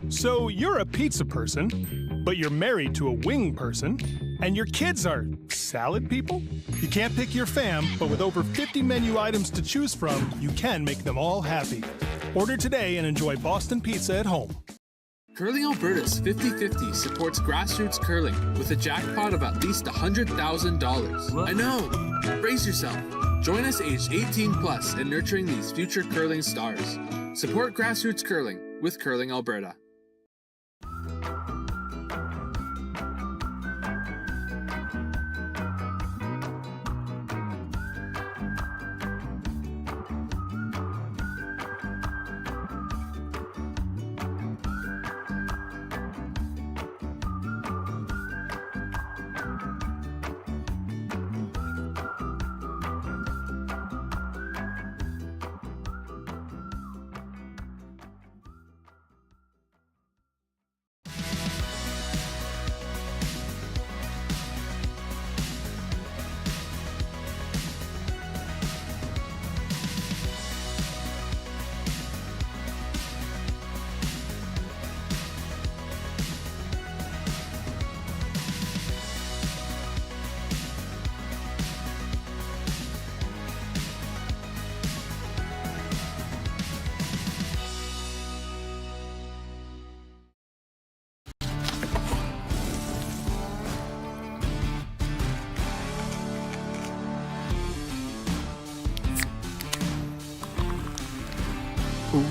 So you're a pizza person, but you're married to a wing person, and your kids are salad people? You can't pick your fam, but with over 50 menu items to choose from, you can make them all happy. Order today and enjoy Boston Pizza at home. Curling Alberta's 50/50 supports grassroots curling with a jackpot of at least $100,000. I know! Brace yourself. Join us aged 18 plus in nurturing these future curling stars. Support grassroots curling with Curling Alberta.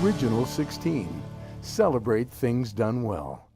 Original 16. Celebrate things done well.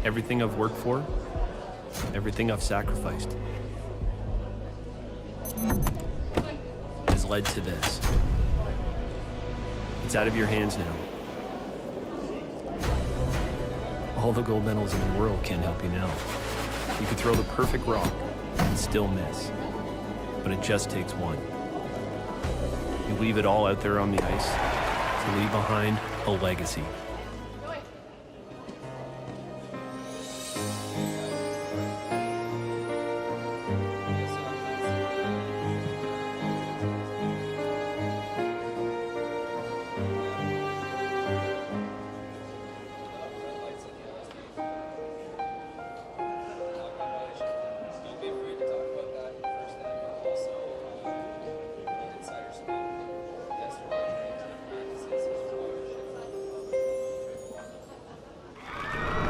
Everything I've worked for, everything I've sacrificed, has led to this. It's out of your hands now. All the gold medals in the world can't help you now. You could throw the perfect rock and still miss, but it just takes one. You leave it all out there on the ice to leave behind a legacy.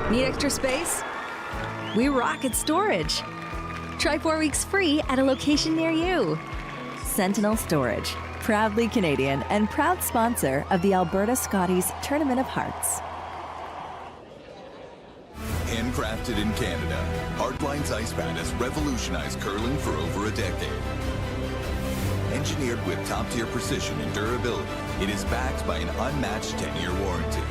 Need extra space? We rock at storage. Try 4 weeks free at a location near you. Sentinel Storage, proudly Canadian and proud sponsor of the Alberta Scotties Tournament of Hearts. Handcrafted in Canada, Hardline's ice pad has revolutionized curling for over a decade. Engineered with top-tier precision and durability, it is backed by an unmatched 10-year warranty.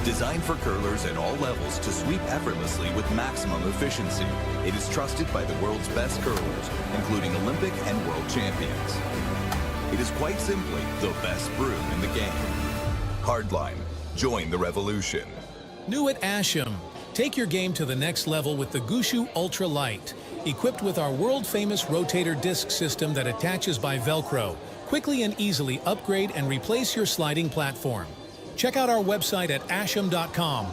Designed for curlers at all levels to sweep effortlessly with maximum efficiency, it is trusted by the world's best curlers, including Olympic and world champions. It is quite simply the best broom in the game. Hardline, join the revolution. New at Asham. Take your game to the next level with the Gushu Ultra Light. Equipped with our world-famous rotator disc system that attaches by Velcro, quickly and easily upgrade and replace your sliding platform. Check out our website at asham.com.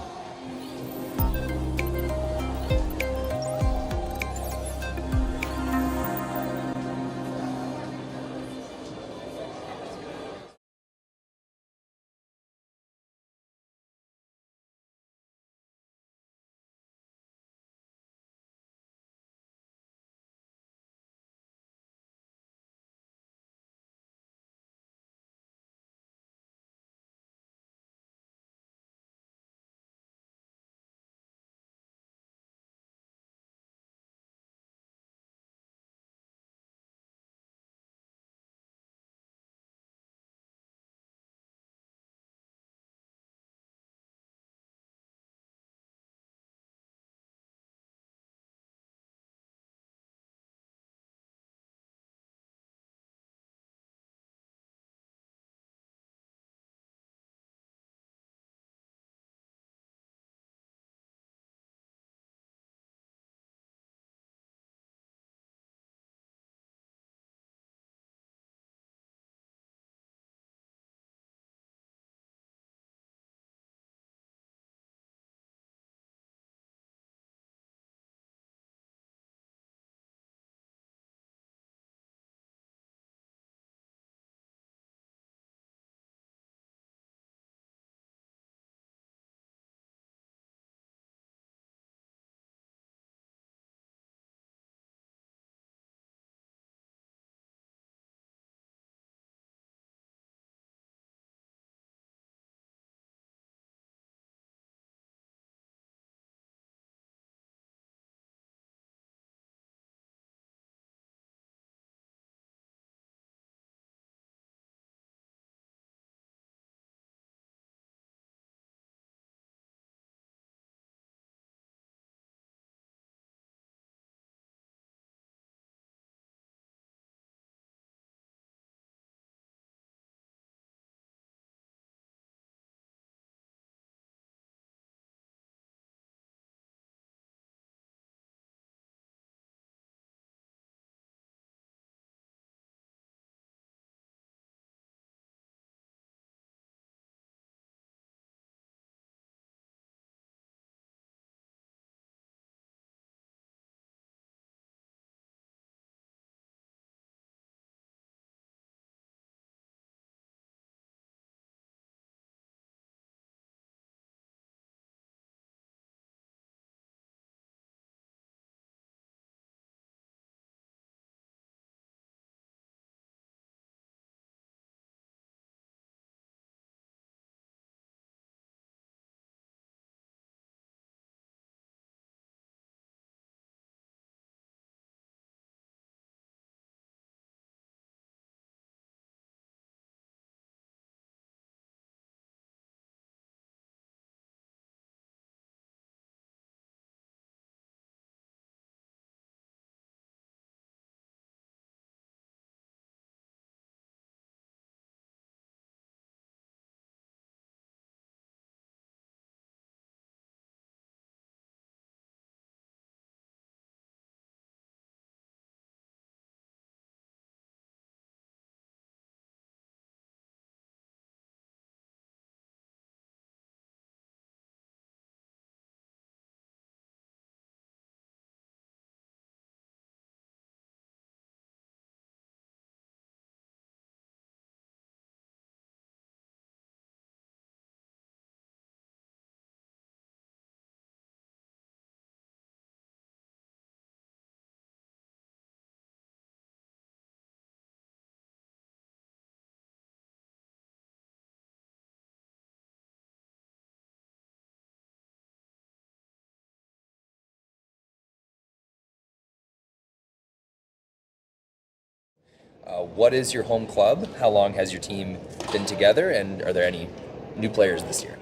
What is your home club? How long has your team been together, and are there any new players this year?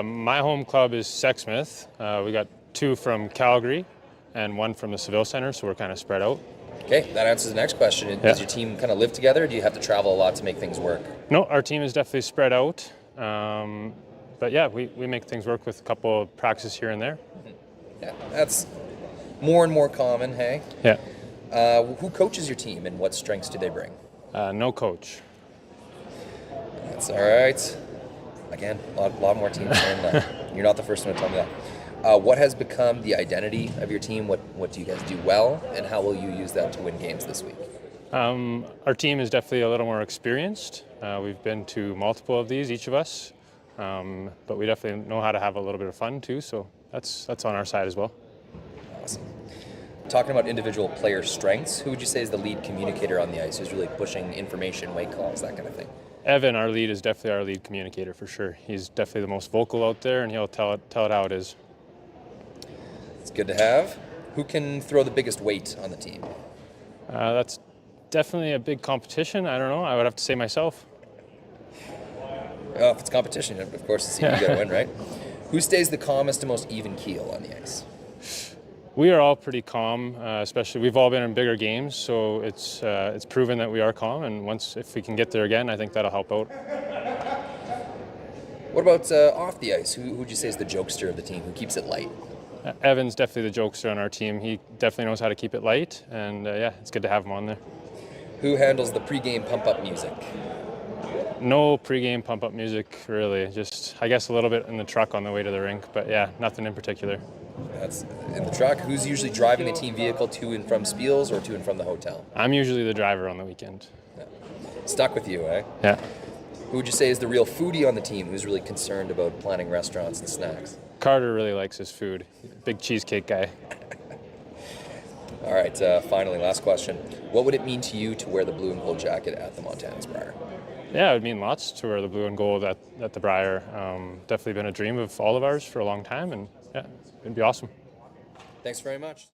My home club is Sexsmith. We got 2 from Calgary and 1 from the Seville Center, so we're kind of spread out. Okay, that answers the next question. Does your team kind of live together, or do you have to travel a lot to make things work? No, our team is definitely spread out. But yeah, we make things work with a couple of practices here and there. Yeah, that's more and more common, hey? Yeah. Who coaches your team, and what strengths do they bring? No coach. That's all right. Again, a lot more teams saying that. You're not the first one to tell me that. What has become the identity of your team? What do you guys do well, and how will you use that to win games this week? Our team is definitely a little more experienced. We've been to multiple of these, each of us, but we definitely know how to have a little bit of fun too, so that's on our side as well. Awesome. Talking about individual player strengths, who would you say is the lead communicator on the ice, who's really pushing information, weight calls, that kind of thing? Evan, our lead, is definitely our lead communicator for sure. He's definitely the most vocal out there, and he'll tell it how it is. It's good to have. Who can throw the biggest weight on the team? That's definitely a big competition. I don't know. I would have to say myself. Well, if it's competition, of course, it's you got to win, right? Who stays the calmest and most even keel on the ice? We are all pretty calm, especially we've all been in bigger games, so it's proven that we are calm. And if we can get there again, I think that'll help out. What about off the ice? Who would you say is the jokester of the team? Who keeps it light? Evan's definitely the jokester on our team. He definitely knows how to keep it light, and yeah, it's good to have him on there. Who handles the pregame pump-up music? No pregame pump-up music, really. Just, I guess, a little bit in the truck on the way to the rink, but yeah, nothing in particular. That's in the truck. Who's usually driving the team vehicle to and from Spiels or to and from the hotel? I'm usually the driver on the weekend. Yeah. Stuck with you, eh? Yeah. Who would you say is the real foodie on the team, who's really concerned about planning restaurants and snacks? Carter really likes his food. Big cheesecake guy. All right, finally, last question. What would it mean to you to wear the blue and gold jacket at the Montana's Briar? Yeah, it would mean lots to wear the blue and gold at the Briar. Definitely been a dream of all of ours for a long time, and yeah, it'd be awesome. Thanks very much.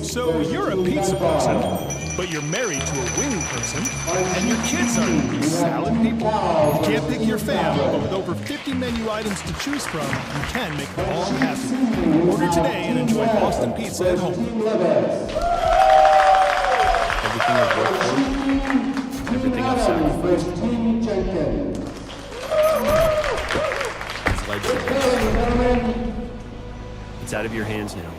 So you're a pizza person, but you're married to a wing person, and your kids are salad people? You can't pick your fam, but with over 50 menu items to choose from, you can make them all happy. Order today and enjoy Boston Pizza at home. Everything I've worked for, everything I've sacrificed. It's legendary. It's out of your hands now.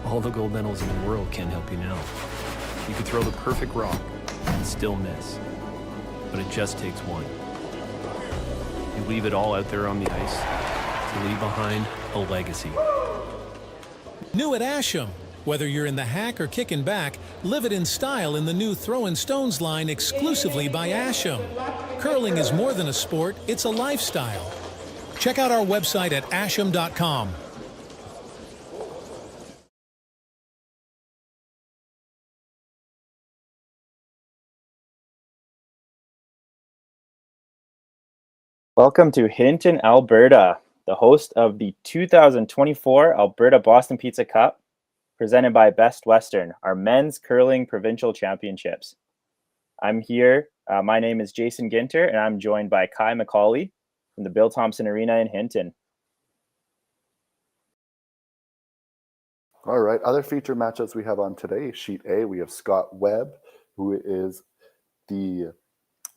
All the gold medals in the world can't help you now. You could throw the perfect rock and still miss. But it just takes one. You leave it all out there on the ice to leave behind a legacy. New at Asham. Whether you're in the hack or kicking back, live it in style in the new Throwin' Stones line exclusively by Asham. Curling is more than a sport, it's a lifestyle. Check out our website at asham.com. Welcome to Hinton, Alberta, the host of the 2024 Alberta Boston Pizza Cup, presented by Best Western, our men's curling provincial championships. I'm here. My name is Jason Ginter, and I'm joined by Kai McCauley from the Bill Thomson Arena in Hinton. All right, other feature matchups we have on today. Sheet A, we have Scott Webb, who is the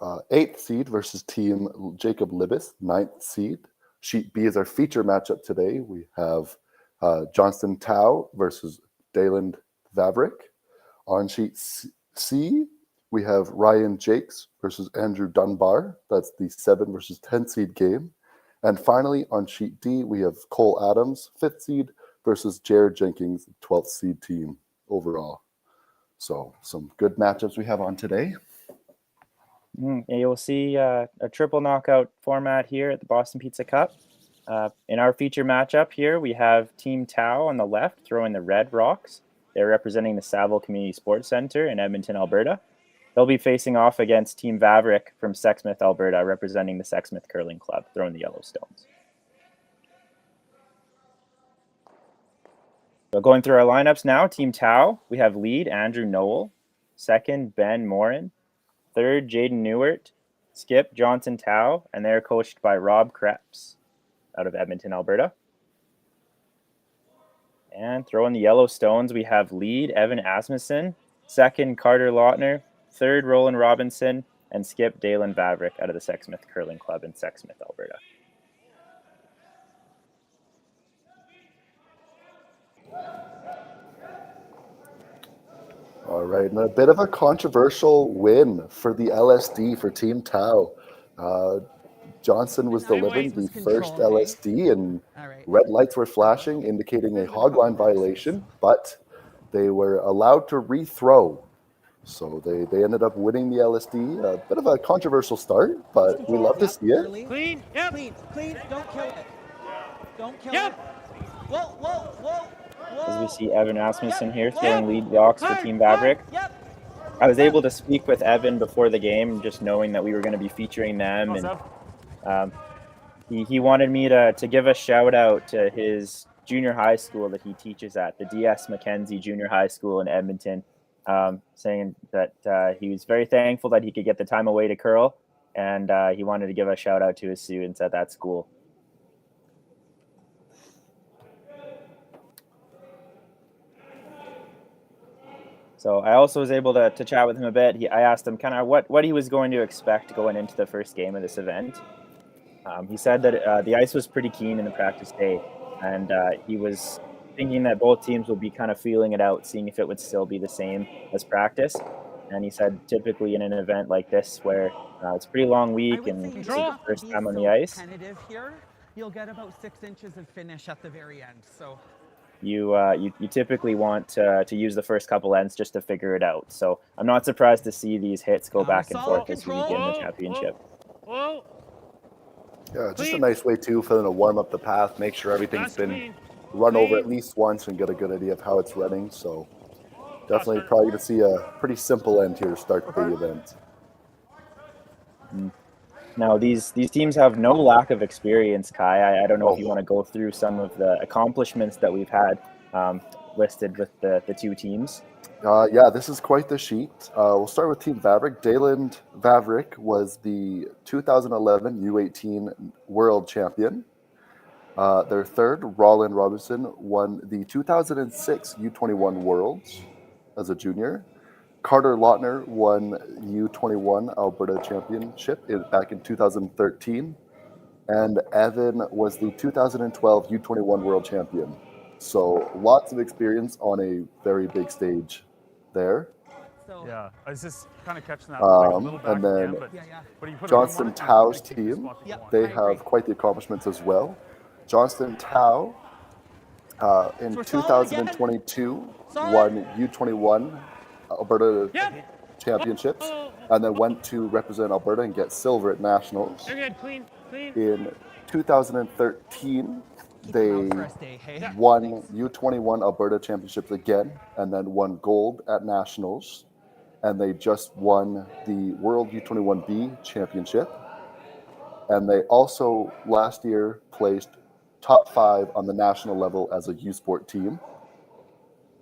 8th seed versus Team Jacob Libis, 9th seed. Sheet B is our feature matchup today. We have Johnston Tao versus Daylan Vavrek. On sheet C, we have Ryan Jakes versus Andrew Dunbar. That's the 7 versus 10 seed game. And finally, on sheet D, we have Cole Adams, 5th seed, versus Jared Jenkins, 12th seed team overall. So some good matchups we have on today. Yeah, you'll see a triple knockout format here at the Boston Pizza Cup. In our feature matchup here, we have Team Tao on the left throwing the Red Rocks. They're representing the Saville Community Sports Center in Edmonton, Alberta. They'll be facing off against Team Vavrek from Sexsmith, Alberta, representing the Sexsmith Curling Club, throwing the Yellowstones. So going through our lineups now, Team Tao, we have lead Andrew Noel, second Ben Morin, third Jaden Newert, skip Johnson Tao, and they're coached by Rob Krebs out of Edmonton, Alberta. And throwing the Yellowstones, we have lead Evan Asmussen, second Carter Lautner, third Roland Robinson, and skip Daylan Vavrek out of the Sexsmith Curling Club in Sexsmith, Alberta. All right, and a bit of a controversial win for the LSD for Team Tao. Johnson was delivering the first LSD, and red lights were flashing, indicating a hogline violation, but they were allowed to rethrow. So they ended up winning the LSD. A bit of a controversial start, but we love to see it. Clean, yep. Clean, don't kill it. Don't kill it. Whoa. As we see Evan Asmussen here throwing lead rocks for Team Vavrek. I was able to speak with Evan before the game, just knowing that we were going to be featuring them, and he wanted me to give a shout out to his junior high school that he teaches at, the DS Mackenzie Junior High School in Edmonton, saying that he was very thankful that he could get the time away to curl, and he wanted to give a shout out to his students at that school. So I also was able to chat with him a bit. I asked him kind of what he was going to expect going into the first game of this event. He said that the ice was pretty keen in the practice day, and he was thinking that both teams would be kind of feeling it out, seeing if it would still be the same as practice. And he said typically in an event like this where it's a pretty long week and it's the first time on the ice, here, you'll get about 6 inches of finish at the very end. So you typically want to use the first couple ends just to figure it out. So I'm not surprised to see these hits go back and forth as we begin the championship. Yeah, just a nice way too for them to warm up the path, make sure everything's been run over at least once and get a good idea of how it's running. So definitely probably going to see a pretty simple end here to start the event. Now, these teams have no lack of experience, Kai. I don't know if you want to go through some of the accomplishments that we've had listed with the two teams. Yeah, this is quite the sheet. We'll start with Team Vavrek. Daylan Vavrek was the 2011 U18 World Champion. Their third, Roland Robinson, won the 2006 U21 Worlds as a junior. Carter Lautner won U21 Alberta Championship back in 2013. And Evan was the 2012 U21 World Champion. So lots of experience on a very big stage there. Yeah, I was just kind of catching that. Like a little back And then again, but you put Johnston Tao's team, they have quite the accomplishments as well. Johnston Tao in 2022 won U21 Alberta Championships and then went to represent Alberta and get silver at Nationals. In 2013, they won U21 Alberta Championships again and then won gold at Nationals. And they just won the World U21B Championship. And they also last year placed top 5 on the national level as a U Sport team.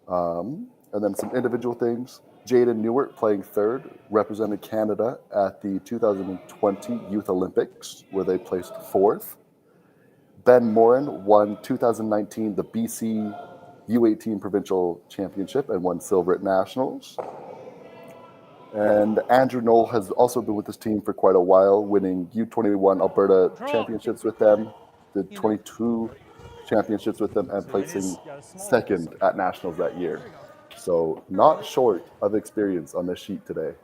And then some individual things. Jaden Newart playing third, represented Canada at the 2020 Youth Olympics, where they placed 4th. Ben Morin won 2019 the BC U18 Provincial Championship and won silver at Nationals. And Andrew Knoll has also been with this team for quite a while, winning U21 Alberta Championships with them, the 22 championships with them, and placing second at Nationals that year. So not short of experience on this sheet today.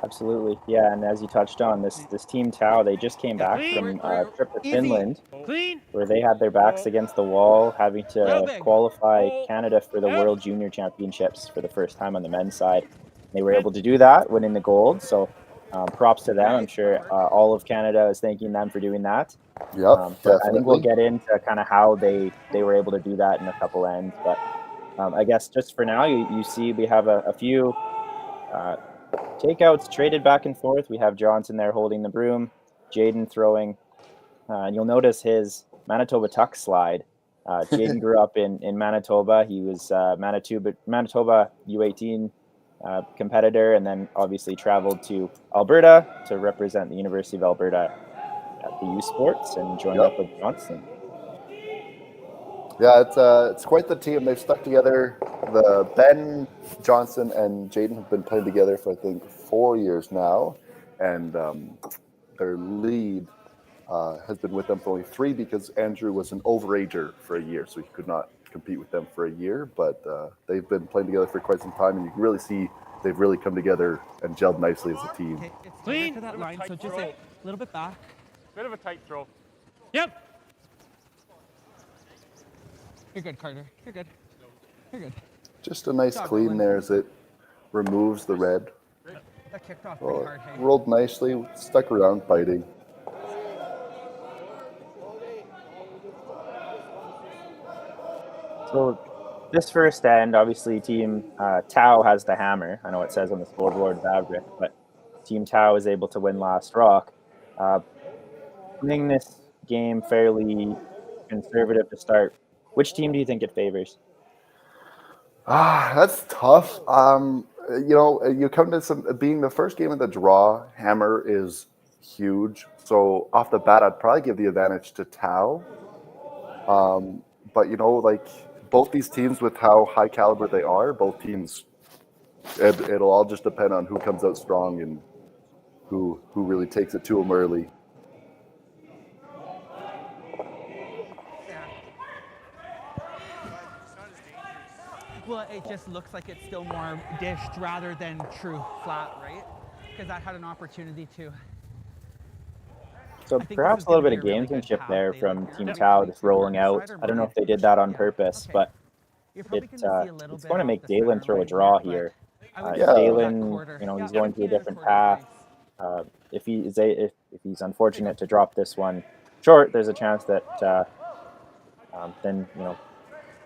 Absolutely, yeah. And as you touched on, this Team Tao, they just came back from a trip to Finland, where they had their backs against the wall, having to qualify Canada for the World Junior Championships for the first time on the men's side. They were able to do that, winning the gold. So props to them. I'm sure all of Canada is thanking them for doing that. Yep, but I think we'll get into kind of how they were able to do that in a couple ends. But I guess just for now, you see we have a few takeouts traded back and forth. We have Johnson there holding the broom, Jaden throwing, and you'll notice his Manitoba tuck slide. Jaden grew up in Manitoba. He was Manitoba U18 competitor, and then obviously traveled to Alberta to represent the University of Alberta at the U Sports and joined up with Johnson. Yeah, it's quite the team. They've stuck together. The Ben, Johnson, and Jaden have been playing together for I think 4 years now, and their lead has been with them for only 3 because Andrew was an overager for a year, so he could not compete with them for a year. But they've been playing together for quite some time, and you can really see they've really come together and gelled nicely as a team. Okay, it's clean to that line, so just a little bit back. Bit of a tight throw. Yep. You're good, Carter. You're good. You're good. Just a nice clean there as it removes the red. That kicked off pretty hard. Hey. Rolled nicely, stuck around fighting. So this first end, obviously Team Tao has the hammer. I know it says on the scoreboard Vavrek, but Team Tao is able to win last rock. Playing this game fairly conservative to start. Which team do you think it favors? That's tough. You come to being the first game of the draw, hammer is huge. So off the bat, I'd probably give the advantage to Tao. But both these teams with how high caliber they are, both teams, it'll all just depend on who comes out strong and who really takes it to them early. Well, it just looks like it's still more dished rather than true flat, right? Because I had an opportunity to. So perhaps a little bit of gamesmanship there from Team Tao, just rolling out. I don't know if they did that on purpose, but it's going to make Daylan throw a draw here. Daylan, he's going to a different path. If he's unfortunate to drop this one short, there's a chance that then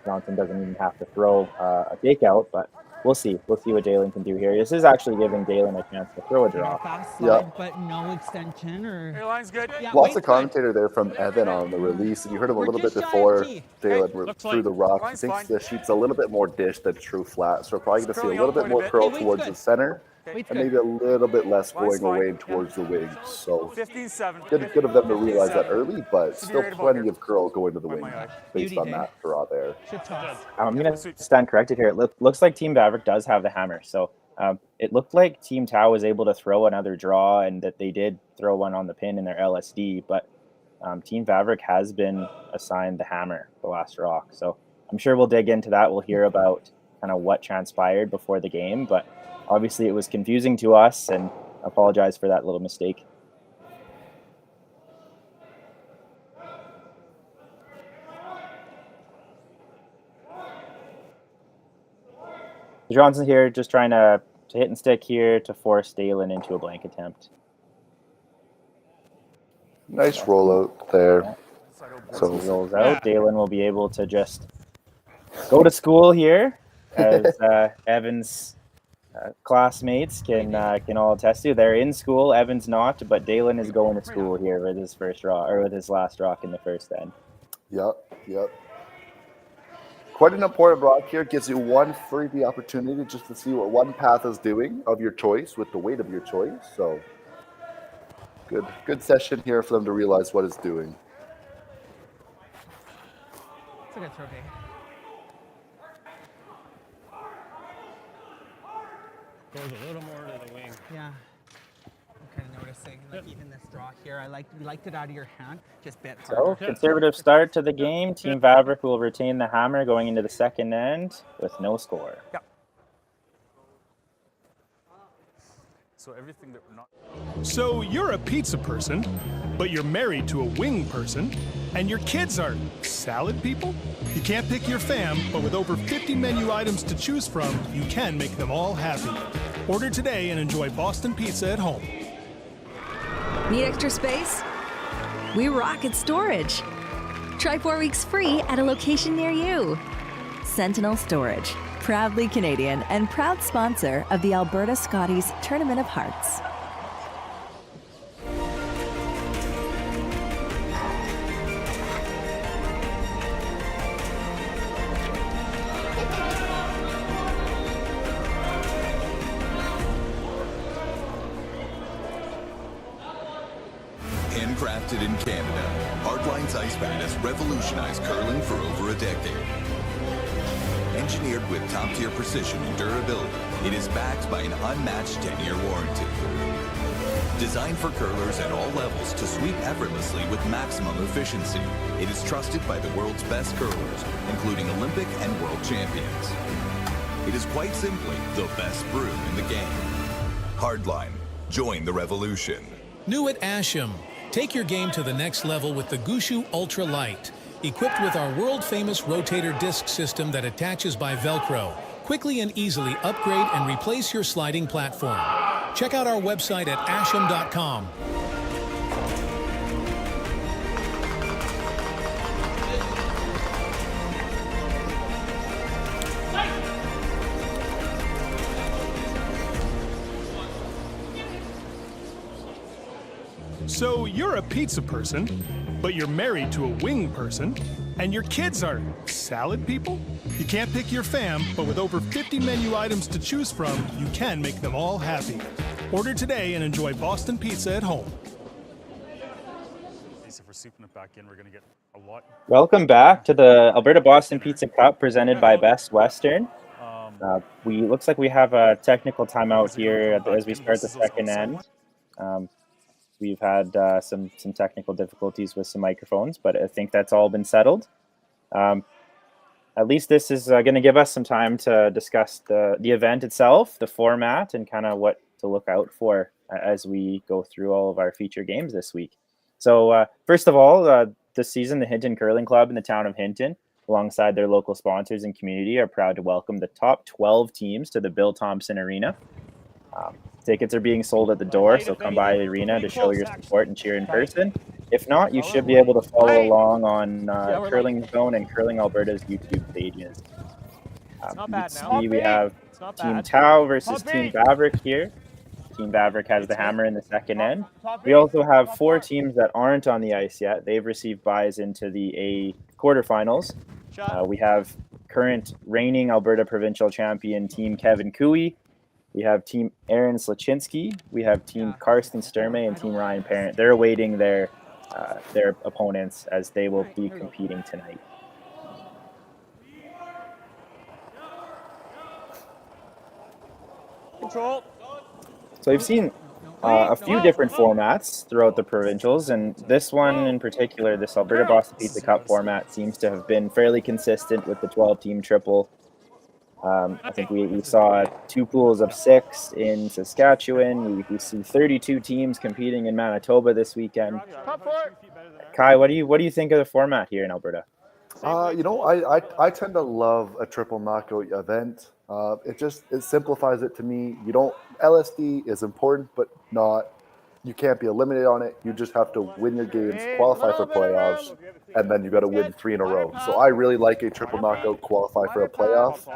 Johnson doesn't even have to throw a takeout. But we'll see. We'll see what Daylan can do here. This is actually giving Daylan a chance to throw a draw. Fast slide, but no extension or. Hey, line's good. Yeah, Lots weight's of commentator there from Evan on the release, and you heard him a little bit before Daylan threw the rock. He thinks the sheet's a little bit more dish than true flat, so we're probably going to see a little bit more curl towards the center, and maybe a little bit less going away towards the wings. So good of them to realize that early, but still plenty of curl going to the wing based on that draw there. I'm going to stand corrected here. It looks like Team Vavrek does have the hammer. So it looked like Team Tau was able to throw another draw and that they did throw one on the pin in their LSD, but Team Vavrek has been assigned the hammer, the last rock. So I'm sure we'll dig into that. We'll hear about kind of what transpired before the game, but obviously it was confusing to us, and I apologize for that little mistake. Johnson here just trying to hit and stick here to force Daylan into a blank attempt. Nice rollout there. So he rolls out. Daylan will be able to just go to school here, as Evan's classmates can all attest to. They're in school. Evan's not, but Daylan is going to school here with his first draw, or with his last rock in the first end. Yep. Quite an important rock here. Gives you one freebie opportunity just to see what one path is doing of your choice with the weight of your choice. So good session here for them to realize what it's doing. It's a good throw, Day. Goes a little more to the wing. Yeah. I'm kind of noticing, like even this draw here, we liked it out of your hand, just bit harder. So conservative start to the game. Team Vavrek will retain the hammer going into the second end with no score. Yep. So everything that we're not. So you're a pizza person, but you're married to a wing person, and your kids are salad people? You can't pick your fam, but with over 50 menu items to choose from, you can make them all happy. Order today and enjoy Boston Pizza at home. Need extra space? We rock at storage. Try 4 weeks free at a location near you. Sentinel Storage, proudly Canadian and proud sponsor of the Alberta Scotties Tournament of Hearts. Handcrafted in Canada, Hardline's Ice Band has revolutionized curling for over a decade. Engineered with top-tier precision and durability, it is backed by an unmatched 10-year warranty. Designed for curlers at all levels to sweep effortlessly with maximum efficiency, it is trusted by the world's best curlers, including Olympic and world champions. It is quite simply the best brew in the game. Hardline, join the revolution. New at Asham, take your game to the next level with the Gushu Ultra Light. Equipped with our world-famous rotator disc system that attaches by Velcro, quickly and easily upgrade and replace your sliding platform. Check out our website at asham.com. So you're a pizza person, but you're married to a wing person, and your kids are salad people? You can't pick your fam, but with over 50 menu items to choose from, you can make them all happy. Order today and enjoy Boston Pizza at home. If we're souping it back in, we're going to get a lot. Welcome back to the Alberta Boston Pizza Cup presented by Best Western. Looks like we have a technical timeout here as we start the second end. We've had some technical difficulties with some microphones, but I think that's all been settled. At least this is going to give us some time to discuss the event itself, the format, and kind of what to look out for as we go through all of our feature games this week. So first of all, this season, the Hinton Curling Club in the town of Hinton, alongside their local sponsors and community, are proud to welcome the top 12 teams to the Bill Thomson Arena. Tickets are being sold at the door, so come by the arena to show your support and cheer in person. If not, you should be able to follow along on Curling Zone and Curling Alberta's YouTube pages. You can see we have Team Tau versus Team Vavrek here. Team Vavrek has the hammer in the second end. We also have 4 teams that aren't on the ice yet. They've received buys into the A quarterfinals. We have current reigning Alberta provincial champion Team Kevin Cooey. We have Team Aaron Slaczynski. We have Team Karsten Sturme and Team Ryan Parent. They're awaiting their opponents as they will be competing tonight. Control. So we've seen a few different formats throughout the provincials, and this one in particular, this Alberta Boston Pizza Cup format, seems to have been fairly consistent with the 12-team triple. I think we saw 2 pools of 6 in Saskatchewan. We see 32 teams competing in Manitoba this weekend. Kai, what do you think of the format here in Alberta? I tend to love a triple knockout event. It simplifies it to me. LSD is important, but you can't be eliminated on it. You just have to win your games, qualify for playoffs, and then you got to win 3 in a row. So I really like a triple knockout, qualify for a playoff.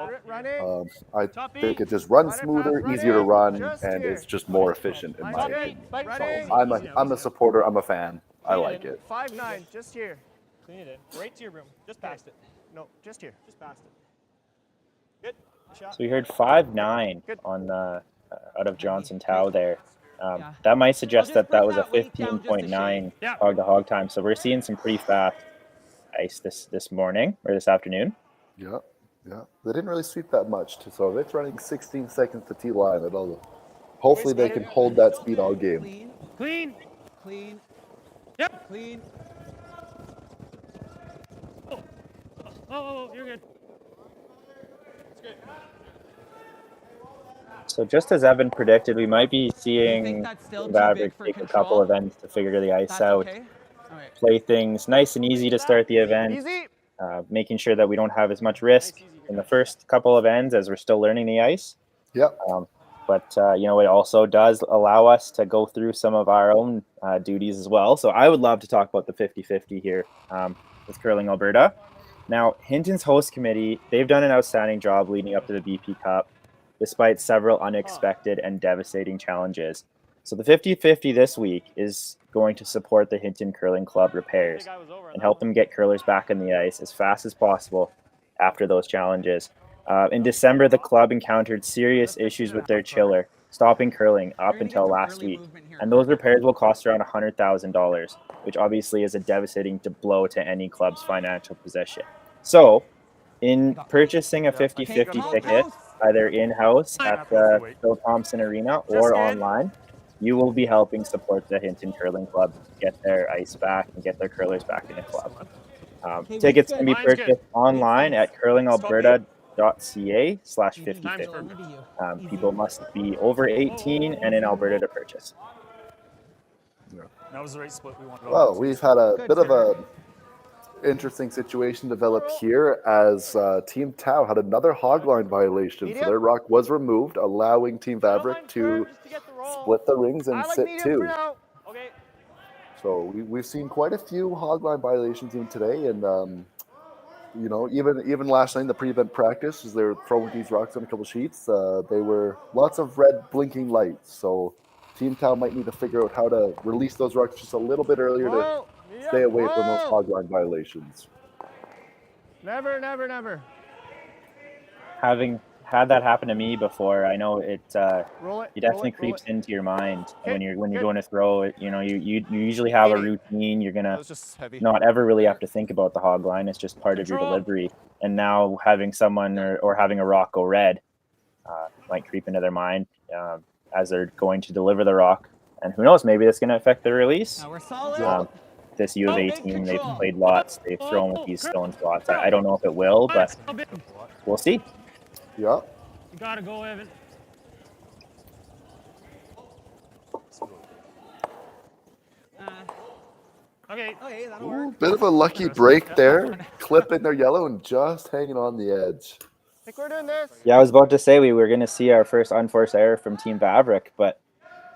I think it just runs smoother, easier to run, and it's just more efficient in my opinion. So I'm a supporter. I'm a fan. I like it. 5-9, just here. Clean it in. Right to your room. Just past it. No, just here. Just past it. Good. So we heard 5-9 on out of Johnson Tau there. That might suggest that was a 15.9 hog-to-hog time. So we're seeing some pretty fast ice this morning or this afternoon. Yeah. They didn't really sweep that much. So it's running 16 seconds to T-line. Hopefully they can hold that speed all game. Clean. Yep. Clean. Oh, you're good. It's good. So just as Evan predicted, we might be seeing Vavrek take a couple of ends to figure the ice out. Play things nice and easy to start the event, making sure that we don't have as much risk in the first couple of ends as we're still learning the ice. Yep. But it also does allow us to go through some of our own duties as well. So I would love to talk about the 50-50 here with Curling Alberta. Now, Hinton's host committee, they've done an outstanding job leading up to the BP Cup, despite several unexpected and devastating challenges. So the 50-50 this week is going to support the Hinton Curling Club repairs and help them get curlers back on the ice as fast as possible after those challenges. In December, the club encountered serious issues with their chiller, stopping curling up until last week. And those repairs will cost around $100,000, which obviously is a devastating blow to any club's financial position. So, in purchasing a 50-50 ticket, either in-house at the Thomson Arena or online, you will be helping support the Hinton Curling Club get their ice back and get their curlers back in the club. Tickets can be purchased online at curlingalberta.ca/50-50. People must be over 18 and in Alberta to purchase. That was the right split we wanted. Well, we've had a bit of a interesting situation develop here as Team Tau had another hogline violation. So their rock was removed, allowing Team Vavrek to split the rings and sit 2. So we've seen quite a few hogline violations in today, and even last night in the pre-event practice, as they were throwing these rocks on a couple sheets, they were lots of red blinking lights. So Team Tau might need to figure out how to release those rocks just a little bit earlier to stay away from those hogline violations. Never. Having had that happen to me before, I know it definitely creeps into your mind when you're going to throw it. You usually have a routine. You're gonna not ever really have to think about the hog line. It's just part of your delivery. And now having someone or having a rock go red might creep into their mind as they're going to deliver the rock. And who knows, maybe that's going to affect the release. This U of A team, they've played lots. They've thrown with these stone slots. I don't know if it will, but we'll see. Yeah. You gotta go, Evan. Okay, that'll work. Bit of a lucky break there. Clipping their yellow and just hanging on the edge. I think we're doing this. Yeah, I was about to say we were going to see our first unforced error from Team Vavrek, but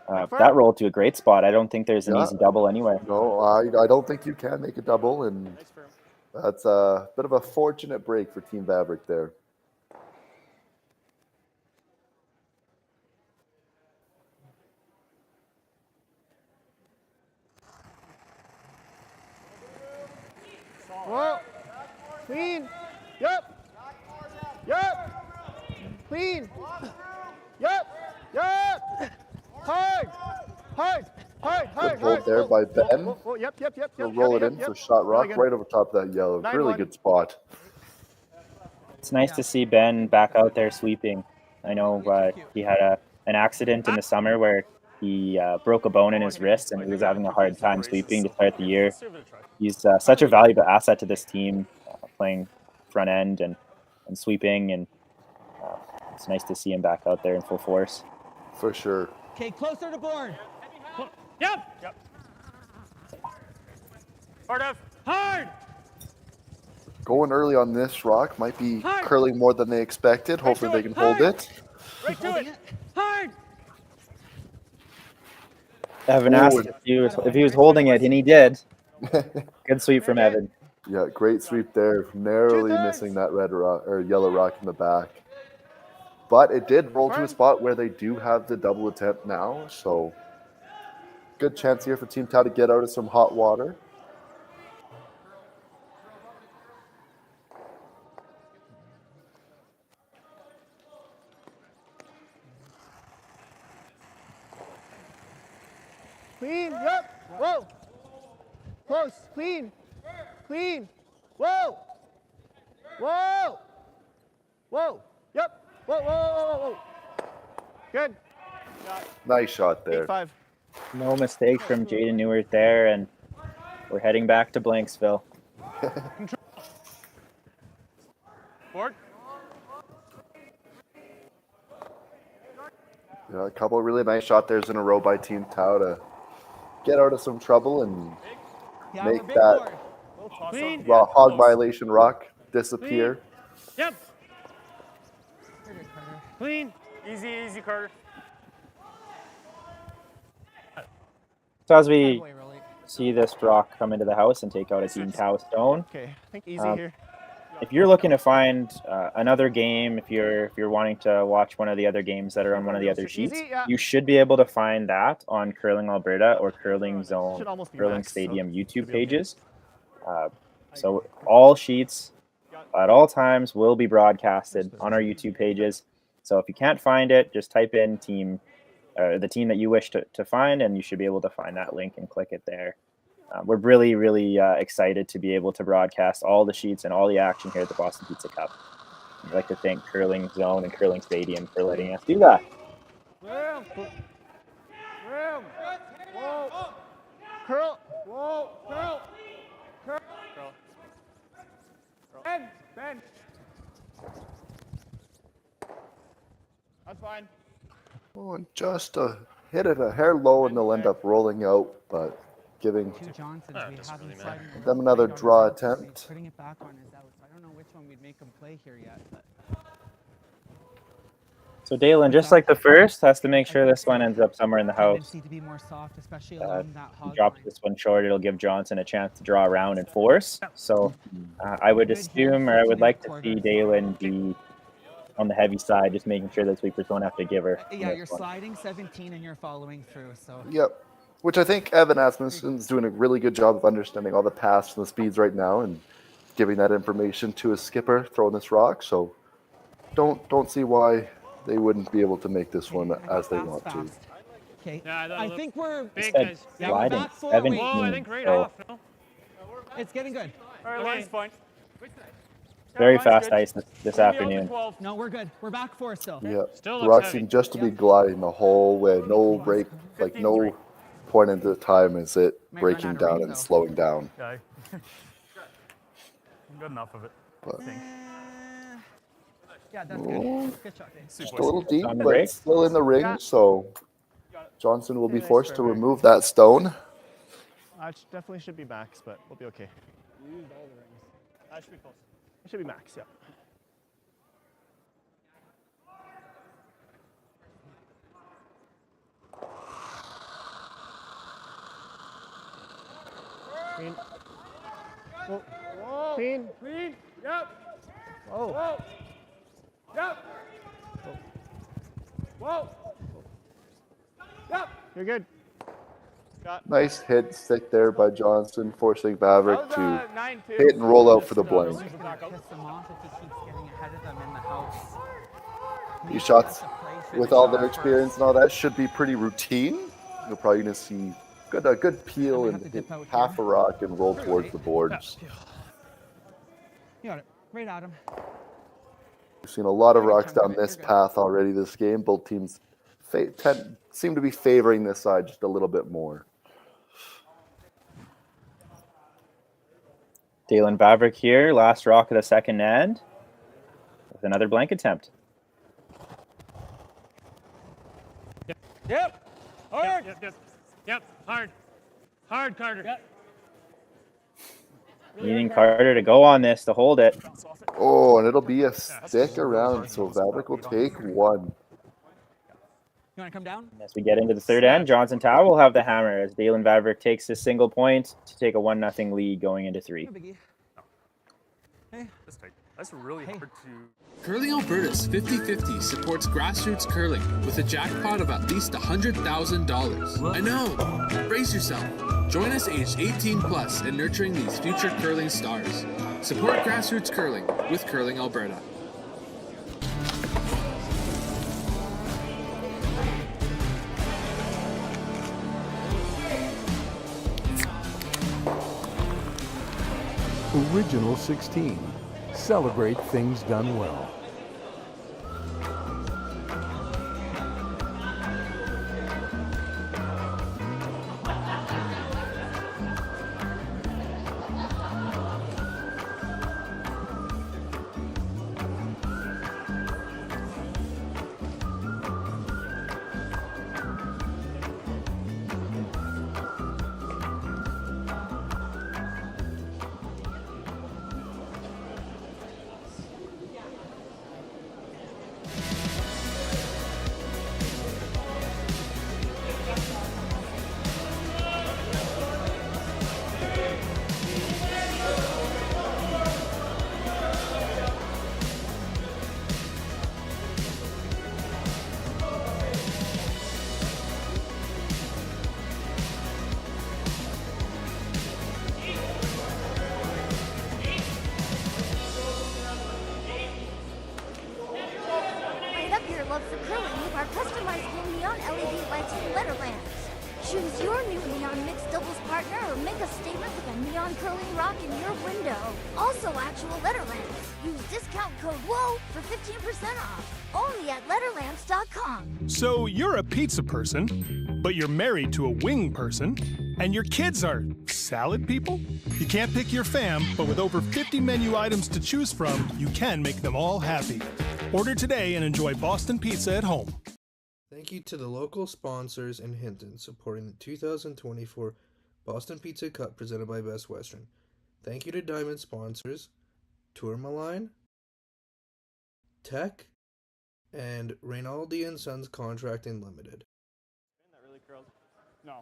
that rolled to a great spot. I don't think there's an easy double anyway. No, I don't think you can make a double, and that's a bit of a fortunate break for Team Vavrek there. Whoa. Clean. Yep. Yep. Clean. Yep. Yep. Hard. Hard. Hard. Good hold there by Ben. Yep. He'll roll it in for shot rock right over top of that yellow. Really good spot. It's nice to see Ben back out there sweeping. I know he had an accident in the summer where he broke a bone in his wrist and he was having a hard time sweeping to start the year. He's such a valuable asset to this team, playing front end and sweeping, and it's nice to see him back out there in full force. For sure. Okay, closer to board. Yep. Hard. Going early on this rock might be curling more than they expected. Hopefully they can hold it. Right to it. Hard. Evan asked if he was holding it, and he did. Good sweep from Evan. Yeah, great sweep there. Narrowly missing that red rock or yellow rock in the back. But it did roll to a spot where they do have the double attempt now. So good chance here for Team Tau to get out of some hot water. Clean. Yep. Whoa. Close. Clean. Clean. Whoa. Whoa. Whoa. Yep. Whoa. Good. Nice shot there. 8-5. No mistake from Jaden Newert there, and we're heading back to Blanksville. Board. Yeah, a couple of really nice shot there's in a row by Team Tau to get out of some trouble and make that hog violation rock disappear. Yep. Clean. Easy, Carter. So as we see this rock come into the house and take out a Team Tau stone, Okay, I think easy here. if you're looking to find another game, if you're wanting to watch one of the other games that are on one of the other sheets, you should be able to find that on Curling Alberta or Curling Zone, Curling Stadium YouTube pages. So all sheets at all times will be broadcasted on our YouTube pages. So if you can't find it, just type in the team that you wish to find, and you should be able to find that link and click it there. We're really excited to be able to broadcast all the sheets and all the action here at the Boston Pizza Cup. I'd like to thank Curling Zone and Curling Stadium for letting us do that. Room. Whoa. Curl. Whoa. Curl. Ben. That's fine. Oh, and just hit it a hair low and they'll end up rolling out, but giving them another draw attempt. Putting it back on his out. I don't know which one we'd make him play here yet. But... So Daylan, just like the first, has to make sure this one ends up somewhere in the house. To be more soft, especially along that hog drops this one short, it'll give Johnson a chance to draw around and force. So I would assume, or I would like to see Daylan be on the heavy side, just making sure that sweepers don't have to give her. Yeah, you're sliding 17 and you're following through. So. Yep. Which I think Evan Asmussen's doing a really good job of understanding all the paths and the speeds right now and giving that information to his skipper throwing this rock. So don't see why they wouldn't be able to make this one as they want to. Okay. I think we're big guys. We're back 17. I think right off. No? It's getting good. All right, line's fine. Very fast ice this afternoon. No, we're good. We're back 4 still. Yeah. The rock seemed just to be gliding the whole way. No break, like no point in the time is it breaking down and slowing down. Okay. Good enough of it. But, yeah, that's good. Good shot, Dave. just a little deep, but still in the ring, so Johnson will be forced to remove that stone. Definitely should be max, but we'll be okay. We used all the rings. That should be close. It should be max, yeah. Clean. Whoa. Clean. Yep. Whoa. Yep. Whoa. Yep. You're good. Nice hit stick there by Johnson, forcing Vavrek to hit and roll out for the blank. These shots, with all their experience and all that, should be pretty routine. You're probably going to see a good peel and hit half a rock and roll towards the boards. You got it. Right at him. We've seen a lot of rocks down this path already this game. Both teams seem to be favoring this side just a little bit more. Daylan Vavrek here, last rock of the second end, with another blank attempt. Yep. Hard. Yep. Hard. Hard, Carter. Yep. Needing Carter to go on this to hold it. Oh, and it'll be a stick around, so Vavrek will take one. You want to come down? As we get into the third end, Johnson Tower will have the hammer as Daylan Vavrek takes his single point to take a 1-0 lead going into 3. Hey. That's really hard to... Curling Alberta's 50-50 supports grassroots curling with a jackpot of at least $100,000. I know! Brace yourself. Join us aged 18 plus in nurturing these future curling stars. Support grassroots curling with Curling Alberta. Original 16. Celebrate things done well. Choose your new neon mixed doubles partner or make a statement with a neon curling rock in your window. Also actual Letterlands. Use discount code WHOA for 15% off. Only at letterlands.com. So you're a pizza person, but you're married to a wing person, and your kids are salad people? You can't pick your fam, but with over 50 menu items to choose from, you can make them all happy. Order today and enjoy Boston Pizza at home. Thank you to the local sponsors in Hinton supporting the 2024 Boston Pizza Cup presented by Best Western. Thank you to Diamond sponsors Tourmaline, Tech, and Reynaldi & Sons Contracting Limited. No.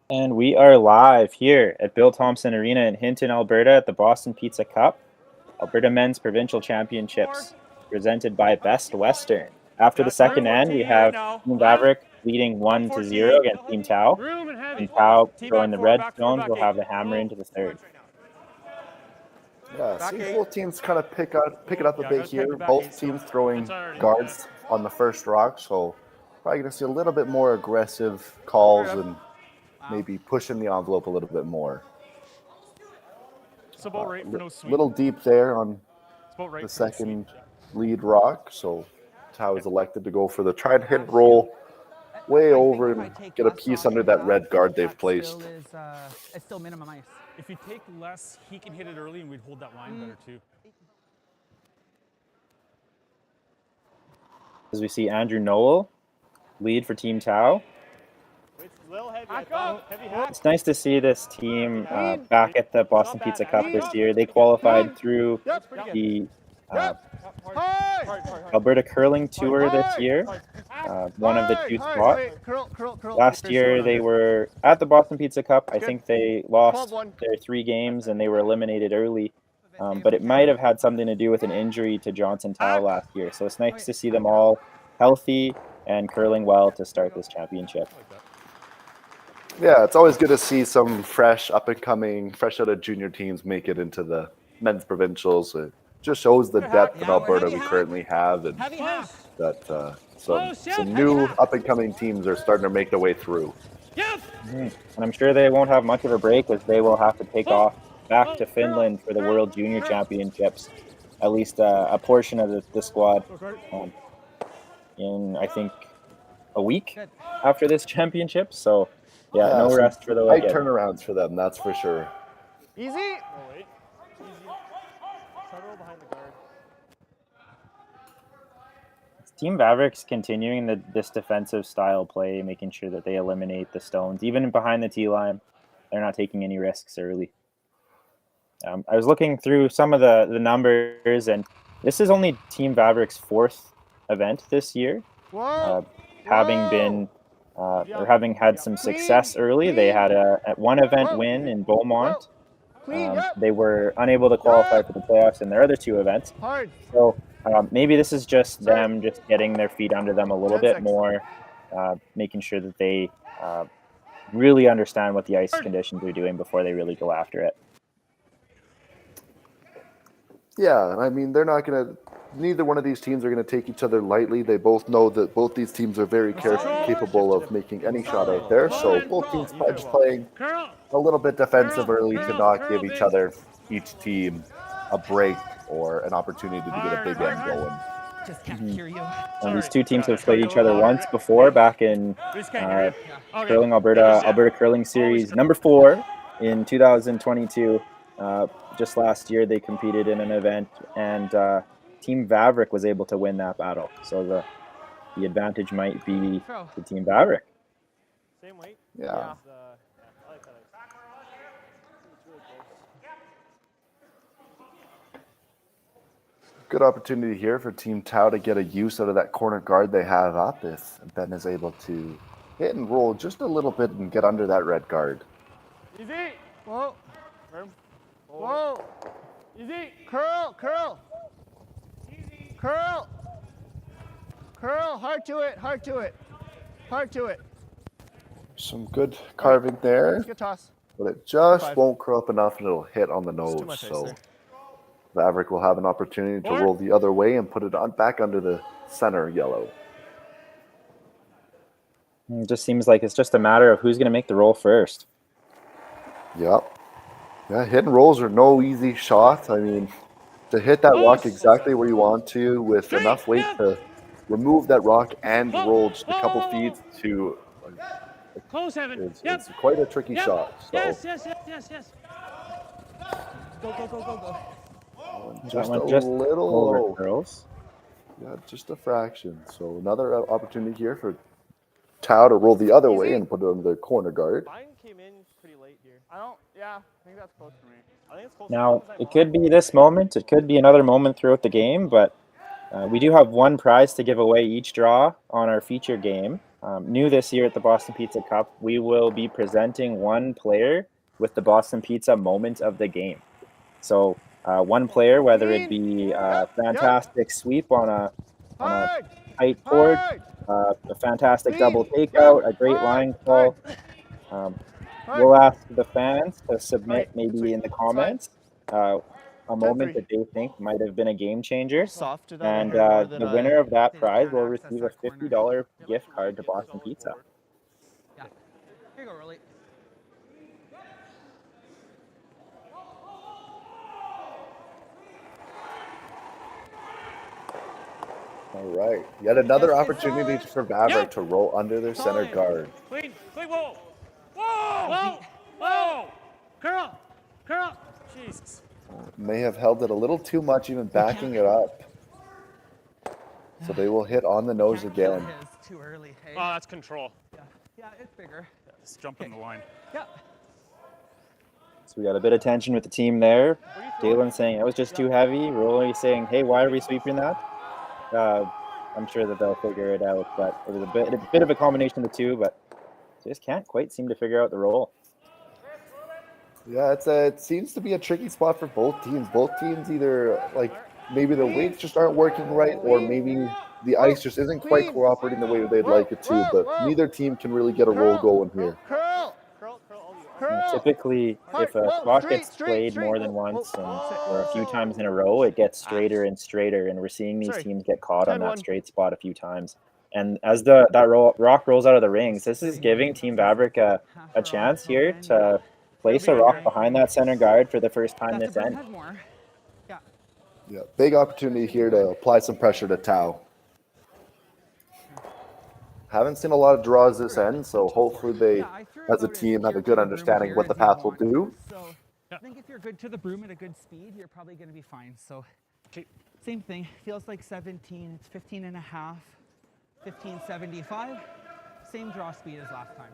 And we are live here at Bill Thomson Arena in Hinton, Alberta at the Boston Pizza Cup, Alberta Men's Provincial Championships, presented by Best Western. After the second end, we have Team Vavrek leading 1-0 against Team Tau. And Tau throwing the red stones will have the hammer into the third. Yeah, see both teams kind of pick it up a bit here. Both teams throwing guards on the first rock, so probably going to see a little bit more aggressive calls and maybe pushing the envelope a little bit more. Little deep there on the second lead rock, so Tau is elected to go for the try and hit and roll way over and get a piece under that red guard they've placed. It's still minimum ice. If you take less, he can hit it early and we'd hold that line better too. As we see Andrew Noel lead for Team Tau. It's nice to see this team back at the Boston Pizza Cup this year. They qualified through the Alberta Curling Tour this year, one of the two spots. Last year they were at the Boston Pizza Cup. I think they lost their 3 games and they were eliminated early, but it might have had something to do with an injury to Johnson Tau last year. So it's nice to see them all healthy and curling well to start this championship. Yeah, it's always good to see some fresh, up-and-coming, fresh out of junior teams make it into the men's provincials. It just shows the depth in Alberta we currently have, and that some new up-and-coming teams are starting to make their way through. And I'm sure they won't have much of a break, as they will have to take off back to Finland for the World Junior Championships. At least a portion of the squad in, I think, a week after this championship. So, yeah, no rest for the tight wicked. turnarounds for them, that's for sure. Easy. Oh, wait. Easy. Settle behind the guard. Team Vavrek's continuing this defensive style play, making sure that they eliminate the stones. Even behind the tee line, they're not taking any risks early. I was looking through some of the numbers, and this is only Team Vavrek's 4th event this year. Having been or having had some success early. They had a one event win in Beaumont. They were unable to qualify for the playoffs in their other 2 events. So maybe this is just them just getting their feet under them a little bit more, making sure that they really understand what the ice conditions are doing before they really go after it. Yeah, I mean, they're not going to – neither one of these teams are going to take each other lightly. They both know that both these teams are very capable of making any shot out there. So both teams are just playing a little bit defensive early to not give each team a break or an opportunity to get a big end going. And these 2 teams have played each other once before, back in Curling Alberta Curling Series number 4 in 2022. Just last year, they competed in an event, and Team Vavrek was able to win that battle. So the advantage might be to Team Vavrek. Same weight. Yeah. I like that. Good opportunity here for Team Tau to get a use out of that corner guard they have up if Ben is able to hit and roll just a little bit and get under that red guard. Easy. Whoa. Whoa. Easy. Curl. Curl. Hard to it. Some good carving there. Good toss. But it just won't curl up enough and it'll hit on the nose. So Vavrek will have an opportunity to roll the other way and put it back under the center yellow. It just seems like it's just a matter of who's going to make the roll first. Yep. Yeah, hit and rolls are no easy shot. I mean, to hit that rock exactly where you want to with enough weight to remove that rock and roll just a couple feet to it's quite a tricky shot. So. Yes. Go. Just a little girls. Yeah, just a fraction. So another opportunity here for Tau to roll the other way and put it under the corner guard. Mine came in pretty late here. I think that's close for me. I think it's close. Now, it could be this moment. It could be another moment throughout the game, but we do have one prize to give away each draw on our feature game. New this year at the Boston Pizza Cup, we will be presenting one player with the Boston Pizza moment of the game. So one player, whether it be a fantastic sweep on a tight board, a fantastic double takeout, a great line call. We'll ask the fans to submit maybe in the comments a moment that they think might have been a game changer. And the winner of that prize will receive a $50 gift card to Boston Pizza. Yeah. Here you go, Rolly. All right. Yet another opportunity for Vavrek to roll under their center guard. Clean whoa. Curl. Jesus. May have held it a little too much, even backing it up. So they will hit on the nose again. Too early. Hey. Oh, that's control. Yeah, it's bigger. Just jump in the line. Yeah. So we got a bit of tension with the team there. Daylan saying it was just too heavy. Rolly saying, hey, why are we sweeping that? I'm sure that they'll figure it out, but it was a bit of a combination of the two, but just can't quite seem to figure out the roll. Yeah, it seems to be a tricky spot for both teams. Both teams either maybe the weights just aren't working right, or maybe the ice just isn't quite cooperating the way they'd like it to. But neither team can really get a roll going here. Curl. typically, if a spot gets played more than once or a few times in a row, it gets straighter and straighter, and we're seeing these teams get caught on that straight spot a few times. And as that rock rolls out of the rings, this is giving Team Vavrek a chance here to place a rock behind that center guard for the first time this end. Yeah, big opportunity here to apply some pressure to Tau. Haven't seen a lot of draws this end, so hopefully they, as a team, have a good understanding of what the path will do. So I think if you're good to the broom at a good speed, you're probably going to be fine. So same thing, feels like 17, it's 15 and a half, 1575, same draw speed as last time.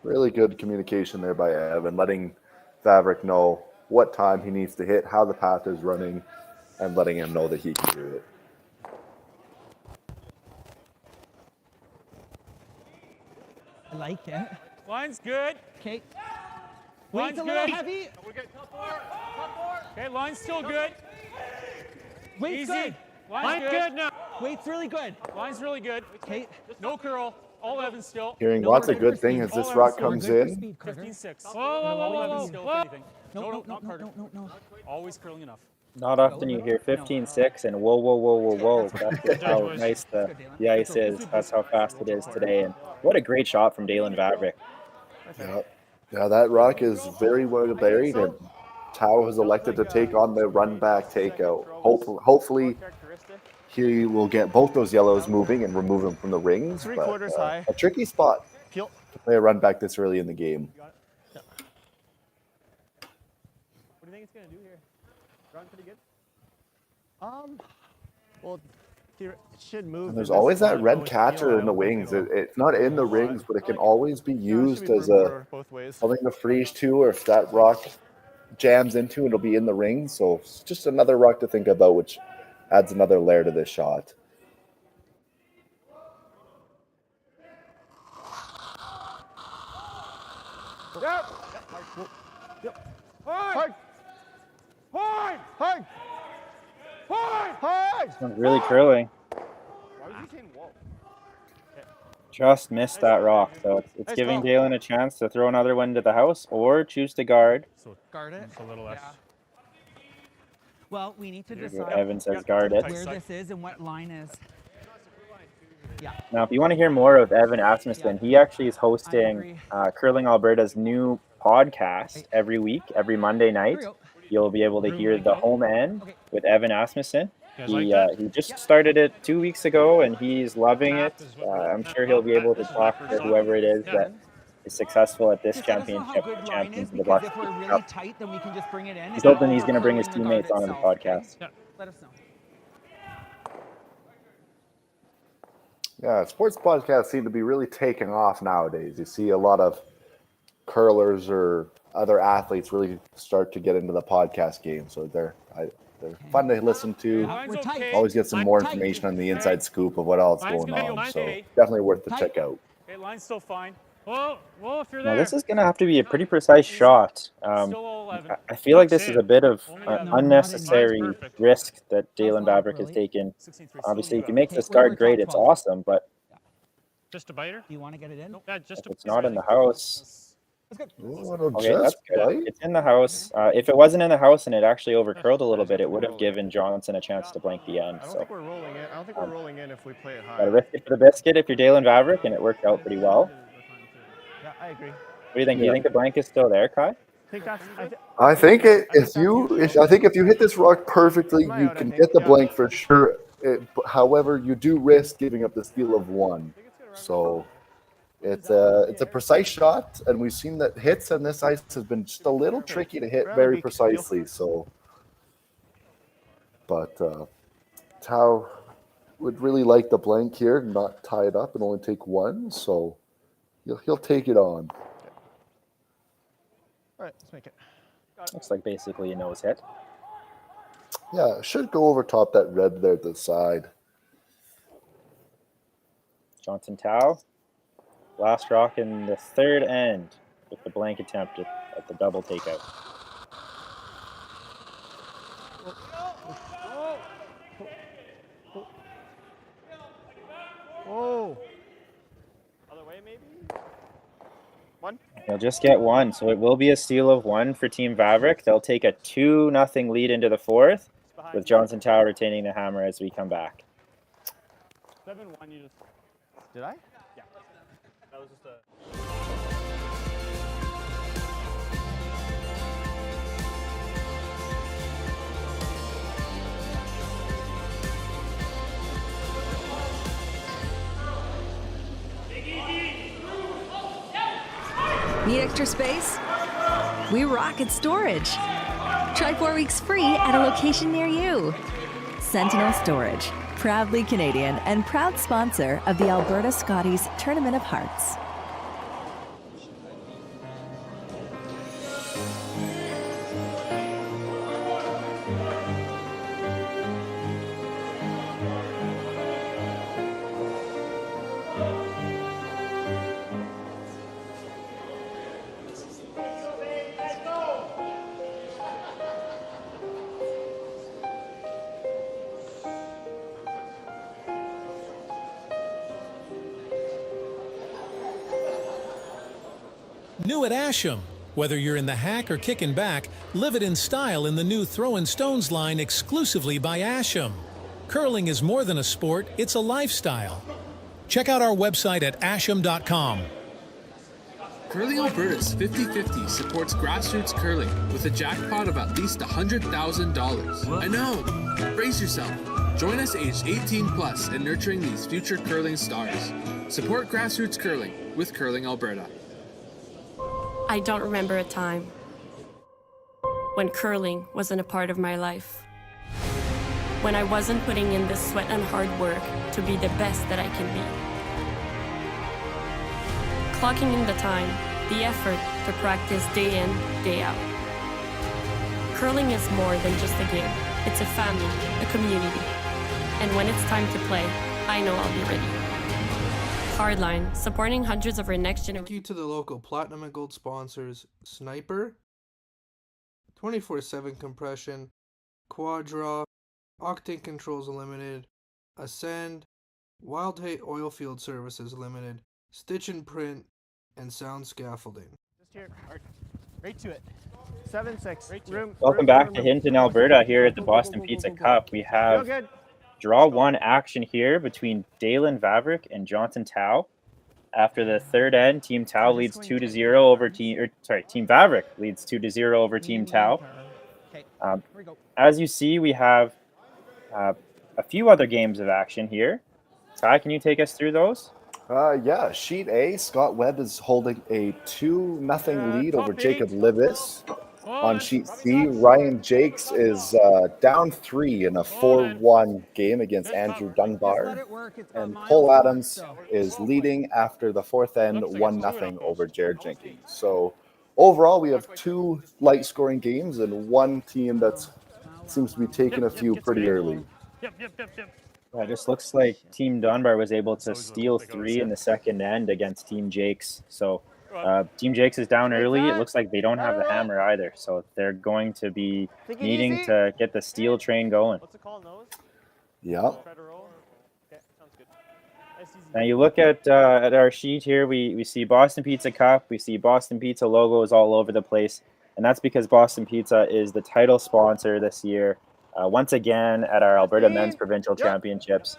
Really good communication there by Evan, letting Vavrek know what time he needs to hit, how the path is running, and letting him know that he can do it. I like it. Line's good. Okay. Line's Weight's a little good. heavy. We're good. Top four. Okay, line's still good. Weight's Easy. good. Line's good now. Weight's really good. Line's really good. Okay. No curl. All Evan still. Hearing lots of good things as this rock comes in. 15-6. All Evan still, if anything. No. Always curling enough. Not often you hear 15-6 and whoa. That's just how nice the ice is. That's how fast it is today. And what a great shot from Daylan Vavrek. Yeah, that rock is very well buried, and Tau has elected to take on the run back takeout. Hopefully he will get both those yellows moving and remove them from the rings. Three-quarters high. A tricky spot to play a run back this early in the game. What do you think it's going to do here? Run pretty good? Well, it should move. And there's always that red catcher in the wings. It's not in the rings, but it can always be used as something to freeze to, or if that rock jams into, it'll be in the rings. So it's just another rock to think about, which adds another layer to this shot. Yep. Hard. This one's really curling. Just missed that rock, so it's giving Daylan a chance to throw another one into the house or choose to guard. So guard it. It's a little less. Well, we need to decide Evan says guard it. where this is and what line is. Now, if you want to hear more of Evan Asmussen, he actually is hosting Curling Alberta's new podcast every week, every Monday night. You'll be able to hear the home end with Evan Asmussen. He just started it 2 weeks ago, and he's loving it. I'm sure he'll be able to talk to whoever it is that is successful at this championship, champions of the Black Cup. He's hoping he's going to bring his teammates on the podcast. Let us know. Yeah, sports podcasts seem to be really taking off nowadays. You see a lot of curlers or other athletes really start to get into the podcast game. So they're fun to listen to. Always get some more information on the inside scoop of what else is going on. So definitely worth the check out. Okay, line's still fine. Well, if you're Now, there. this is going to have to be a pretty precise shot. I feel like this is a bit of an unnecessary risk that Daylan Vavrek has taken. Obviously, if he makes this guard great, it's awesome, but Just a biter? Do you want to get it in? Yeah, just if it's not in the house. Okay, that's good. It's in the house. If it wasn't in the house and it actually overcurled a little bit, it would have given Johnson a chance to blank the end. I don't think we're rolling in. I don't think we're rolling in if we play it high. Gotta risk it for the biscuit if you're Daylan Vavrek, and it worked out pretty well. Yeah, I agree. What do you think? Do you think the blank is still there, Kai? I think if you hit this rock perfectly, you can get the blank for sure. However, you do risk giving up the steal of one. So it's a precise shot, and we've seen that hits on this ice has been just a little tricky to hit very precisely. So, but Tau would really like the blank here, not tie it up and only take one. So he'll take it on. All right, let's make it. Looks like basically a nose hit. Yeah, it should go over top that red there to the side. Johnson Tau. Last rock in the third end with the blank attempt at the double takeout. Whoa. Other way, maybe? One. They'll just get one, so it will be a steal of one for Team Vavrek. They'll take a 2-0 lead into the fourth, with Johnson Tower retaining the hammer as we come back. 7-1, you just... Did I? Yeah. That was just a... Need extra space? We rocket storage. Try 4 weeks free at a location near you. Sentinel Storage, proudly Canadian and proud sponsor of the Alberta Scotties Tournament of Hearts. New at Asham. Whether you're in the hack or kicking back, live it in style in the new Throwin' Stones line exclusively by Asham. Curling is more than a sport, it's a lifestyle. Check out our website at asham.com. Curling Alberta's 50-50 supports grassroots curling with a jackpot of at least $100,000. I know! Brace yourself. Join us aged 18 plus in nurturing these future curling stars. Support grassroots curling with Curling Alberta. I don't remember a time when curling wasn't a part of my life. When I wasn't putting in the sweat and hard work to be the best that I can be. Clocking in the time, the effort to practice day in, day out. Curling is more than just a game. It's a family, a community. And when it's time to play, I know I'll be ready. Hardline, supporting hundreds of our next generation. Thank you to the local Platinum and Gold sponsors, Sniper, 24/7 Compression, Quadra, Octane Controls Limited, Ascend, Wild Hate Oilfield Services Limited, Stitch and Print, and Sound Scaffolding. Just here, Art. Right to it. 7-6. Right Welcome back to Hinton, Alberta, here at the Boston Pizza Cup. We have draw one action here between Daylan Vavrek and Johnson Tao. After the third end, Team Tao leads 2-0 over Team Vavrek leads 2-0 over Team Tao. As you see, we have a few other games of action here. Ty, can you take us through those? Yeah, Sheet A, Scott Webb is holding a 2-0 lead over Jacob Libis. On Sheet C, Ryan Jakes is down 3 in a 4-1 game against Andrew Dunbar. And Cole Adams is leading after the fourth end 1-0 over Jared Jenkins. So overall, we have 2 light scoring games and one team that seems to be taking a few pretty early. It just looks like Team Dunbar was able to steal 3 in the second end against Team Jakes. So Team Jakes is down early. It looks like they don't have the hammer either. So they're going to be needing to get the steal train going. Yeah. Now you look at our sheet here, we see Boston Pizza Cup, we see Boston Pizza logos all over the place. And that's because Boston Pizza is the title sponsor this year, once again at our Alberta Men's Provincial Championships.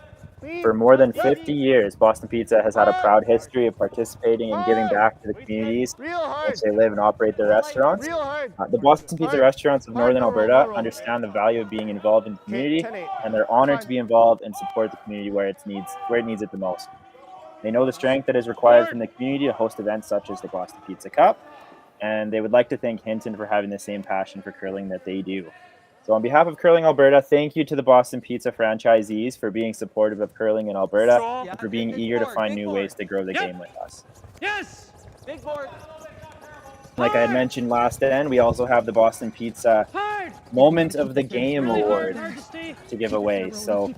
For more than 50 years, Boston Pizza has had a proud history of participating and giving back to the communities in which they live and operate their restaurants. The Boston Pizza restaurants of Northern Alberta understand the value of being involved in the community, and they're honored to be involved and support the community where it needs it the most. They know the strength that is required from the community to host events such as the Boston Pizza Cup, and they would like to thank Hinton for having the same passion for curling that they do. So on behalf of Curling Alberta, thank you to the Boston Pizza franchisees for being supportive of curling in Alberta and for being eager to find new ways to grow the game with us. Yes! Big board! Like I had mentioned last end, we also have the Boston Pizza Moment of the Game Award to give away. So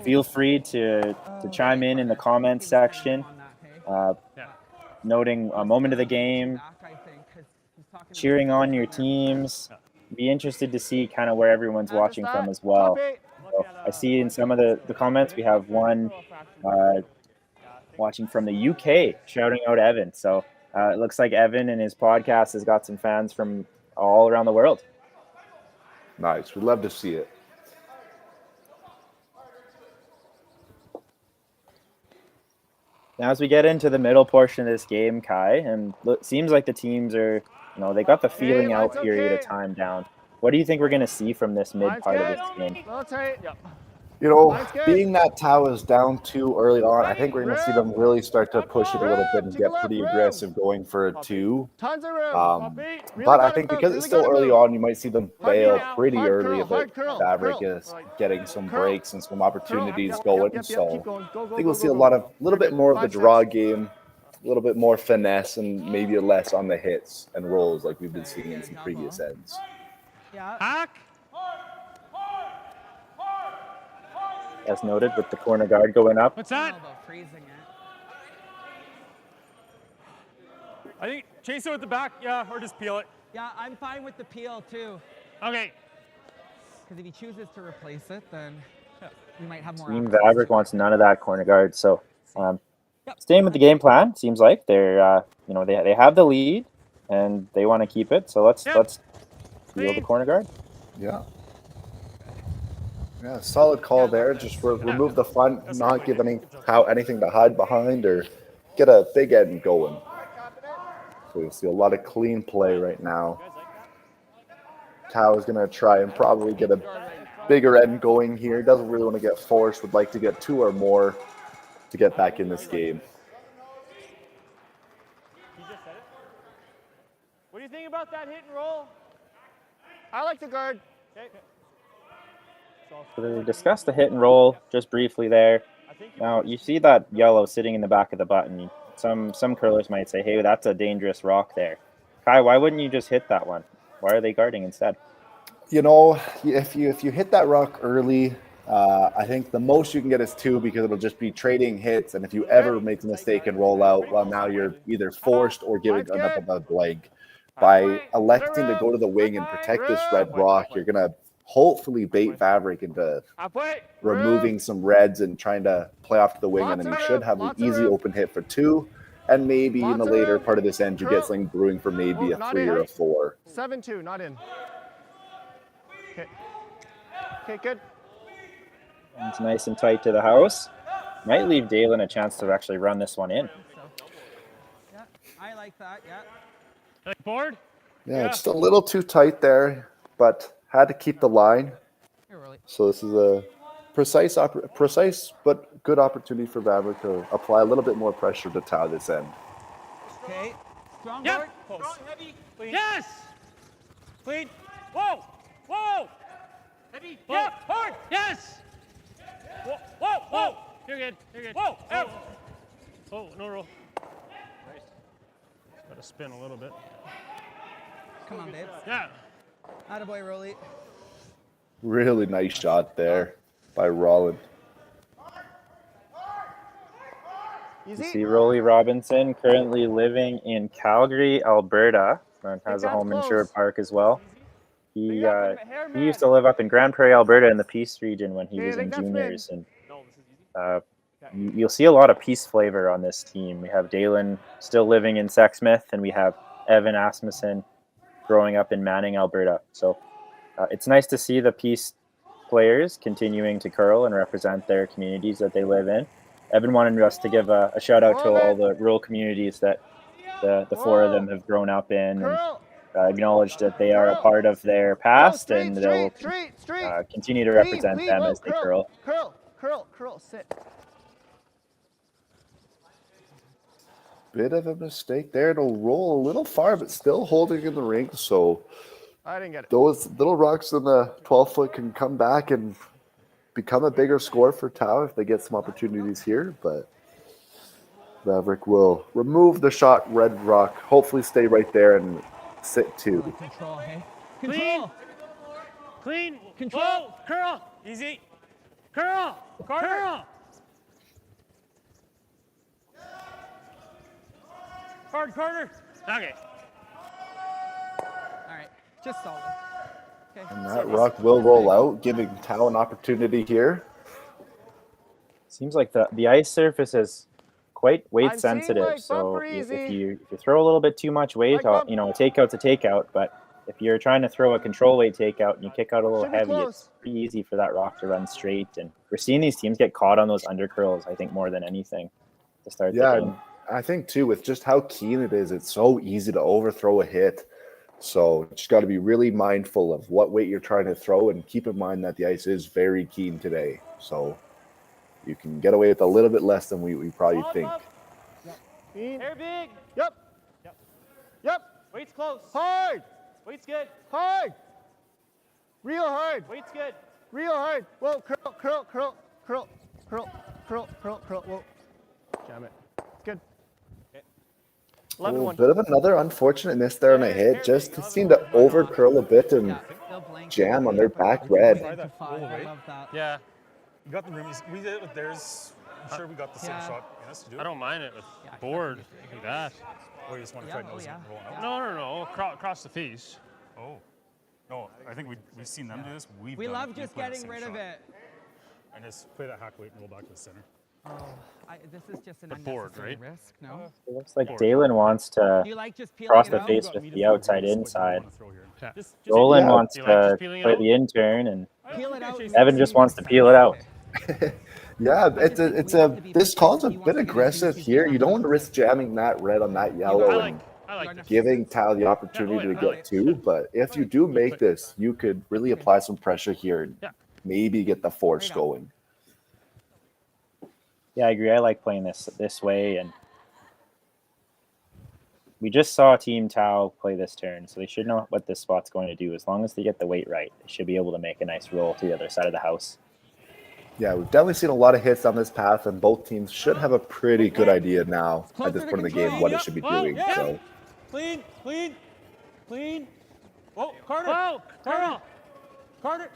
feel free to chime in the comments section, noting a moment of the game, cheering on your teams. Be interested to see kind of where everyone's watching from as well. So I see in some of the comments we have one watching from the UK shouting out Evan. So It looks like Evan and his podcast has got some fans from all around the world. Nice. We'd love to see it. Now, as we get into the middle portion of this game, Kai, and it seems like the teams are, they got the feeling out period of time down. What do you think we're going to see from this mid part of this game? Being that Tau is down 2 early on, I think we're going to see them really start to push it a little bit and get pretty aggressive going for a 2. But I think because it's still early on, you might see them bail pretty early. But Vavrek is getting some breaks and some opportunities going. So I think we'll see a little bit more of the draw game, a little bit more finesse, and maybe less on the hits and rolls like we've been seeing in some previous ends. As noted, with the corner guard going up. What's that? I think chase it with the back, yeah, or just peel it. Yeah, I'm fine with the peel too. Okay. Because if he chooses to replace it, then we might have more. Team Vavrek wants none of that corner guard. So staying with the game plan, seems like they're they have the lead and they want to keep it. So let's peel the corner guard. Yeah. Yeah, solid call there. Just remove the front, not give anything to hide behind, or get a big end going. So we see a lot of clean play right now. Tau is going to try and probably get a bigger end going here. Doesn't really want to get forced. Would like to get 2 or more to get back in this game. What do you think about that hit and roll? I like the guard. Okay. So we discussed the hit and roll just briefly there. Now you see that yellow sitting in the back of the button. Some curlers might say, hey, that's a dangerous rock there. Kai, why wouldn't you just hit that one? Why are they guarding instead? If you hit that rock early, I think the most you can get is 2 because it'll just be trading hits. And if you ever make a mistake and roll out, well, now you're either forced or giving another blank. By electing to go to the wing and protect this red rock, you're going to hopefully bait Vavrek into removing some reds and trying to play off to the wing, and then you should have an easy open hit for 2, and maybe in the later part of this end you get something brewing for maybe a 3 or a 4. 7-2, not in. Okay, good. It's nice and tight to the house. Might leave Daylan a chance to actually run this one in. Yeah, I like that, Board? Yeah, it's just a little too tight there, but had to keep the line. So this is a precise but good opportunity for Vavrek to apply a little bit more pressure to Tau this end. Okay. Strong Yep. guard. Strong, heavy. Clean. Yes! Clean. Whoa! Whoa! Heavy. Yeah, hard! Yes! Whoa! Whoa! Whoa! You're good. You're good. Whoa! Out! Oh, no roll. Nice. Got to spin a little bit. Come on, babe. Yeah. Attaboy, Rolly. Really nice shot there by Rollin. You see Rolly Robinson, currently living in Calgary, Alberta, and has a home in Sherwood Park as well. He used to live up in Grand Prairie, Alberta, in the Peace region when he was in juniors, and you'll see a lot of Peace flavor on this team. We have Daylan still living in Sexsmith, and we have Evan Asmussen growing up in Manning, Alberta. So it's nice to see the Peace players continuing to curl and represent their communities that they live in. Evan wanted us to give a shout out to all the rural communities that the 4 of them have grown up in, and acknowledge that they are a part of their past and they'll continue to represent them as they curl. Curl, sit. Bit of a mistake there. It'll roll a little far, but still holding in the ring. So I didn't get it. Those little rocks in the 12-foot can come back and become a bigger score for Tau if they get some opportunities here. But Vavrek will remove the shot red rock, hopefully stay right there and sit 2. Control, hey? Control. Clean. Control. Whoa. Curl. Easy. Curl. Curl. Carter. Okay. All right. Just solid. Okay. And that rock will roll out, giving Tau an opportunity here. Seems like the ice surface has quite weight I'm sensitive. Mike, So bumper if easy. you throw a little bit too much weight, Mike, you know, a takeout's a takeout. But if you're trying to throw a control weight takeout and you kick out a little Should be heavy, close. it's pretty easy for that rock to run straight. And we're seeing these teams get caught on those undercurls, I think, more than anything to start the Yeah, game. and I think too, with just how keen it is, it's so easy to overthrow a hit. So you just got to be really mindful of what weight you're trying to throw, and keep in mind that the ice is very keen today. So you can get away with a little bit less than we probably think. Air big. Yep. Yep. Yep. Weight's close. Hard. Weight's good. Hard. Real hard. Weight's good. Real hard. Whoa, curl, curl, curl, curl, curl, curl, curl, curl. Whoa. Jam it. It's good. Okay. 11-1. Bit of another unfortunate miss there on a hit. Just seemed to over curl a bit and jam on their back red. Yeah. You got the room. We did it with theirs. I'm sure we got the same shot. Yes, to do it. I don't mind it with board like that. Or you just want to try nosing and rolling out? No. Across the face. Oh. No, I think we've seen them do this. We love just getting rid of it. And just play that hack weight and roll back to the center. Oh, this is just an The board, unnecessary right? risk, no? It looks like Daylan wants to Do you like just peeling cross it the out? face with the outside inside. Just Roland Yeah. wants Do you like to just peeling it play out? the intern, and Peel it out. Evan just wants to peel it out. Yeah, this call's a bit aggressive here. You don't want to risk jamming that red on that yellow and I like this. giving Tal the opportunity to get two. But if you do make this, you could really apply some pressure here and maybe get the force going. Yeah, I agree. I like playing this way, and we just saw Team Tau play this turn, so they should know what this spot's going to do. As long as they get the weight right, they should be able to make a nice roll to the other side of the house. Yeah, we've definitely seen a lot of hits on this path, and both teams should have a pretty good idea now at this point in the game what it should be doing. So Clean. Whoa, Carter. Carter.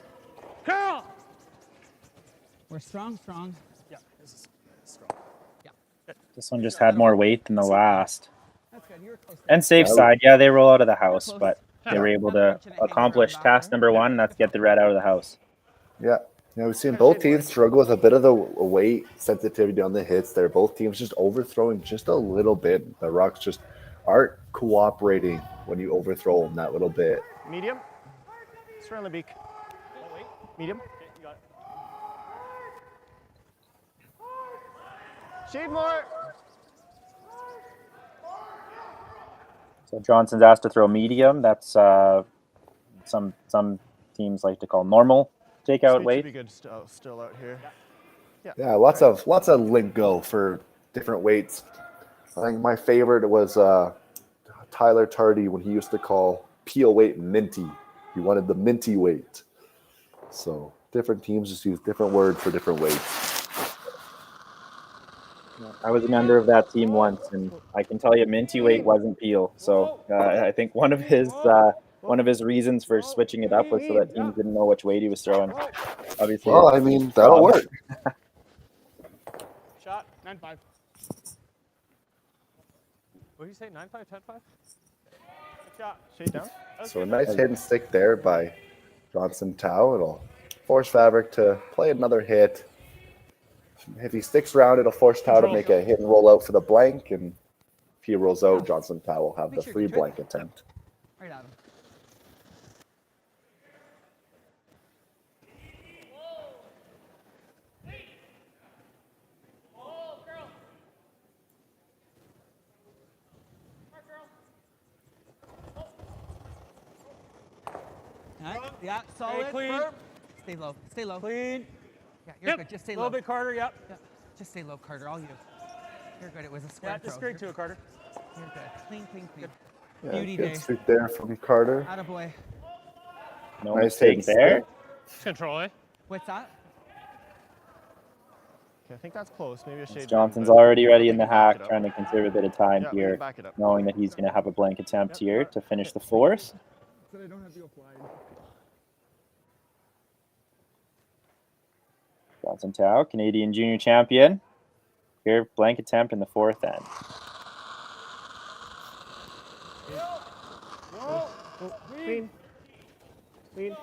We're strong. Yeah, this is strong. This one just had more weight than the last. That's good. You were close. And safe side, yeah, they roll out of the house, but they were able to accomplish task number one, and that's get the red out of the house. yeah, we've seen both teams struggle with a bit of the weight sensitivity on the hits. They're both teams just overthrowing just a little bit. The Rocks just aren't cooperating when you overthrow them that little bit. Medium. Surround the beak. Medium. Okay, you got it. Shade more. So Johnson's asked to throw medium. That's some teams like to call normal takeout Speed weight. should be good still out here. Yeah, lots of lingo for different weights. I think my favorite was Tyler Tardy when he used to call peel weight minty. He wanted the minty weight. So different teams just use different words for different weights. I was a member of that team once, and I can tell you, minty weight wasn't peel. So I think one of his reasons for switching it up was so that teams didn't know which weight he was throwing. Obviously, Well, I mean, that'll work. Shot. 9-5. What did you say? 9-5, 10-5? Good shot. Shade down. So a nice hit and stick there by Johnson Tau. It'll force Vavrek to play another hit. If he sticks around, it'll force Tau to make a hit and roll out for the blank. And if he rolls out, Johnson Tau will have the free blank attempt. Right at him. Yeah, solid. Clean. Firm. Stay low. Stay low. Clean. Yeah, you're good. Just stay A low. little bit, Carter. Yep. Yeah, just stay low, Carter. All you. You're good. It was a Yeah, square just throw. straight to it, Carter. You're good. Clean. Yeah, Beauty good day. streak there from Carter. Attaboy. no Nice hit mistake there. Control, eh? What's that? Okay, I think that's close. Maybe a shade. Johnson's down, but already ready in the we can back hack, it up. trying to conserve a bit of time Yeah, we here, can back it up. knowing that he's going to have a blank attempt here to finish the fourth. So they don't have to go flying. Johnson Tau, Canadian junior champion. Here, blank attempt in the fourth end. Clean. Clean.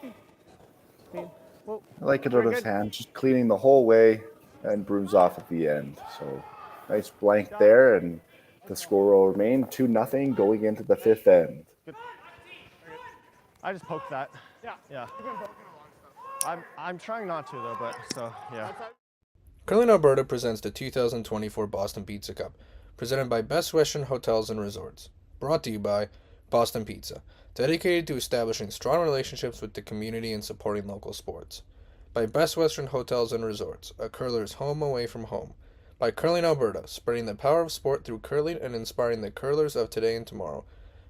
Clean. Whoa. I like it out of his hand, just cleaning the whole way and brooms off at the end. So Nice blank there, and the score will remain 2-0 going into the fifth end. Good. I just poked that. Yeah. I'm trying not to though, but so yeah. Curling Alberta presents the 2024 Boston Pizza Cup, presented by Best Western Hotels and Resorts. Brought to you by Boston Pizza, dedicated to establishing strong relationships with the community and supporting local sports. By Best Western Hotels and Resorts, a curler's home away from home. By Curling Alberta, spreading the power of sport through curling and inspiring the curlers of today and tomorrow.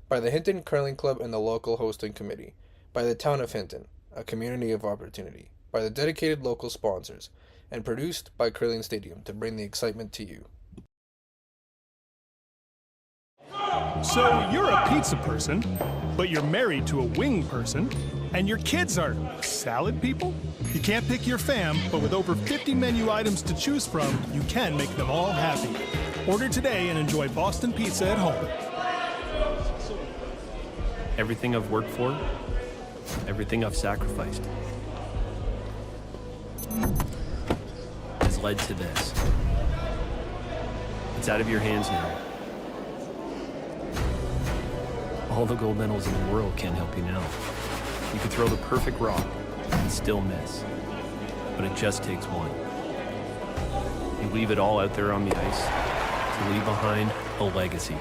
By the Hinton Curling Club and the local hosting committee. By the town of Hinton, a community of opportunity. By the dedicated local sponsors. And produced by Curling Stadium to bring the excitement to you. So you're a pizza person, but you're married to a wing person, and your kids are salad people? You can't pick your fam, but with over 50 menu items to choose from, you can make them all happy. Order today and enjoy Boston Pizza at home. Everything I've worked for, everything I've sacrificed, has led to this. It's out of your hands now. All the gold medals in the world can't help you now. You could throw the perfect rock and still miss, but it just takes one. You leave it all out there on the ice to leave behind a legacy.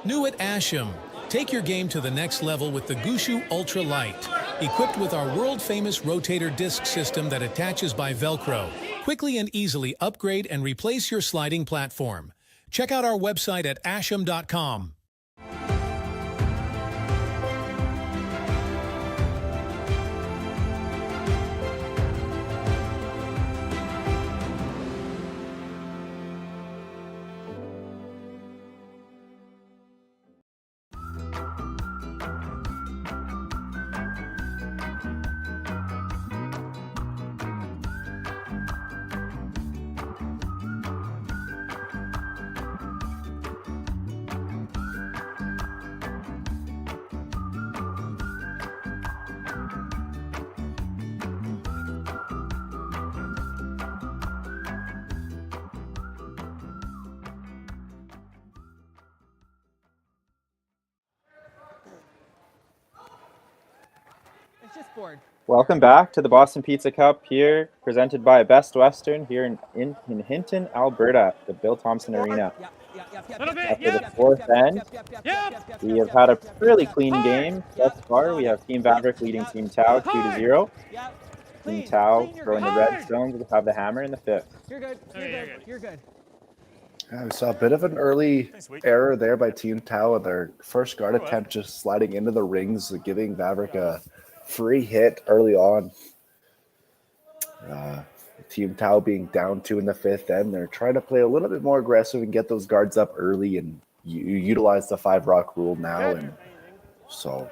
New at Asham. Take your game to the next level with the Gushu Ultra Light. Equipped with our world-famous rotator disc system that attaches by Velcro. Quickly and easily upgrade and replace your sliding platform. Check out our website at asham.com. It's just bored. Welcome back to the Boston Pizza Cup here, presented by Best Western here in Hinton, Alberta, the Bill Thomson Arena. After the fourth end, we have had a really clean game thus far. We have Team Vavrek leading Team Tau 2-0. Team Tau throwing the red stones will have the hammer in the fifth. You're good. You're good. Yeah, we saw a bit of an early error there by Team Tau in their first guard attempt, just sliding into the rings, giving Vavrek a free hit early on. Team Tau being down 2 in the fifth end, they're trying to play a little bit more aggressive and get those guards up early and utilize the 5-rock rule now. And so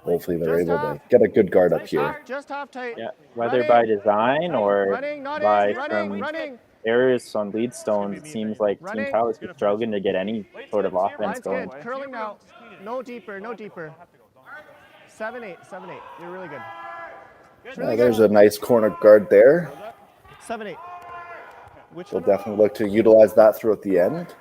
hopefully they're able to get a good guard up here. Just half tight. Yeah, whether by design or by some errors on lead stones, it seems like Team Tau is struggling to get any sort of offense going. Curling now. No deeper. 7-8. You're really good. There's a nice corner guard there. 7-8. We'll definitely look to utilize that throughout the end.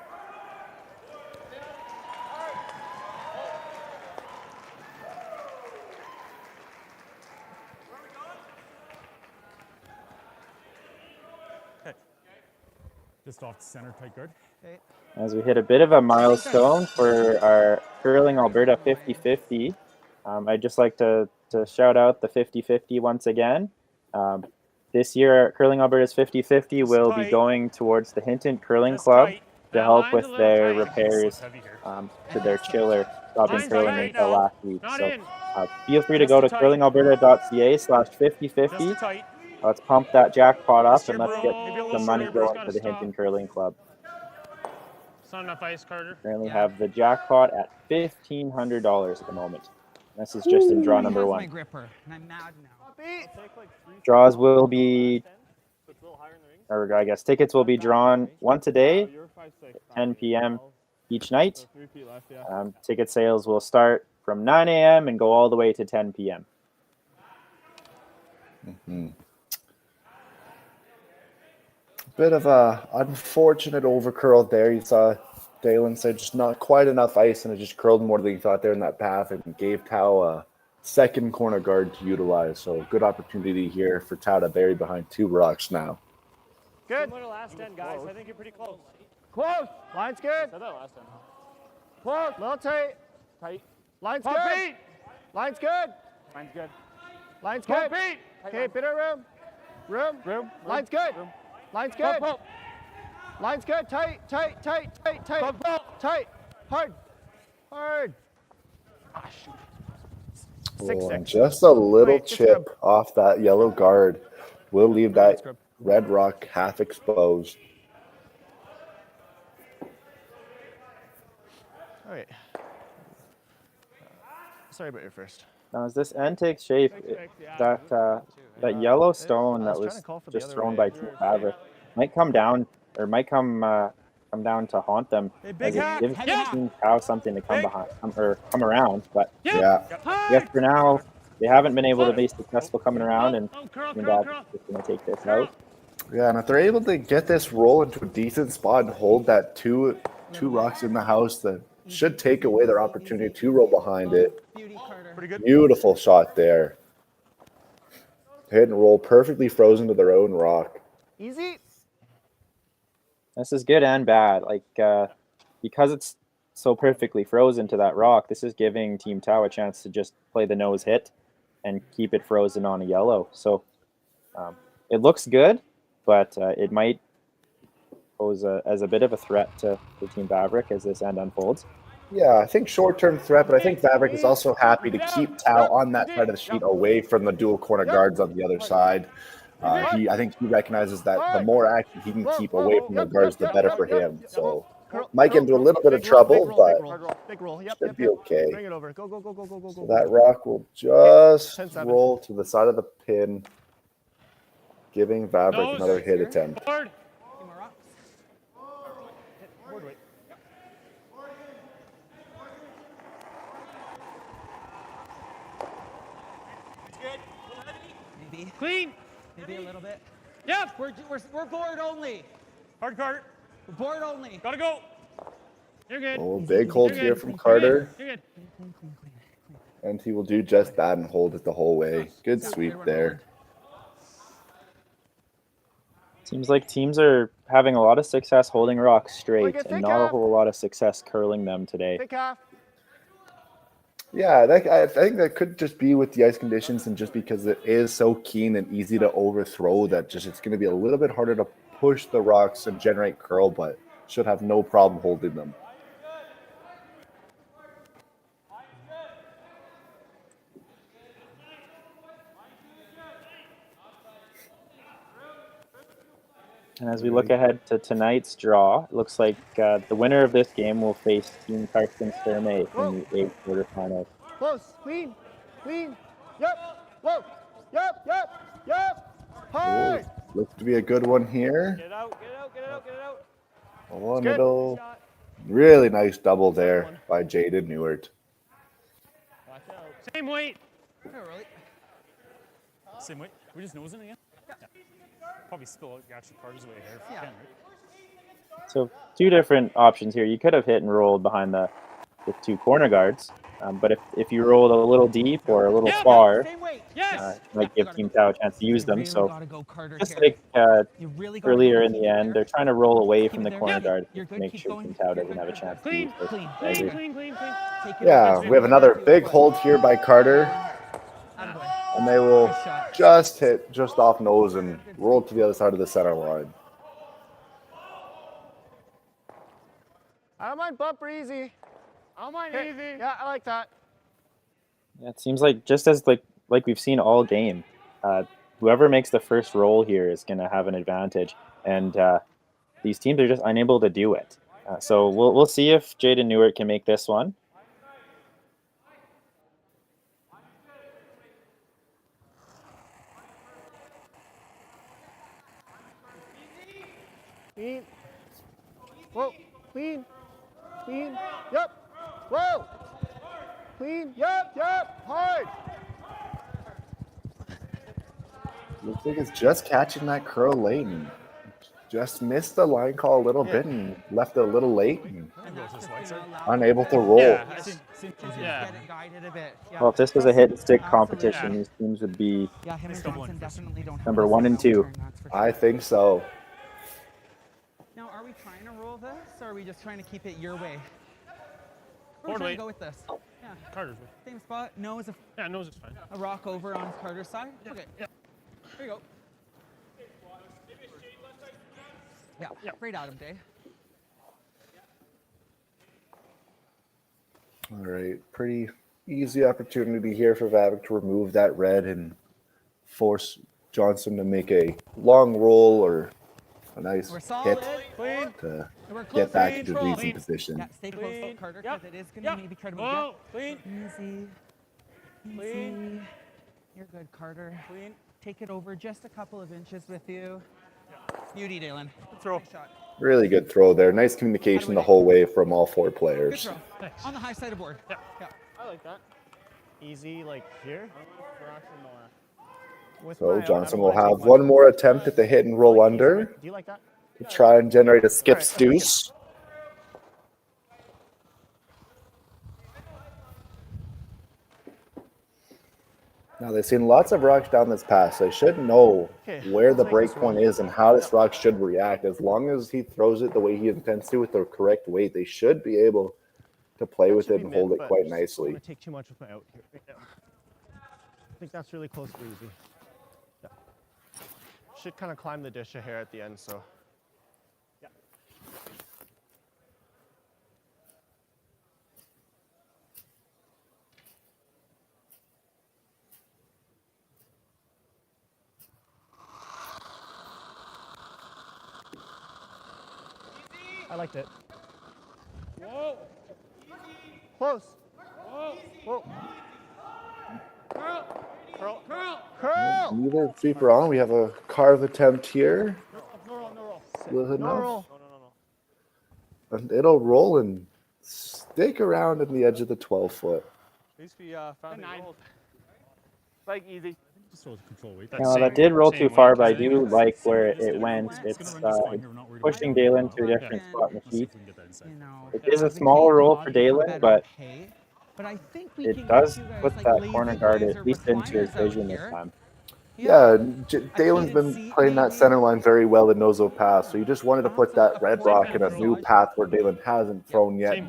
Just off the center, tight guard. As we hit a bit of a milestone for our Curling Alberta 50-50, I'd just like to shout out the 50-50 once again. This year, Curling Alberta's 50-50 will be going towards the Hinton Curling Club to help with their repairs to their chiller, stopping curling until last week. So feel free to go to curlingalberta.ca/50-50. Let's pump that jackpot up and let's get some money going for the Hinton Curling Club. It's not enough ice, Carter. Currently have the jackpot at $1,500 at the moment. This is just in draw number 1. Draws will be, or I guess tickets will be drawn once a day, 10 p.m. each night. Ticket sales will start from 9 a.m. and go all the way to 10 p.m. Bit of a unfortunate overcurl there. You saw Daylan said just not quite enough ice, and it just curled more than he thought there in that path, and gave Tao a second corner guard to utilize. So good opportunity here for Tao to bury behind 2 rocks now. Good. Similar to last end, guys. I think you're pretty close. Close. Line's good. Said that last end. Close. Little tight. Tight. Line's Pump good. Pete. Line's good. Line's good. Line's Pump good. Pete. Okay, bit of room. Room. Line's good. Room. Line's good. Pump. Line's good. Tight. Pump. Tight. Hard. Ah, shoot. Oh, and just a little chip off that yellow guard will leave that red rock half exposed. All right. Sorry about your first. Now, as this end takes shape, that yellow stone that was just thrown by Team Vavrek might come down, or might come down to haunt them, as it gives Team Tao something to come behind, come around. But yeah, I guess for now they haven't been able to be successful coming around, and that's just going to take this out. Yeah, and if they're able to get this roll into a decent spot and hold that two rocks in the house, that should take away their opportunity to roll behind it. Beautiful shot there. Hit and roll, perfectly frozen to their own rock. Easy. This is good and bad. Like, because it's so perfectly frozen to that rock, this is giving Team Tao a chance to just play the nose hit and keep it frozen on a yellow. So it looks good, but it might pose as a bit of a threat to Team Vavrek as this end unfolds. Yeah, I think short-term threat, but I think Vavrek is also happy to keep Tao on that side of the sheet away from the dual corner guards on the other side. I think he recognizes that the more action he can keep away from the guards, the better for him. So might get into a little bit of trouble, but should be okay. So that rock will just roll to the side of the pin, giving Vavrek another hit attempt. Clean. Maybe a little bit. Yep. We're board only. Hard Carter. We're board only. Gotta go. You're good. Oh, big hold here from Carter. You're good. And he will do just that and hold it the whole way. Good sweep there. Seems like teams are having a lot of success holding rocks straight and not a whole lot of success curling them today. Yeah, I think that could just be with the ice conditions, and just because it is so keen and easy to overthrow, that just it's going to be a little bit harder to push the rocks and generate curl, but should have no problem holding them. And as we look ahead to tonight's draw, it looks like the winner of this game will face Team Karsten Sturmay in the 8th quarterfinals. Close. Clean. Yep. Whoa. Yep. Hard. Ooh, looks to be a good one here. Get it out. Oh, little, really nice double there by Jaden Newert. Same weight. Same weight. We just nosing again? Yeah. Probably spill out actually Carter's way here. If you can, right? So 2 different options here. You could have hit and rolled behind the 2 corner guards, but if you rolled a little deep or a little far, it might give Team Tao a chance to use them. So just like earlier in the end, they're trying to roll away from the corner guard to make sure Team Tao doesn't have a chance to use this. Yeah, we have another big hold here by Carter. And they will just hit just off nose and roll to the other side of the center line. I don't mind bumper easy. I don't mind easy. Yeah, I like that. Yeah, it seems like just as like we've seen all game, whoever makes the first roll here is going to have an advantage, and these teams are just unable to do it. So we'll see if Jaden Newert can make this one. Clean. Whoa. Clean. Yep. Whoa. Clean. Yep. Hard. Looks like it's just catching that curl late and just missed the line call a little bit and left it a little late and unable unable to roll. Yeah. Guided a bit. Yeah. Well, if this was a hit and stick competition, these teams would be Yeah, him and Johnson definitely don't have number a 1 and 2. return, that's for I sure. think so. Now, are we trying to roll this, or are we just trying to keep it your way? Where are we Forward trying weight. to go with this? Yeah. Carter's way. Same spot. Nose. Yeah, nose is fine. A rock over on Carter's side. Okay. Yeah. There you go. Yeah. Great Adam Day. All right, pretty easy opportunity here for Vavrek to remove that red and force Johnson to make a long roll or a nice hit to get back into a decent position. Yeah, stay close to Carter because it is going to maybe try to move you. Easy. Easy. You're good, Carter. Take it over just a couple of inches with you. Beauty, Daylan. Throw. Nice shot. Really good throw there. Nice communication the whole way from all 4 Good players. throw. On the high side of board. Yeah. I like that. Easy, like here. So Johnson will have one more attempt at the hit and roll under Do you like that? to try and generate a skips deuce. Now they've seen lots of rocks down this pass. They should know where the break point is and how this rock should react. As long as he throws it the way he intends to with the correct weight, they should be able to play with it and hold it quite nicely. I don't want to take too much with my out here. I think that's really close to easy. Yeah. Should kind of climb the dish a hair at the end, so. Yeah. I liked it. Whoa. Close. Whoa. Whoa. Curl. Curl. Curl. Curl. Neither sweeper on. We have a carve attempt here. No roll, no roll. With enough. No roll. No. And it'll roll and stick around in the edge of the 12-foot. At least we found it rolled. Like easy. Just throw the control weight. No, that did roll too far, but I do like where it went. It's pushing Daylan to a different spot in the sheet. It is a smaller roll for Daylan, but it does put that corner guard at least into his vision this time. Yeah, Daylan's been playing that center line very well in Nozo Pass, so you just wanted to put that red rock in a new path where Daylan hasn't thrown yet.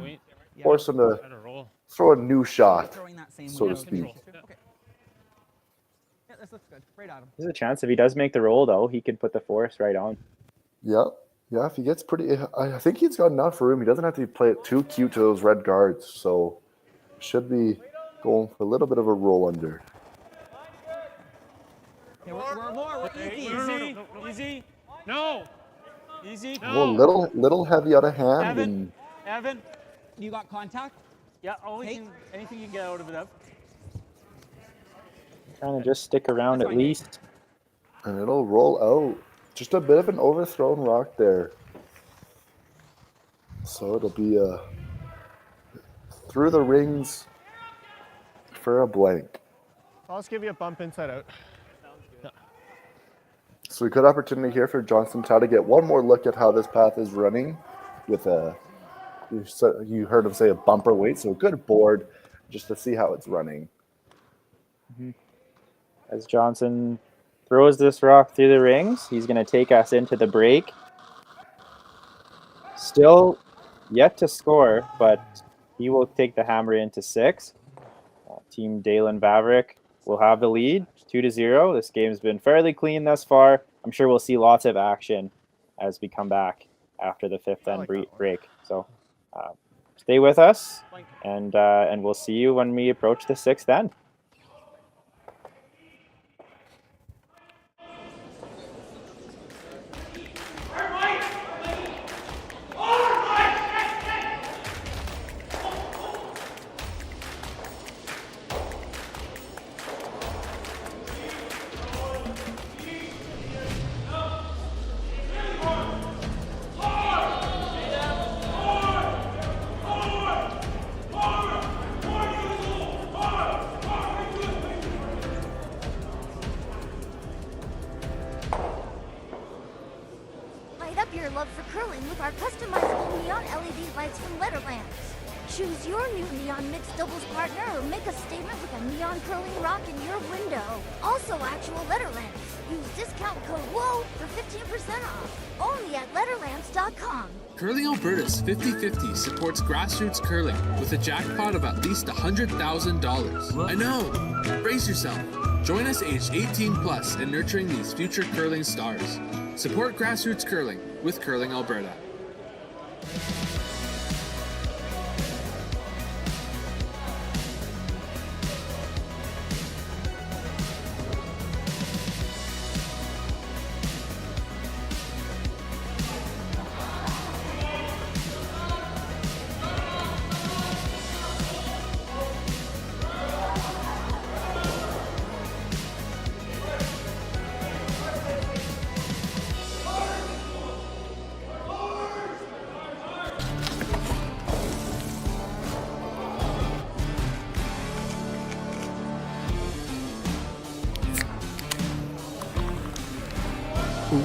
Force him to throw a new shot, so to speak. This looks good. Great Adam. There's a chance if he does make the roll, though, he could put the force right on. Yeah, if he gets pretty, I think he's got enough room. He doesn't have to play it too cute to those red guards, so should be going for a little bit of a roll under. Okay, we're Easy. Easy. No. Easy. Well, little heavy out of hand. Evan. You got contact? Yeah. Anything you can get out of it up. Trying to just stick around at least. And it'll roll out. Just a bit of an overthrown rock there. So it'll be through the rings for a blank. I'll just give you a bump inside out. So a good opportunity here for Johnson to get one more look at how this path is running with you heard him say a bumper weight, so a good board just to see how it's running. Mm-hmm. As Johnson throws this rock through the rings, he's going to take us into the break. Still yet to score, but he will take the hammer into 6. Team Daylan Vavrek will have the lead, 2-0. This game's been fairly clean thus far. I'm sure we'll see lots of action as we come back after the 5th end break. So stay with us, and we'll see you when we approach the 6th end. love for curling with our customizable neon LED lights from Letterlands. Choose your new neon mixed doubles partner or make a statement with a neon curling rock in your window. Also actual Letterlands. Use discount code WHOA for 15% off. Only at Letterlands.com. Curling Alberta's 50-50 supports grassroots curling with a jackpot of at least $100,000. I know! Brace yourself. Join us aged 18 plus in nurturing these future curling stars. Support grassroots curling with Curling Alberta.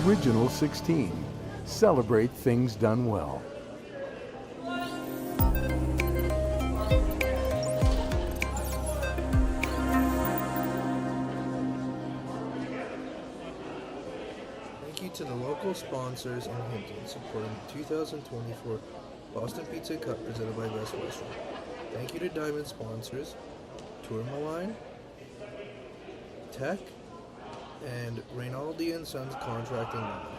Original 16. Celebrate things done well. Thank you to the local sponsors in Hinton supporting the 2024 Boston Pizza Cup presented by Best Western. Thank you to Diamond sponsors, Tourmaline, Tech, and Reynaldi and Sons Contracting Limited.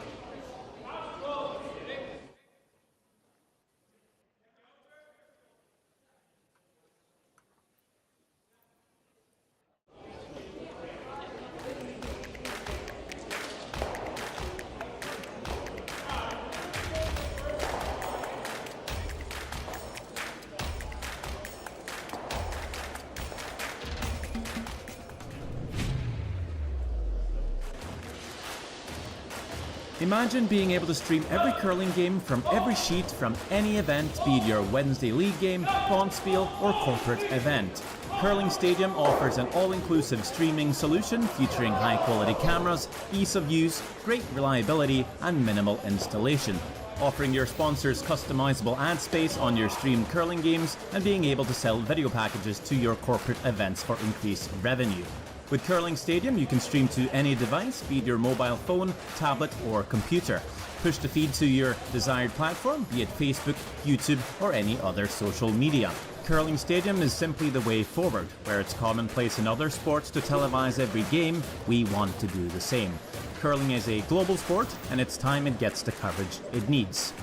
Imagine being able to stream every curling game from every sheet from any event, be it your Wednesday league game, bonspiel, or corporate event. Curling Stadium offers an all-inclusive streaming solution featuring high-quality cameras, ease of use, great reliability, and minimal installation. Offering your sponsors customizable ad space on your streamed curling games and being able to sell video packages to your corporate events for increased revenue. With Curling Stadium, you can stream to any device, be it your mobile phone, tablet, or computer. Push the feed to your desired platform, be it Facebook, YouTube, or any other social media. Curling Stadium is simply the way forward. Where it's commonplace in other sports to televise every game, we want to do the same. Curling is a global sport, and it's time it gets the coverage it needs.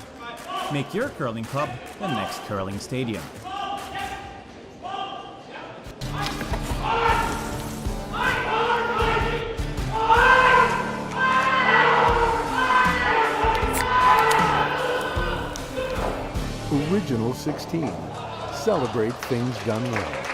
Make your curling club the next Curling Stadium. Original 16. Celebrate things done well.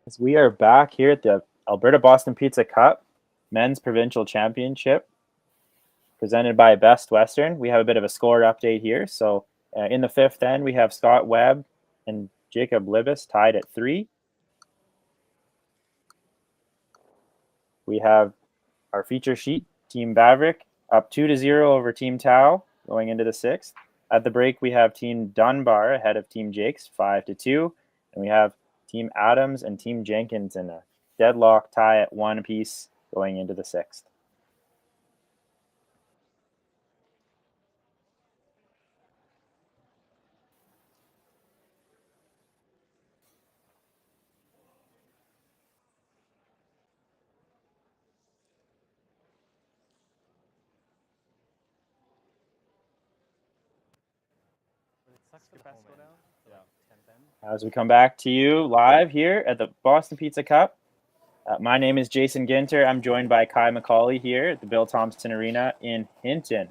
As we are back here at the Alberta Boston Pizza Cup Men's Provincial Championship presented by Best Western. We have a bit of a score update here. So in the fifth end, we have Scott Webb and Jacob Libis tied at 3. We have our feature sheet, Team Vavrek up 2-0 over Team Tao going into the 6th. At the break, we have Team Dunbar ahead of Team Jakes 5-2. And we have Team Adams and Team Jenkins in a deadlock tie at 1 apiece going into the 6th. As we come back to you live here at the Boston Pizza Cup, my name is Jason Ginter. I'm joined by Kai McCauley here at the Bill Thomson Arena in Hinton.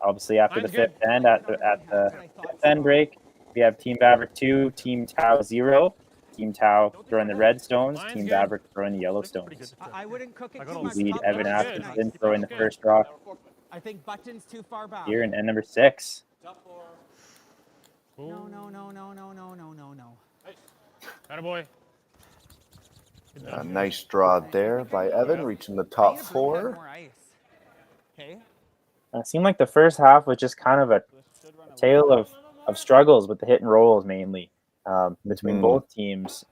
Obviously, after the fifth end, at the fifth end break, we have Team Vavrek 2, Team Tau 0. Team Tau throwing the red stones, Team Vavrek throwing the yellow stones. I wouldn't cook it too We much. lead Evan Asmussen throwing the first rock I think button's too far back. here in end number 6. No, no, no, no, no, no, no, no, no. Attaboy. A nice draw there by Evan, reaching the top 4. More ice. Okay. It seemed like the first half was just kind of a tale of struggles with the hit and rolls mainly between both teams.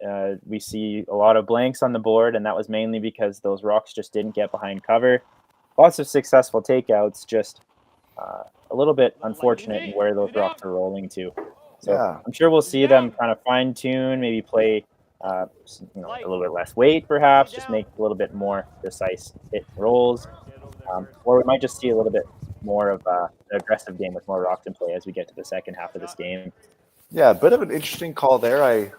We see a lot of blanks on the board, and that was mainly because those rocks just didn't get behind cover. Lots of successful takeouts, just a little bit unfortunate in where those rocks are rolling to. So Yeah. I'm sure we'll see them kind of fine tune, maybe play a little bit less weight, perhaps, just make a little bit more precise hit and rolls. Or we might just see a little bit more of an aggressive game with more rocks in play as we get to the second half of this game. Yeah, a bit of an interesting call there. I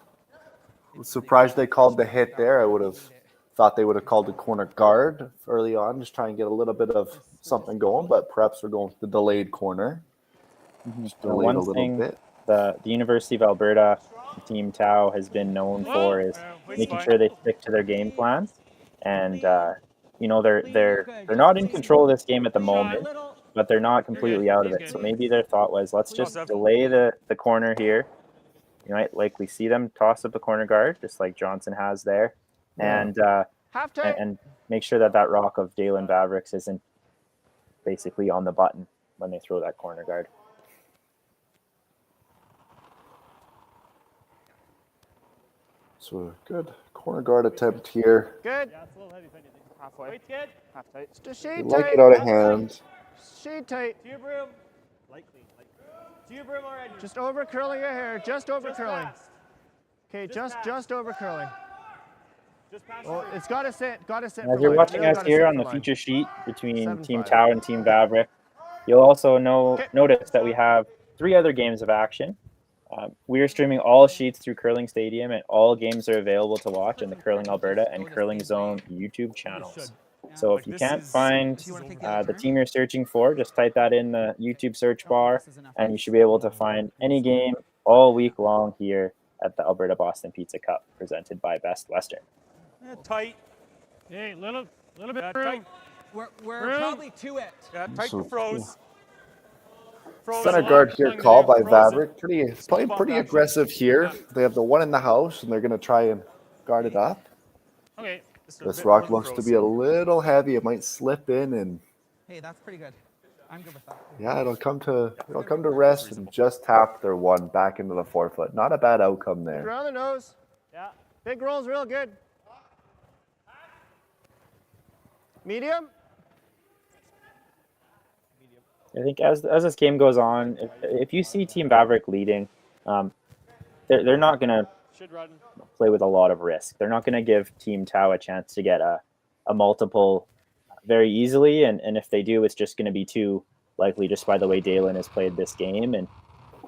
was surprised they called the hit there. I would have thought they would have called the corner guard early on, just try and get a little bit of something going, but perhaps we're going with the delayed corner. Just delayed One a little thing bit. the University of Alberta, Team Tau, has been known for is making sure they stick to their game plan. And they're not in control of this game at the moment, but they're not completely out of it. So maybe their thought was, let's just delay the corner here. You might likely see them toss up a corner guard, just like Johnson has there, and make sure that rock of Daylan Vavrek isn't basically on the button when they throw that corner guard. So good corner guard attempt here. Good. Yeah, it's a little heavy if anything. Halfway. Weight's good. Half tight. Just They shade like tight. it out of hand. Shade tight. To your broom. Light clean. To your broom already. Just over curling your hair. Just over Just curling. fast. Okay, Just just over curling. Just past Oh, it's got to sit. Got to sit. As for you're line. watching Really us gotta here sit on for the line. feature sheet between 7-5. Team Tau and Team Vavrek, you'll also notice that we have 3 other games of action. We are streaming all sheets through Curling Stadium, and all games are available to watch in the Curling Alberta and Curling Zone YouTube channels. So if you can't find the team you're searching for, just type that in the YouTube search bar, and you should be able to find any game all week long here at the Alberta Boston Pizza Cup, presented by Best Western. Tight. Hey, little bit Tight. We're probably to it. Yeah, tight So- to froze. Froze Center along guard the here tongue called by there, frozen. Vavrek. Playing pretty aggressive here. They have the one in the house, and they're going to try and guard it up. Okay. This rock looks to be a little heavy. It might slip in, and Hey, that's pretty good. I'm good with that. yeah, it'll come to rest and just tap their one back into the 4-foot. Not a bad outcome there. Around the nose. Yeah. Big rolls, real good. Medium. I think as this game goes on, if you see Team Vavrek leading, they're not going to play with a lot of risk. They're not going to give Team Tau a chance to get a multiple very easily, and if they do, it's just going to be too likely just by the way Daylan has played this game. And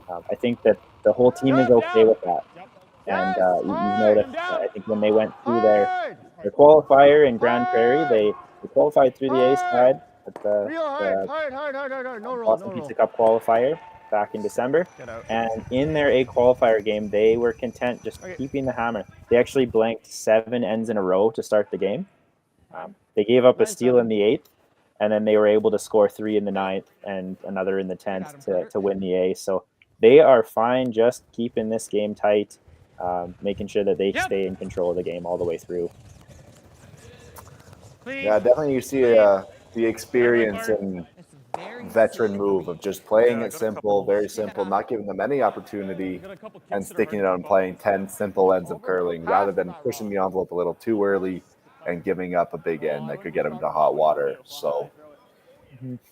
I think that the whole team is okay with that. And you noticed, I think when they went through their qualifier in Grand Prairie, they qualified through the A side at the Real hard. No roll. Boston Pizza Cup qualifier back in December. And in their A qualifier game, they were content just keeping the hammer. They actually blanked 7 ends in a row to start the game. They gave up a steal in the 8th, and then they were able to score 3 in the 9th and another in the 10th to win the A. So they are fine just keeping this game tight, making sure that they stay in control of the game all the way through. Yeah, definitely you see the experience and veteran move of just playing it simple, very simple, not giving them any opportunity and sticking it on playing 10 simple ends of curling rather than pushing the envelope a little too early and giving up a big end that could get them into hot water. So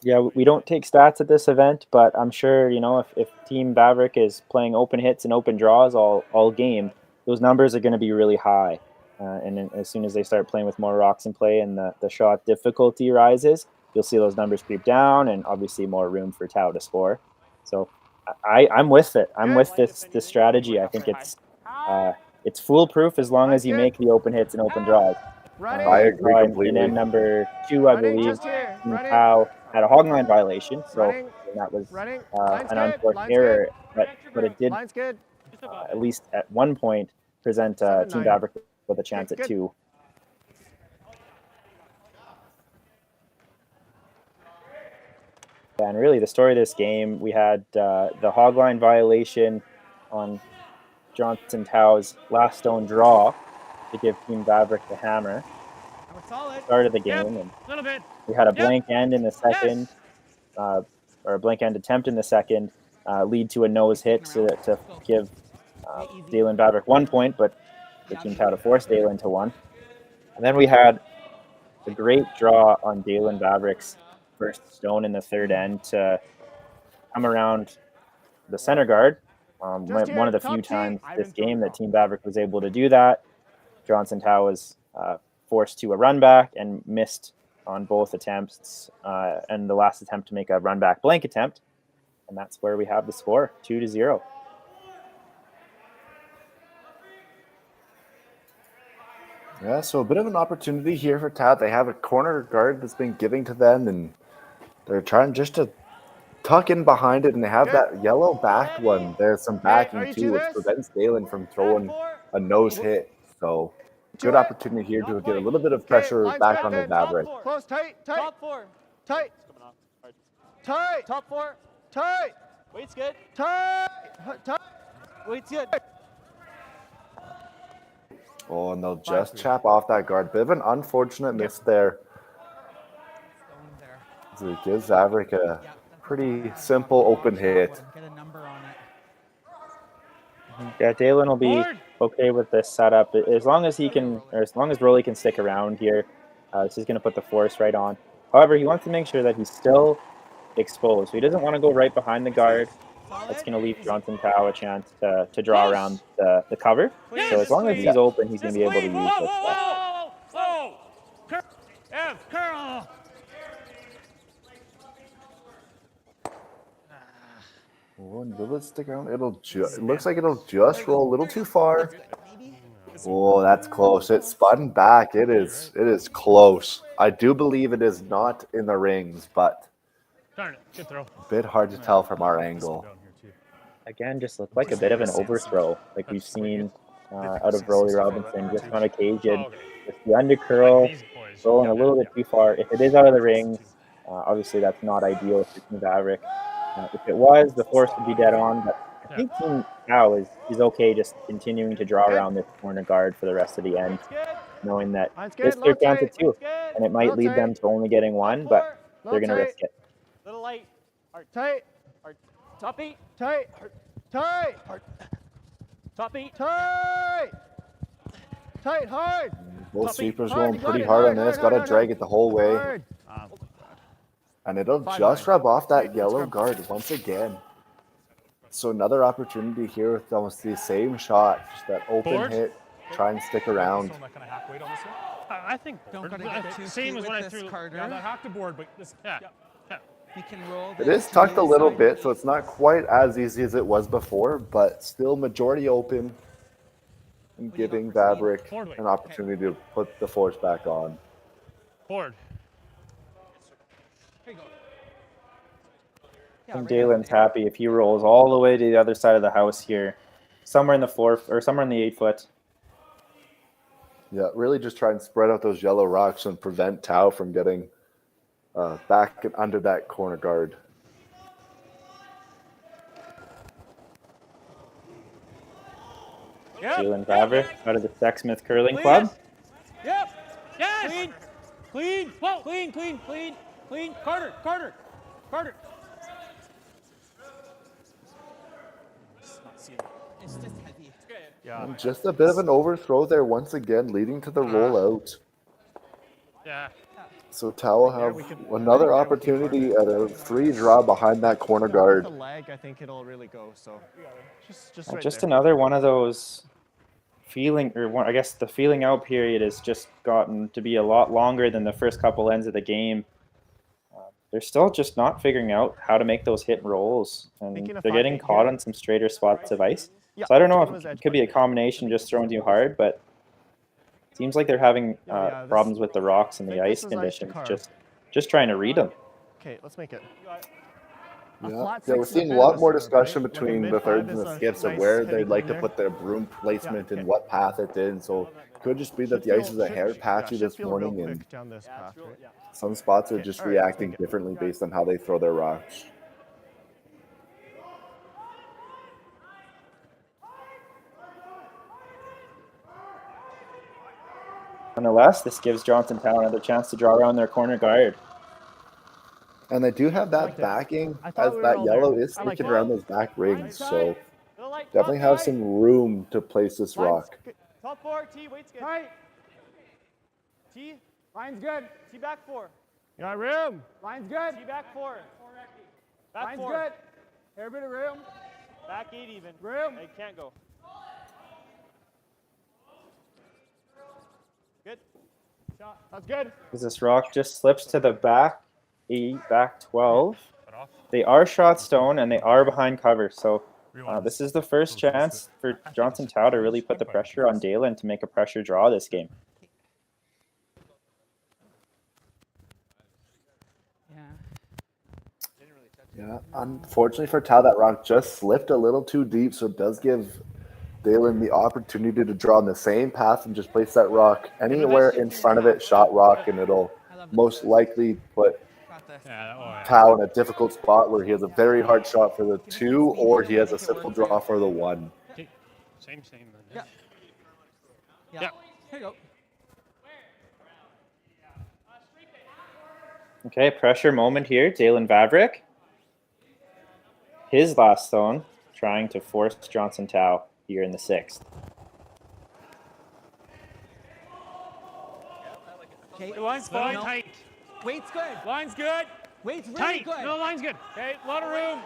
yeah, we don't take stats at this event, but I'm sure, if Team Vavrek is playing open hits and open draws all game, those numbers are going to be really high. And then as soon as they start playing with more rocks in play and the shot difficulty rises, you'll see those numbers creep down and obviously more room for Tau to score. So I'm with it. I'm with this strategy. I think it's foolproof as long as you make the open hits and open draws. I agree completely. In end number 2, I believe, Howe had a hog line violation, so that was an unforced error, but it did at least at one point present Team Vavrek with a chance at 2. And really, the story of this game, we had the hog line violation on Johnson Tao's last stone draw to give Team Vavrek the hammer. Start of the game, and we had a blank end in the second, or a blank end attempt in the second, lead to a nose hit to give Daylan Vavrek 1 point, but for Team Tao to force Daylan to 1. And then we had a great draw on Daylan Vavrek's first stone in the third end to come around the center guard. One of the few times this game that Team Vavrek was able to do that. Johnson Tao was forced to a run back and missed on both attempts, and the last attempt to make a run back blank attempt. And that's where we have the score, 2-0. Yeah, so a bit of an opportunity here for Tao. They have a corner guard that's been giving to them, and they're trying just to tuck in behind it, and they have that yellow back one. There's some backing too, which prevents Daylan from throwing a nose hit. So good opportunity here to get a little bit of pressure back on the Vavrek. Close, tight. Top 4. Tight. Tight. Top 4. Tight. Weight's good. Tight. Weight's good. Oh, and they'll just chap off that guard. Bit of an unfortunate miss there. So it gives Vavrek a pretty simple open hit. Yeah, Daylan will be okay with this setup as long as he can, or as long as Rolly can stick around here. This is going to put the force right on. However, he wants to make sure that he's still exposed. So he doesn't want to go right behind the guard. That's going to leave Johnson Tao a chance to draw around the cover. So as long as he's open, he's going to be able to use this stuff. Curl! Oh, and will it stick around? It looks like it'll just roll a little too far. Oh, that's close. It spun back. It is close. I do believe it is not in the rings, but Darn it, good throw. A bit hard to tell from our angle. Again, just looked like a bit of an overthrow, like we've seen out of Rolly Robinson just on occasion. With the undercurl rolling a little bit too far. If it is out of the ring, obviously that's not ideal for Team Vavrek. If it was, the force would be dead on, but I think Team Tao is okay just continuing to draw around this corner guard for the rest of the end, knowing that this they're down to 2, and it might lead them to only getting 1, but they're going to risk it. Little light. Hard. Tight. Hard. Top 8. Tight. Tight. Hard. Top 8. Tight. Tight. Hard. Both sweepers going pretty hard on this. Got to drag it the whole way. And it'll just rub off that yellow guard once again. So another opportunity here with almost the same shot. Just that open hit. Try and stick around. I think same as when I threw. Yeah, not half the board, but this. Yeah. We can roll. It is tucked a little bit, so it's not quite as easy as it was before, but still majority open and giving Vavrek an opportunity to put the force back on. Board. And Daylan's happy if he rolls all the way to the other side of the house here, somewhere in the 4th or somewhere in the 8 foot. Yeah, really just try and spread out those yellow rocks and prevent Tao from getting back and under that corner guard. Daylan Vavrek out of the Sexsmith Curling Club. Yep. Yes. Clean. Whoa. Clean. Carter. It's just heavy. Yeah. And just a bit of an overthrow there once again, leading to the rollout. Yeah. So Tao will have another opportunity at a free draw behind that corner guard. The leg, I think it'll really go. So Just another one of those I guess the feeling out period has just gotten to be a lot longer than the first couple ends of the game. they're still just not figuring out how to make those hit and rolls, and they're getting caught on some straighter spots of ice. So I don't know if it could be a combination just throwing too hard, but it seems like they're having problems with the rocks and the ice conditions, just trying to read them. Okay, let's make it. Yeah, we're seeing a lot more discussion between the thirds and the skips of where they'd like to put their broom placement and what path it's in. So it could just be that the ice is a hair patchy this morning, and some spots are just reacting differently based on how they throw their rocks. Nonetheless, this gives Johnstown another chance to draw around their corner guard. And they do have that backing, as that yellow is sticking around those back rings, so definitely have some room to place this rock. Top 4, T, weight's good. Tight. T, line's good. T back 4. You got room. Line's good. T back 4. Back Line's 4. good. Hair bit of room. Back 8 even. Room. They can't go. Good. Shot. That's good. As this rock just slips to the back 8, back 12. They are shot stone and they are behind cover, so this is the first chance for Johnstown to really put the pressure on Daylan to make a pressure draw this game. Yeah, unfortunately for Tao, that rock just slipped a little too deep, so it does give Daylan the opportunity to draw on the same path and just place that rock anywhere in front of it, shot rock, and it'll most likely put Tao in a difficult spot where he has a very hard shot for the 2, or he has a simple draw for the 1. Same. Yeah. Here you go. Okay, pressure moment here. Daylan Vavrek. His last zone, trying to force Johnstown here in the 6th. Okay. Line's fine. Tight. Weight's good. Line's good. Weight's really Tight. good. No, line's good. Okay, lot of room.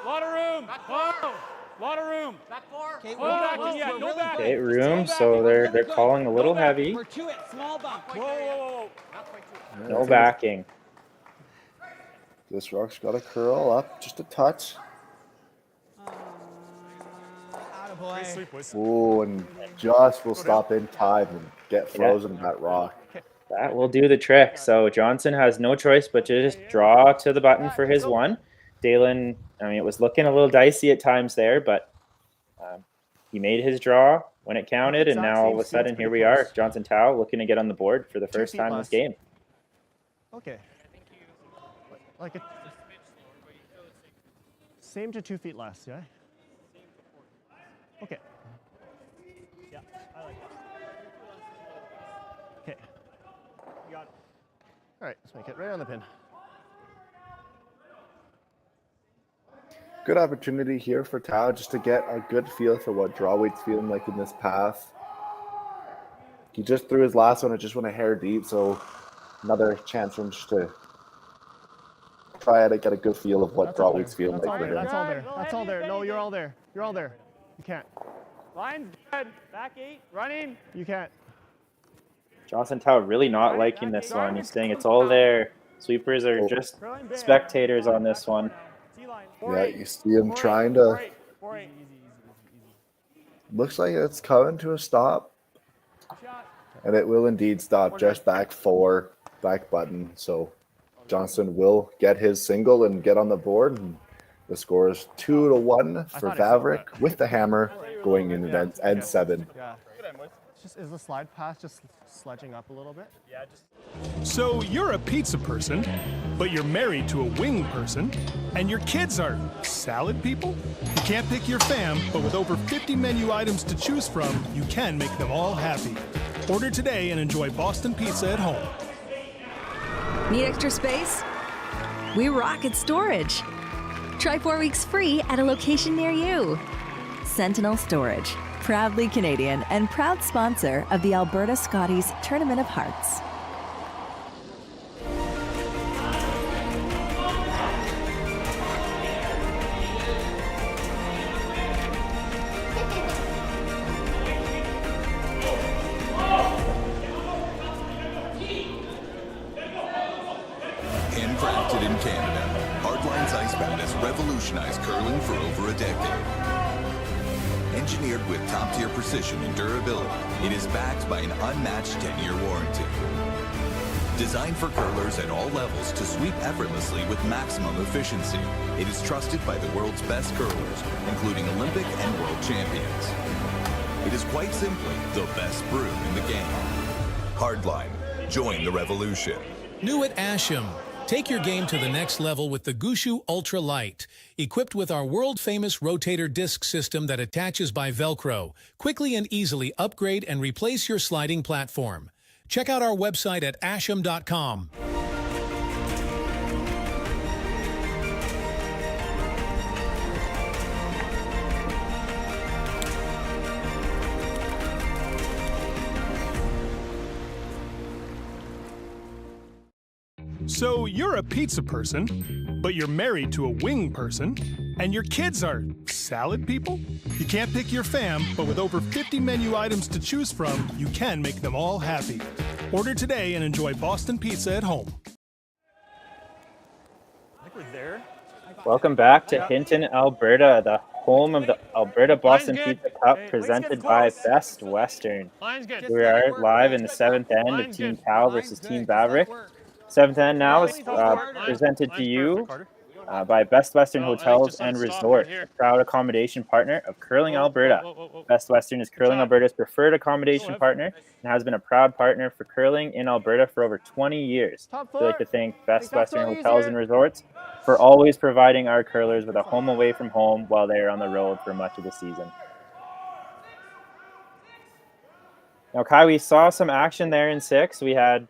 Lot of room. Lot of room. Back 4. Okay, No back. Okay, room, so they're calling a little heavy. We're to it. Small bump. Whoa. No backing. This rock's got to curl up just a touch. Oh, and just will stop in time and get frozen that rock. That will do the trick. So Johnson has no choice but to just draw to the button for his 1. Daylan, I mean, it was looking a little dicey at times there, but he made his draw when it counted, and now all of a sudden here we are. Johnstown looking to get on the board for the first time in this game. Okay. Like a same to 2 feet less, yeah? Okay. Yeah, I like that. Okay. You got it. All right, let's make it right on the pin. Good opportunity here for Tao just to get a good feel for what draw weight's feeling like in this path. He just threw his last one, it just went a hair deep, so another chance for him just to try to get a good feel of what draw weight's feeling like for him. That's all there. That's all there. No, you're all there. You're all there. You can't. Line's good. Back 8. Running. You can't. Johnstown really not liking this one. He's saying it's all there. Sweepers are just spectators on this one. Yeah, you see him trying to. Looks like it's coming to a stop. And it will indeed stop just back 4, back button. So Johnson will get his single and get on the board. And the score is 2-1 for Vavrek with the hammer going in at end 7. Yeah. Is the slide pass just sledging up a little bit? Yeah, So you're a pizza person, but you're married to a wing person, and your kids are salad people? You can't pick your fam, but with over 50 menu items to choose from, you can make them all happy. Order today and enjoy Boston Pizza at home. Need extra space? We rock at storage. Try 4 weeks free at a location near you. Sentinel Storage, proudly Canadian and proud sponsor of the Alberta Scotties Tournament of Hearts. Handcrafted pad has revolutionized curling for over a decade. Engineered with top-tier precision and durability, it is backed by an unmatched 10-year warranty. Designed for curlers at all levels to sweep effortlessly with maximum efficiency, it is trusted by the world's best curlers, including Olympic and world champions. It is quite simply the best broom in the game. Hardline, join the revolution. New at Asham. Take your game to the next level with the Gushu Ultra Light. Equipped with our world-famous rotator disc system that attaches by Velcro, quickly and easily upgrade and replace your sliding platform. Check out our website at asham.com. So you're a pizza person, but you're married to a wing person, and your kids are salad people? You can't pick your fam, but with over 50 menu items to choose from, you can make them all happy. Order today and enjoy Boston Pizza at home. I think we're there. Welcome back to Hinton, Alberta, the home of the Alberta Boston Pizza Cup presented by Best Western. We are live in the 7th end of Team Cal versus Team Vavrek. 7th end now is presented to you by Best Western Hotels and Resort, a proud accommodation partner of Curling Alberta. Best Western is Curling Alberta's preferred accommodation partner and has been a proud partner for curling in Alberta for over 20 years. I'd like to thank Best Western Hotels and Resorts for always providing our curlers with a home away from home while they are on the road for much of the season. Now, Kai, we saw some action there in 6. We had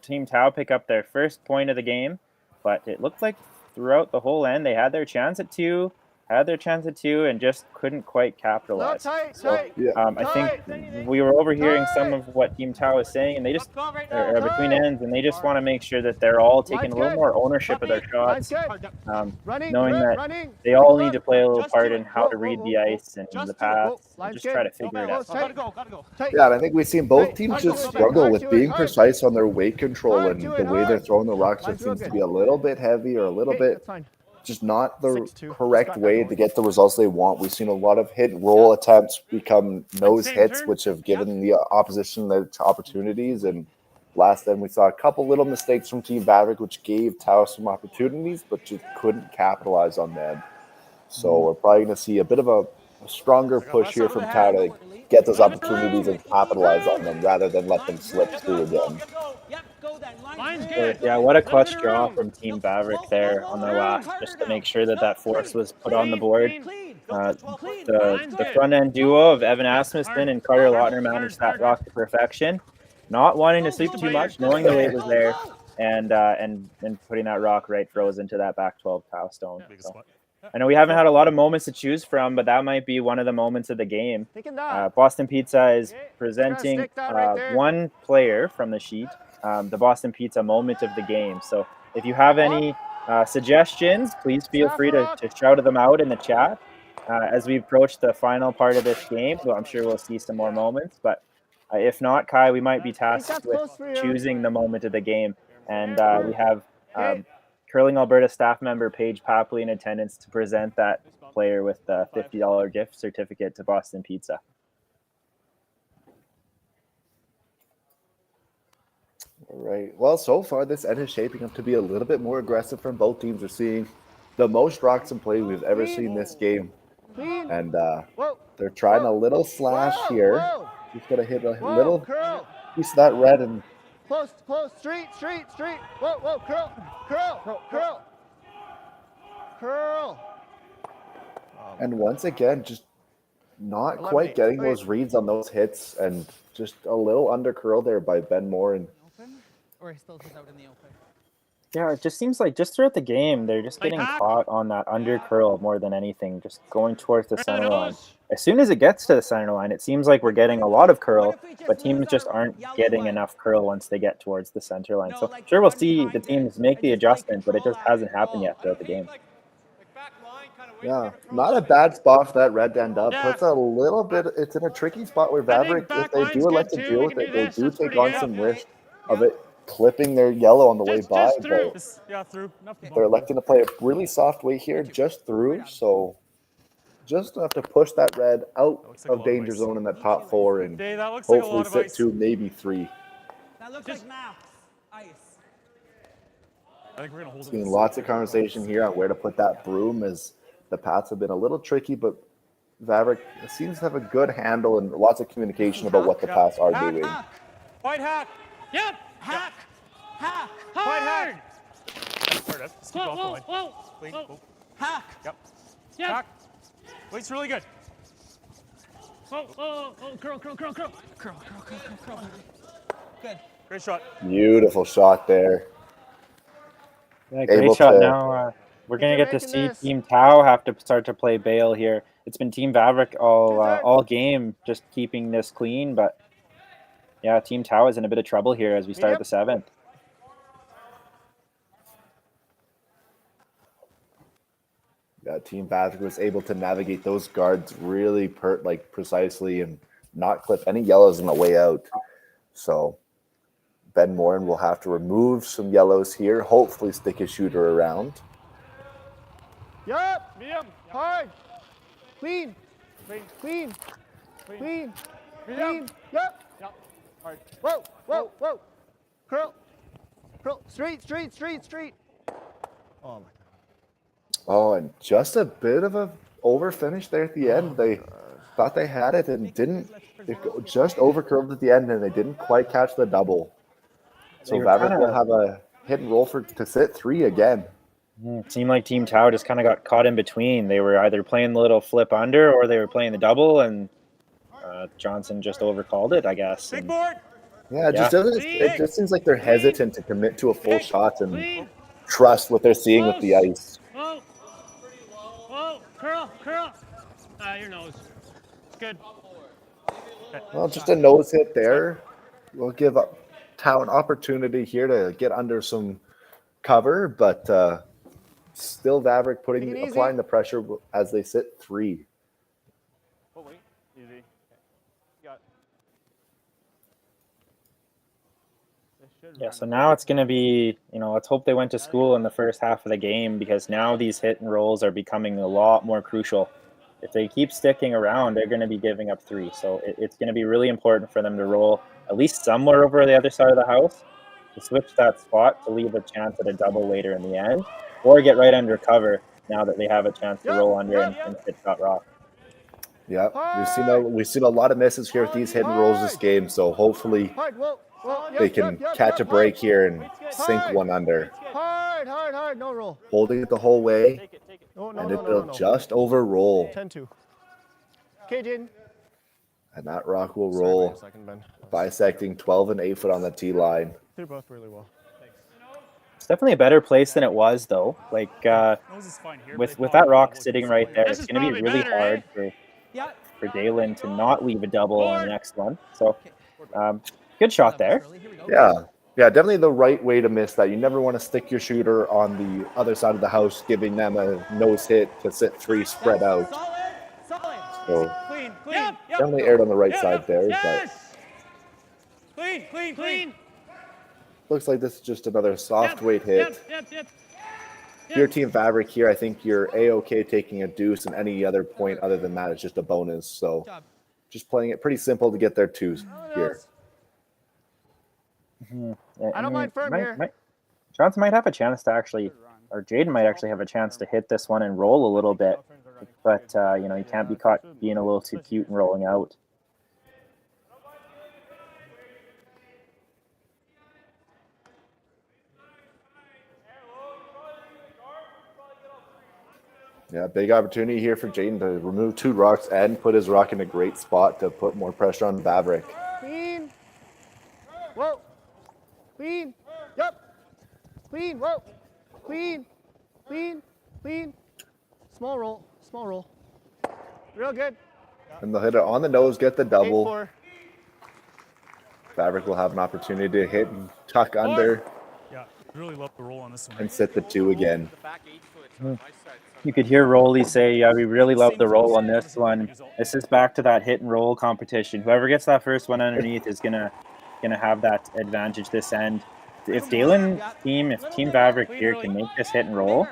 Team Tau pick up their first point of the game, but it looked like throughout the whole end they had their chance at two, and just couldn't quite capitalize. I think we were overhearing some of what Team Tau was saying, and they just between ends, and they just want to make sure that they're all taking a little more ownership of their shots, knowing that they all need to play a little part in how to read the ice and the paths, and just try to figure it out. Yeah, and I think we've seen both teams just struggle with being precise on their weight control, and the way they're throwing the rocks just seems to be a little bit heavy or a little bit just not the correct way to get the results they want. We've seen a lot of hit roll attempts become nose hits, which have given the opposition the opportunities. And last then we saw a couple little mistakes from Team Vavrek, which gave Tau some opportunities, but just couldn't capitalize on them. So we're probably going to see a bit of a stronger push here from Tau to get those opportunities and capitalize on them rather than let them slip through again. Yeah, what a clutch draw from Team Vavrek there on their last, just to make sure that force was put on the board. The front end duo of Evan Asmussen and Carter Lautner managed that rock to perfection, not wanting to sleep too much, knowing the weight was there, and putting that rock right froze into that back 12 Tau stone. So, I know we haven't had a lot of moments to choose from, but that might be one of the moments of the game. Boston Pizza is presenting one player from the sheet, the Boston Pizza moment of the game. So if you have any suggestions, please feel free to shout them out in the chat as we approach the final part of this game. So I'm sure we'll see some more moments, but if not, Kai, we might be tasked with choosing the moment of the game. And we have Curling Alberta staff member Paige Papley in attendance to present that player with the $50 gift certificate to Boston Pizza. All right. Well, so far this end is shaping up to be a little bit more aggressive from both teams. We're seeing the most rocks in play we've ever seen this game. And they're trying a little slash here. He's going to hit a little piece of that red and Close, street. Whoa, curl. And once again, just not quite getting those reads on those hits, and just a little under curl there by Ben Moore. And or still just out in the open? Yeah, it just seems like just throughout the game, they're just getting caught on that under curl more than anything, just going towards the center line. As soon as it gets to the center line, it seems like we're getting a lot of curl, but teams just aren't getting enough curl once they get towards the center line. So sure, we'll see the teams make the adjustment, but it just hasn't happened yet throughout the game. Yeah, not a bad spot for that red to end up. Puts a little bit, it's in a tricky spot where Vavrek, if they do elect to deal with it, they do take on some risk of it clipping their yellow on the way by, Just through. but Yeah, through. Enough to they're electing to play a really soft way here, just through, so just enough to push that red out of danger zone in that top 4 and Dave, that looks like a hopefully lot of sit ice. 2, maybe 3. That looks like max ice. I think we're gonna hold it. Seeing lots of conversation here on where to put that broom, as the paths have been a little tricky, but Vavrek seems to have a good handle and lots of communication about what the paths are doing. White hack. Yep. Hack. Hack. White hack. Let's keep off the line. Clean. Whoa. Hack. Yep. Yep. Hack. Wait's really good. Curl. Good. Great shot. Beautiful shot there. Yeah, great Able shot. to- Now we're going to get to see Team Tau have to start to play bail here. It's been Team Vavrek all game, just keeping this clean. But, yeah, Team Tau is in a bit of trouble here as we start the 7th. Yeah, Team Vavrek was able to navigate those guards really precisely and not clip any yellows on the way out. So Ben Morin will have to remove some yellows here, hopefully stick his shooter around. Yep. Medium. Hard. Clean. Clean. Clean. Clean. Medium. Yep. Yep. Hard. Whoa. Curl. Straight. Oh, my. Oh, and just a bit of a over finish there at the end. They thought they had it and didn't. It just over curved at the end, and they didn't quite catch the double. So Vavrek will have a hit and roll to sit 3 again. It seemed like Team Tau just kind of got caught in between. They were either playing the little flip under or they were playing the double, and Johnson just overcalled it, I guess. Big board. Yeah, it just seems like they're hesitant to commit to a full shot and trust what they're seeing with the ice. Whoa. Curl. Your nose. It's good. Well, just a nose hit there. We'll give Tau an opportunity here to get under some cover, but still Vavrek applying the pressure as they sit 3. Oh, wait. Easy. Yeah, so now it's going to be, let's hope they went to school in the first half of the game, because now these hit and rolls are becoming a lot more crucial. If they keep sticking around, they're going to be giving up 3. So it's going to be really important for them to roll at least somewhere over the other side of the house, to switch that spot to leave a chance at a double later in the end, or get right under cover now that they have a chance to roll under and hit shot rock. Yeah, we've seen a lot of misses here with these hit and rolls this game, so hopefully they can catch a break here and sink one under. Hard, no roll. Holding it the whole way, and it'll just over roll. 10-2. Okay, Jaden. And that rock will roll, bisecting 12 and 8 foot on the tee line. They're both really well. It's definitely a better place than it was, though. Like, with that rock sitting right there, it's going to be really hard for Daylan to not leave a double on the next one. So, good shot there. Yeah, definitely the right way to miss that. You never want to stick your shooter on the other side of the house, giving them a nose hit to sit 3 spread out. So definitely aired on the right side there. But Clean. looks like this is just another soft weight hit. If you're Team Vavrek here, I think you're A-OK taking a deuce, and any other point other than that is just a bonus. So just playing it pretty simple to get their 2s here. I don't mind firm here. Johnson might have a chance to actually, or Jaden might actually have a chance to hit this one and roll a little bit. But, he can't be caught being a little too cute and rolling out. Yeah, big opportunity here for Jaden to remove 2 rocks and put his rock in a great spot to put more pressure on Vavrek. Clean. Whoa. Clean. Yep. Clean. Whoa. Clean. Small roll. Real good. And they'll hit it on the nose, get the double. Vavrek will have an opportunity to hit and tuck under. Yeah, really love the roll on this one. And sit the 2 again. You could hear Rolly say, yeah, we really love the roll on this one. This is back to that hit and roll competition. Whoever gets that first one underneath is gonna have that advantage this end. if Daylan's team, if Team Vavrek here can make this hit and roll,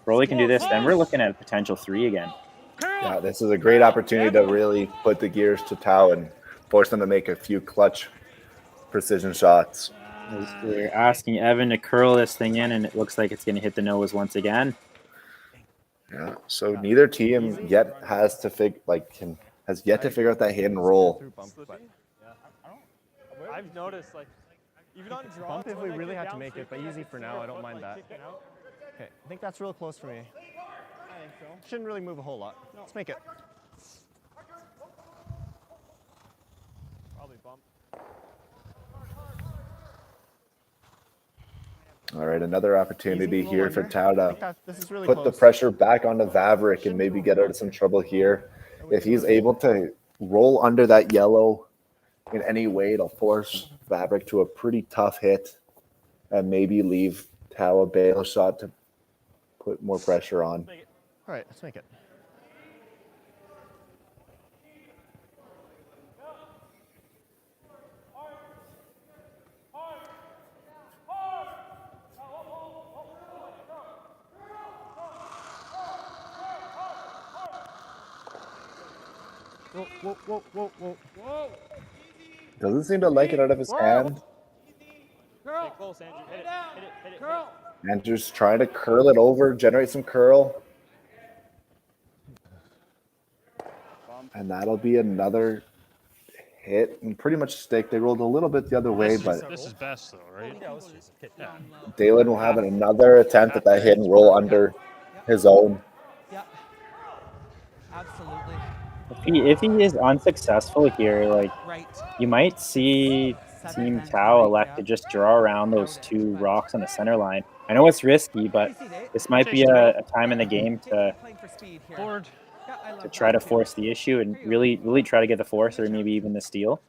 Rolly can do this, then we're looking at a potential 3 again. Yeah, this is a great opportunity to really put the gears to Tau and force them to make a few clutch precision shots. We're asking Evan to curl this thing in, and it looks like it's going to hit the nose once again. Yeah, so neither team yet has yet to figure out that hit and roll. I've noticed, like, even on draw, bump if we really have to make it, but easy for now. I don't mind that. Okay, I think that's real close for me. I think so. Shouldn't really move a whole lot. Let's make it. Probably bump. All right, another opportunity here for Tau to really put the pressure back onto Vavrek and maybe get out of some trouble here. If he's able to roll under that yellow in any way, it'll force Vavrek to a pretty tough hit and maybe leave Tau a bail shot to put more pressure on. All right, let's make it. Whoa. Doesn't seem to like it out of his hand. Stay close, Andrew. Hit it. Curl. Andrew's trying to curl it over, generate some curl. And that'll be another hit and pretty much stick. They rolled a little bit the other way, but this is best though, right? Yeah. Daylan will have another attempt at that hit and roll under his own. Absolutely. If he is unsuccessful here, like, you might see Team Tau elect to just draw around those 2 rocks on the center line. I know it's risky, but this might be a time in the game to try to force the issue and really try to get the force or maybe even the steal.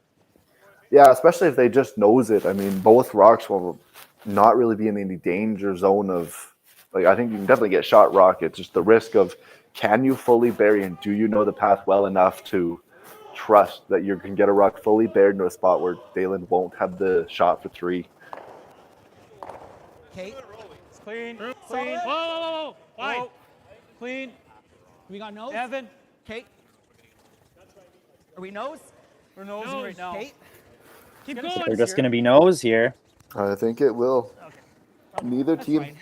Yeah, especially if they just nose it. I mean, both rocks will not really be in any danger zone of, like, I think you can definitely get shot rock. It's just the risk of, can you fully bury and do you know the path well enough to trust that you can get a rock fully buried into a spot where Daylan won't have the shot for 3. Kate. It's clean. Whoa. Wide. Clean. We got nose? Evan. Kate. Are we nose? We're nosing right now. Kate. Keep going. They're just going to be nose here. I think it will. Neither team.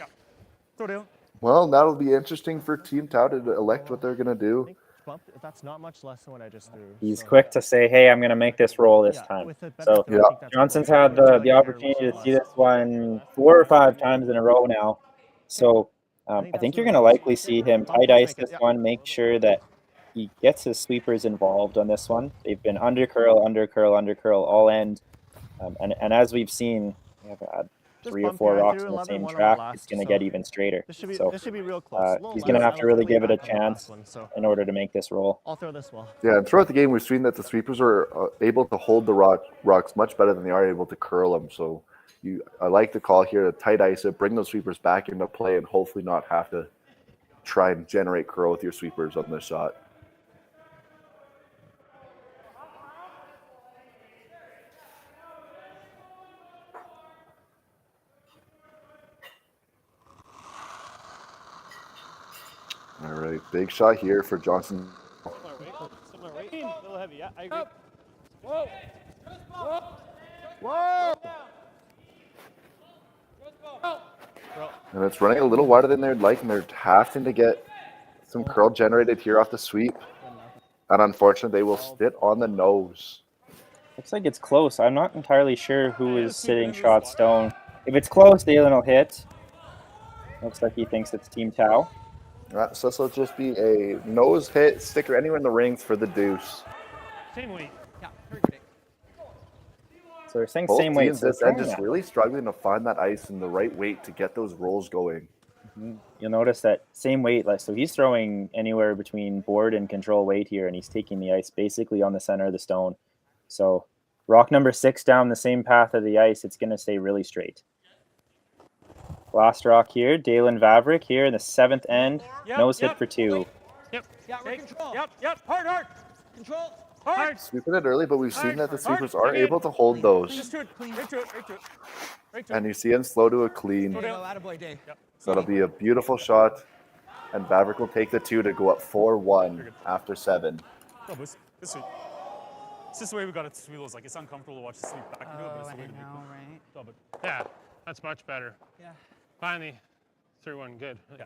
Throw down. Well, that'll be interesting for Team Tau to elect what they're going to do. That's not much less than what I just threw. He's quick to say, hey, I'm going to make this roll this time. So Johnson's had the opportunity to see this one 4 or 5 times in a row now. So I think you're going to likely see him tight ice this one, make sure that he gets his sweepers involved on this one. They've been under curl, all end. And as we've seen, we have had 3 or 4 rocks on the same track, it's going to get even straighter. This should be real So close. he's going to have to really give it a chance in order to make this roll. I'll throw this well. Yeah, and throughout the game, we've seen that the sweepers are able to hold the rocks much better than they are able to curl them. So I like the call here to tight ice it, bring those sweepers back into play, and hopefully not have to try and generate curl with your sweepers on this shot. All right, big shot here for Johnson. Similar weight. A little heavy, yeah, I agree. Whoa. And it's running a little wider than they'd like, and they're having to get some curl generated here off the sweep. And unfortunately, they will sit on the nose. Looks like it's close. I'm not entirely sure who is sitting shot stone. If it's close, Daylan will hit. Looks like he thinks it's Team Tau. So this will just be a nose hit, sticker anywhere in the rings for the deuce. Same weight. Yeah, very good. So they're saying Both same weight. teams this end just really struggling to find that ice and the right weight to get those rolls going. You'll notice that same weight. So he's throwing anywhere between board and control weight here, and he's taking the ice basically on the center of the stone. So rock number 6 down the same path of the ice, it's going to stay really straight. Last rock here, Daylan Vavrek here in the 7th end. Nose hit for 2. Yep. Yeah, we're control. Yep. Hard. Control. Hard. Sweeping it early, but we've seen that the sweepers are able to hold those. Just to it. Right to it. And you see him slow to a clean. Attaboy, Dave. So it'll be a beautiful shot. And Vavrek will take the 2 to go up 4-1 after 7. No, but this way. It's just the way we got it to sweep. Like, it's uncomfortable to watch the sweep back and do it, but it's the way to beat them. Right? No, but Yeah, that's much better. Yeah. Finally, threw one good. Yeah.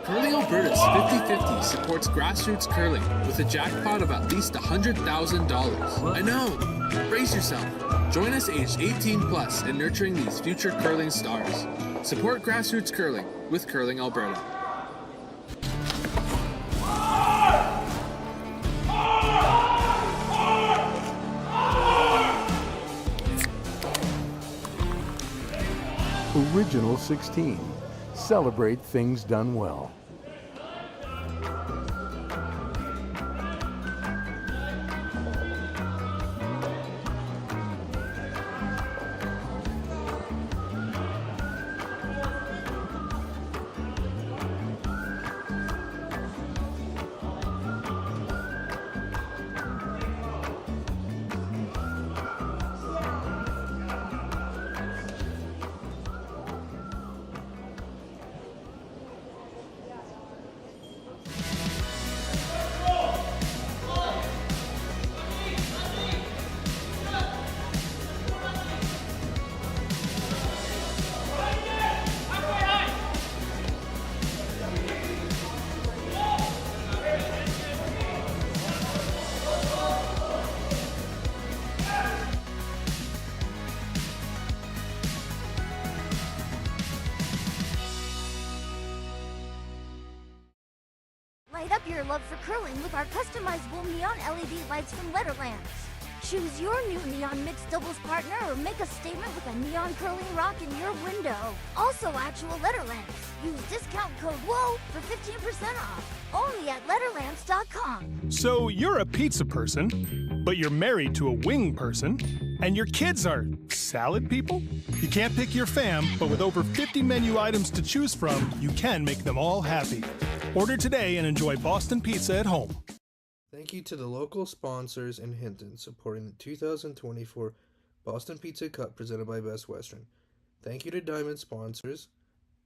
Curling Alberta's 50-50 supports grassroots curling with a jackpot of at least $100,000. I know! Brace yourself. Join us aged 18 plus in nurturing these future curling stars. Support grassroots curling with Curling Alberta. Original 16. Celebrate things done well. Light up your love for curling with our customizable neon LED lights from Letterlands. Choose your new neon mixed doubles partner or make a statement with a neon curling rock in your window. Also actual Letterlands. Use discount code WHOA for 15% off. Only at Letterlands.com. So you're a pizza person, but you're married to a wing person, and your kids are salad people? You can't pick your fam, but with over 50 menu items to choose from, you can make them all happy. Order today and enjoy Boston Pizza at home. Thank you to the local sponsors in Hinton supporting the 2024 Boston Pizza Cup presented by Best Western. Thank you to Diamond sponsors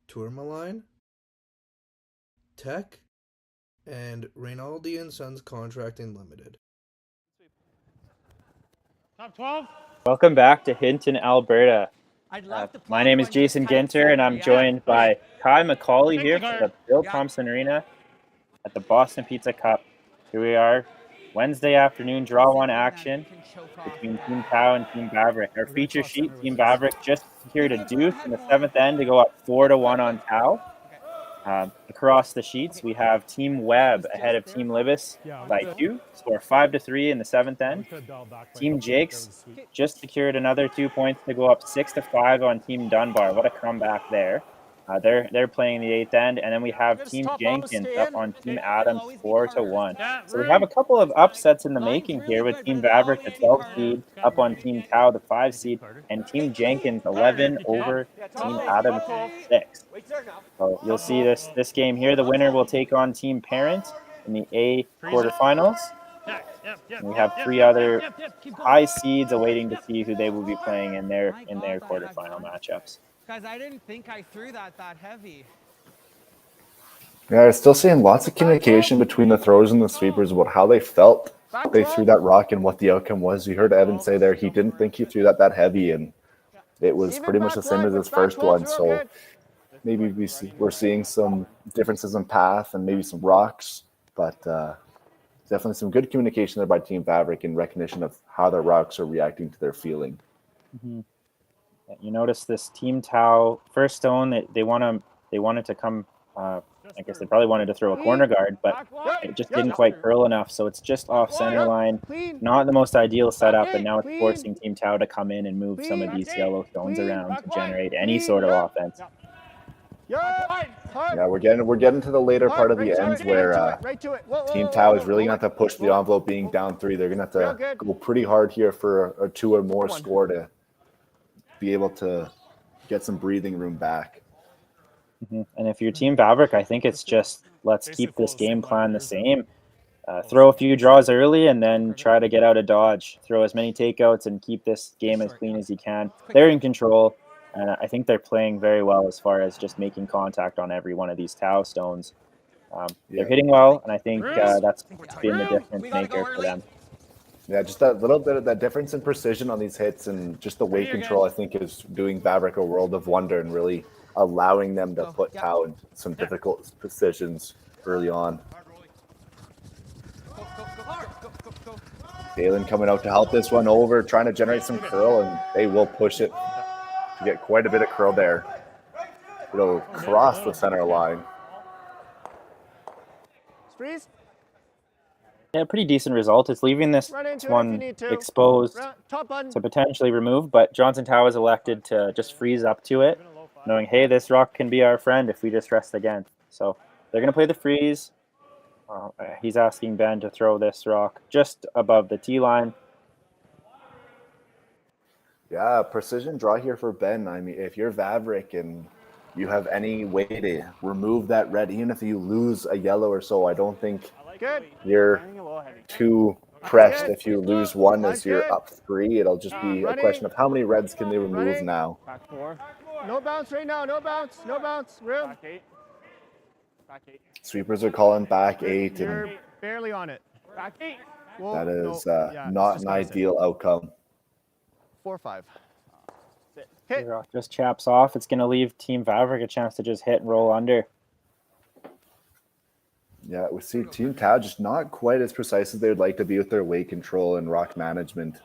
Tourmaline, Tech, and Reynaldi & Sons Contracting Limited. Top 12. Welcome back to Hinton, Alberta. My name is Jason Ginter, and I'm joined by Kai McCauley here from the Bill Thomson Arena at the Boston Pizza Cup. Here we are, Wednesday afternoon draw one action between Team Tau and Team Vavrek. Our feature sheet, Team Vavrek just secured a deuce in the 7th end to go up 4-1 on Tau. Across the sheets, we have Team Webb ahead of Team Libis by 2, score 5-3 in the 7th end. Team Jakes just secured another 2 points to go up 6-5 on Team Dunbar. What a comeback there. They're playing the 8th end, and then we have Team Jenkins up on Team Adams 4-1. So we have a couple of upsets in the making here with Team Vavrek, the 12 seed, up on Team Tau, the 5 seed, and Team Jenkins 11 over Team Adams 6. So you'll see this game here. The winner will take on Team Parent in the A quarterfinals. And we have 3 other high seeds awaiting to see who they will be playing in their quarterfinal matchups. Guys, I didn't think I threw that heavy. Yeah, I'm still seeing lots of communication between the throwers and the sweepers about how they felt they threw that rock and what the outcome was. You heard Evan say there he didn't think he threw that heavy, and it was pretty much the same as his first one. So maybe we're seeing some differences in path and maybe some rocks, but definitely some good communication there by Team Vavrek in recognition of how the rocks are reacting to their feeling. Mm-hmm. You notice this Team Tau first stone, they wanted to come, I guess they probably wanted to throw a corner guard, but it just didn't quite curl enough, so it's just off center line. Not the most ideal setup, and now it's forcing Team Tau to come in and move some of these yellow stones around to generate any sort of offense. Yeah, we're getting to the later part of the ends where Team Tau is really going to have to push the envelope being down 3. They're going to have to go pretty hard here for a 2 or more score to be able to get some breathing room back. Mm-hmm. And if you're Team Vavrek, I think it's just let's keep this game plan the same. Throw a few draws early and then try to get out of dodge. Throw as many takeouts and keep this game as clean as you can. They're in control. And I think they're playing very well as far as just making contact on every one of these towel stones. They're hitting well, and I think that's been the difference maker for them. Yeah, just that little bit of that difference in precision on these hits and just the weight control, I think, is doing Vavrek a world of wonder and really allowing them to put Tao in some difficult positions early on. Daylan coming out to help this one over, trying to generate some curl, and they will push it to get quite a bit of curl there. It'll cross the center line. Freeze. Yeah, pretty decent result. It's leaving this one exposed to potentially remove, but Johnson Tao has elected to just freeze up to it, knowing, hey, this rock can be our friend if we just rest again. So they're going to play the freeze. He's asking Ben to throw this rock just above the tee line. Yeah, precision draw here for Ben. I mean, if you're Vavrek and you have any way to remove that red, even if you lose a yellow or so, I don't think you're too pressed. If you lose one as you're up 3, it'll just be a question of how many reds can they remove now. Back 4. No bounce right now. No bounce. No bounce. Room. Back 8. Back 8. Sweepers are calling back 8. You're And barely on it. Back 8. that is not an ideal outcome. 4-5. The rock just chaps off. It's going to leave Team Vavrek a chance to just hit and roll under. Yeah, we see Team Tao just not quite as precise as they would like to be with their weight control and rock management.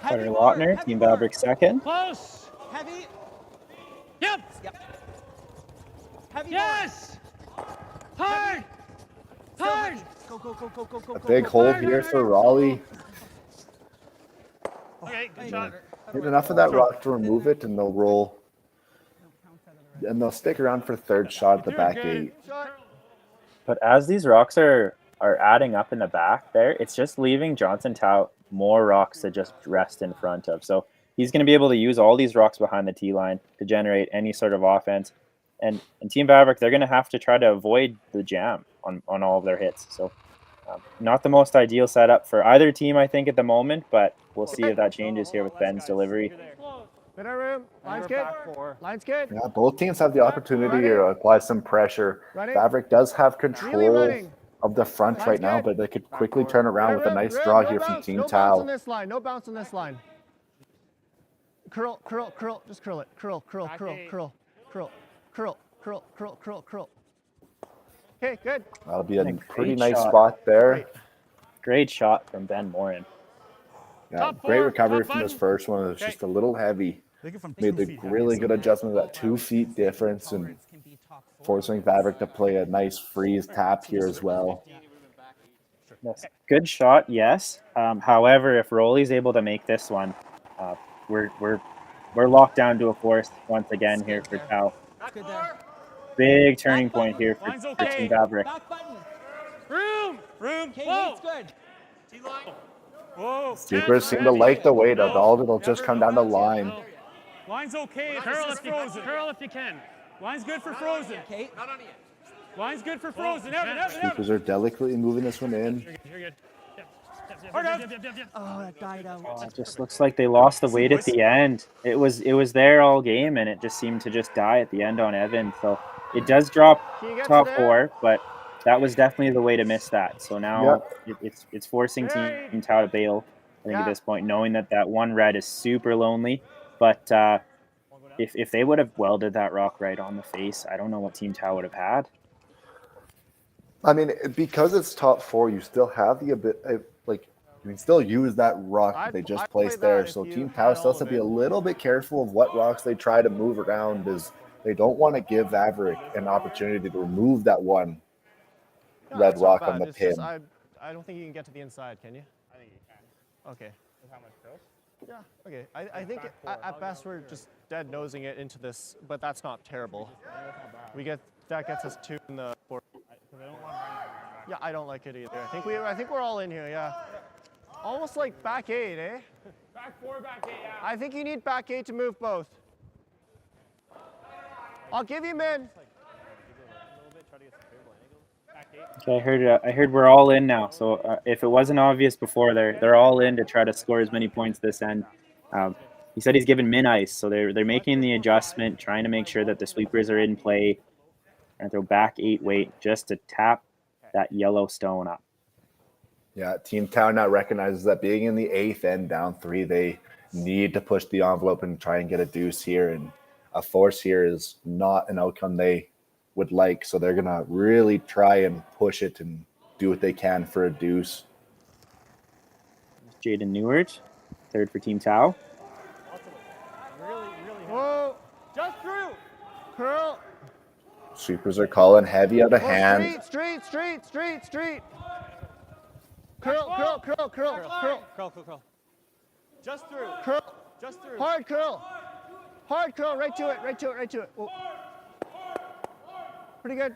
Carter Lautner, Team Vavrek second. Close. Heavy. Yep. Heavy. Yes. Hard. Hard. Go, go, go, go, go, go. A big hole here for Raleigh. Okay, good shot. Get enough of that rock to remove it, and they'll roll. And they'll stick around for third shot at the back 8. But as these rocks are adding up in the back there, it's just leaving Johnson Tao more rocks to just rest in front of. So he's going to be able to use all these rocks behind the tee line to generate any sort of offense. And Team Vavrek, they're going to have to try to avoid the jam on all of their hits. So not the most ideal setup for either team, I think, at the moment, but we'll see if that changes here with Ben's delivery. Middle room. Line's good. Line's good. Yeah, both teams have the opportunity to apply some pressure. Vavrek does have control of the front right now, but they could quickly turn around with a nice draw here from Team Tao. No bounce on this line. No bounce on this line. Curl, curl, curl. Just curl it. Curl, curl, curl, curl, curl, curl, curl, curl, curl, curl. Okay, good. That'll be a pretty nice spot there. Great shot from Ben Morin. Yeah, great recovery from this first one. It was just a little heavy. Made the really good adjustment of that 2 feet difference and forcing Vavrek to play a nice freeze tap here as well. Yes. Good shot, yes. However, if Rolly's able to make this one, we're locked down to a fourth once again here for Tao. Big turning point here for Team Vavrek. Room. Okay, Whoa. weight's good. Whoa. Sweepers seem to like the weight of all. It'll just come down to line. Line's okay. Curl if you frozen. Curl if you can. Line's good for frozen. Okay. Line's good for frozen. Evan. Sweepers are delicately moving this one in. You're good. Oh, that died out. It just looks like they lost the weight at the end. It was there all game, and it just seemed to just die at the end on Evan. So it does drop top 4, but that was definitely the way to miss that. So now it's forcing Team Tao to bail, I think, at this point, knowing that one red is super lonely. But if they would have welded that rock right on the face, I don't know what Team Tao would have had. I mean, because it's top 4, you still have the you can still use that rock that they just placed there. So Team Tao still has to be a little bit careful of what rocks they try to move around, as they don't want to give Vavrek an opportunity to remove that one red rock on the pin. I don't think you can get to the inside, can you? I think you can. Okay. With how much curls? Yeah. Okay. I think at best we're just dead nosing it into this, but that's not terrible. That gets us 2 in the 4. Yeah, I don't like it either. I think we're all in here. Yeah. Almost like back 8, eh? Back 4, back 8. Yeah. I think you need back 8 to move both. I'll give you min. Back 8. Okay, I heard we're all in now. So if it wasn't obvious before, they're all in to try to score as many points this end. He said he's given min ice, so they're making the adjustment, trying to make sure that the sweepers are in play, and throw back 8 weight just to tap that yellow stone up. Yeah, Team Town now recognizes that being in the 8th end down 3, they need to push the envelope and try and get a deuce here, and a force here is not an outcome they would like, so they're gonna really try and push it and do what they can for a deuce. Jaden Newart, third for Team Tau. Whoa, just through. Curl. Sweepers are calling heavy out of hand. Street. Curl. Just through. Curl. Just through. Hard curl. Right to it. Whoa. Pretty good.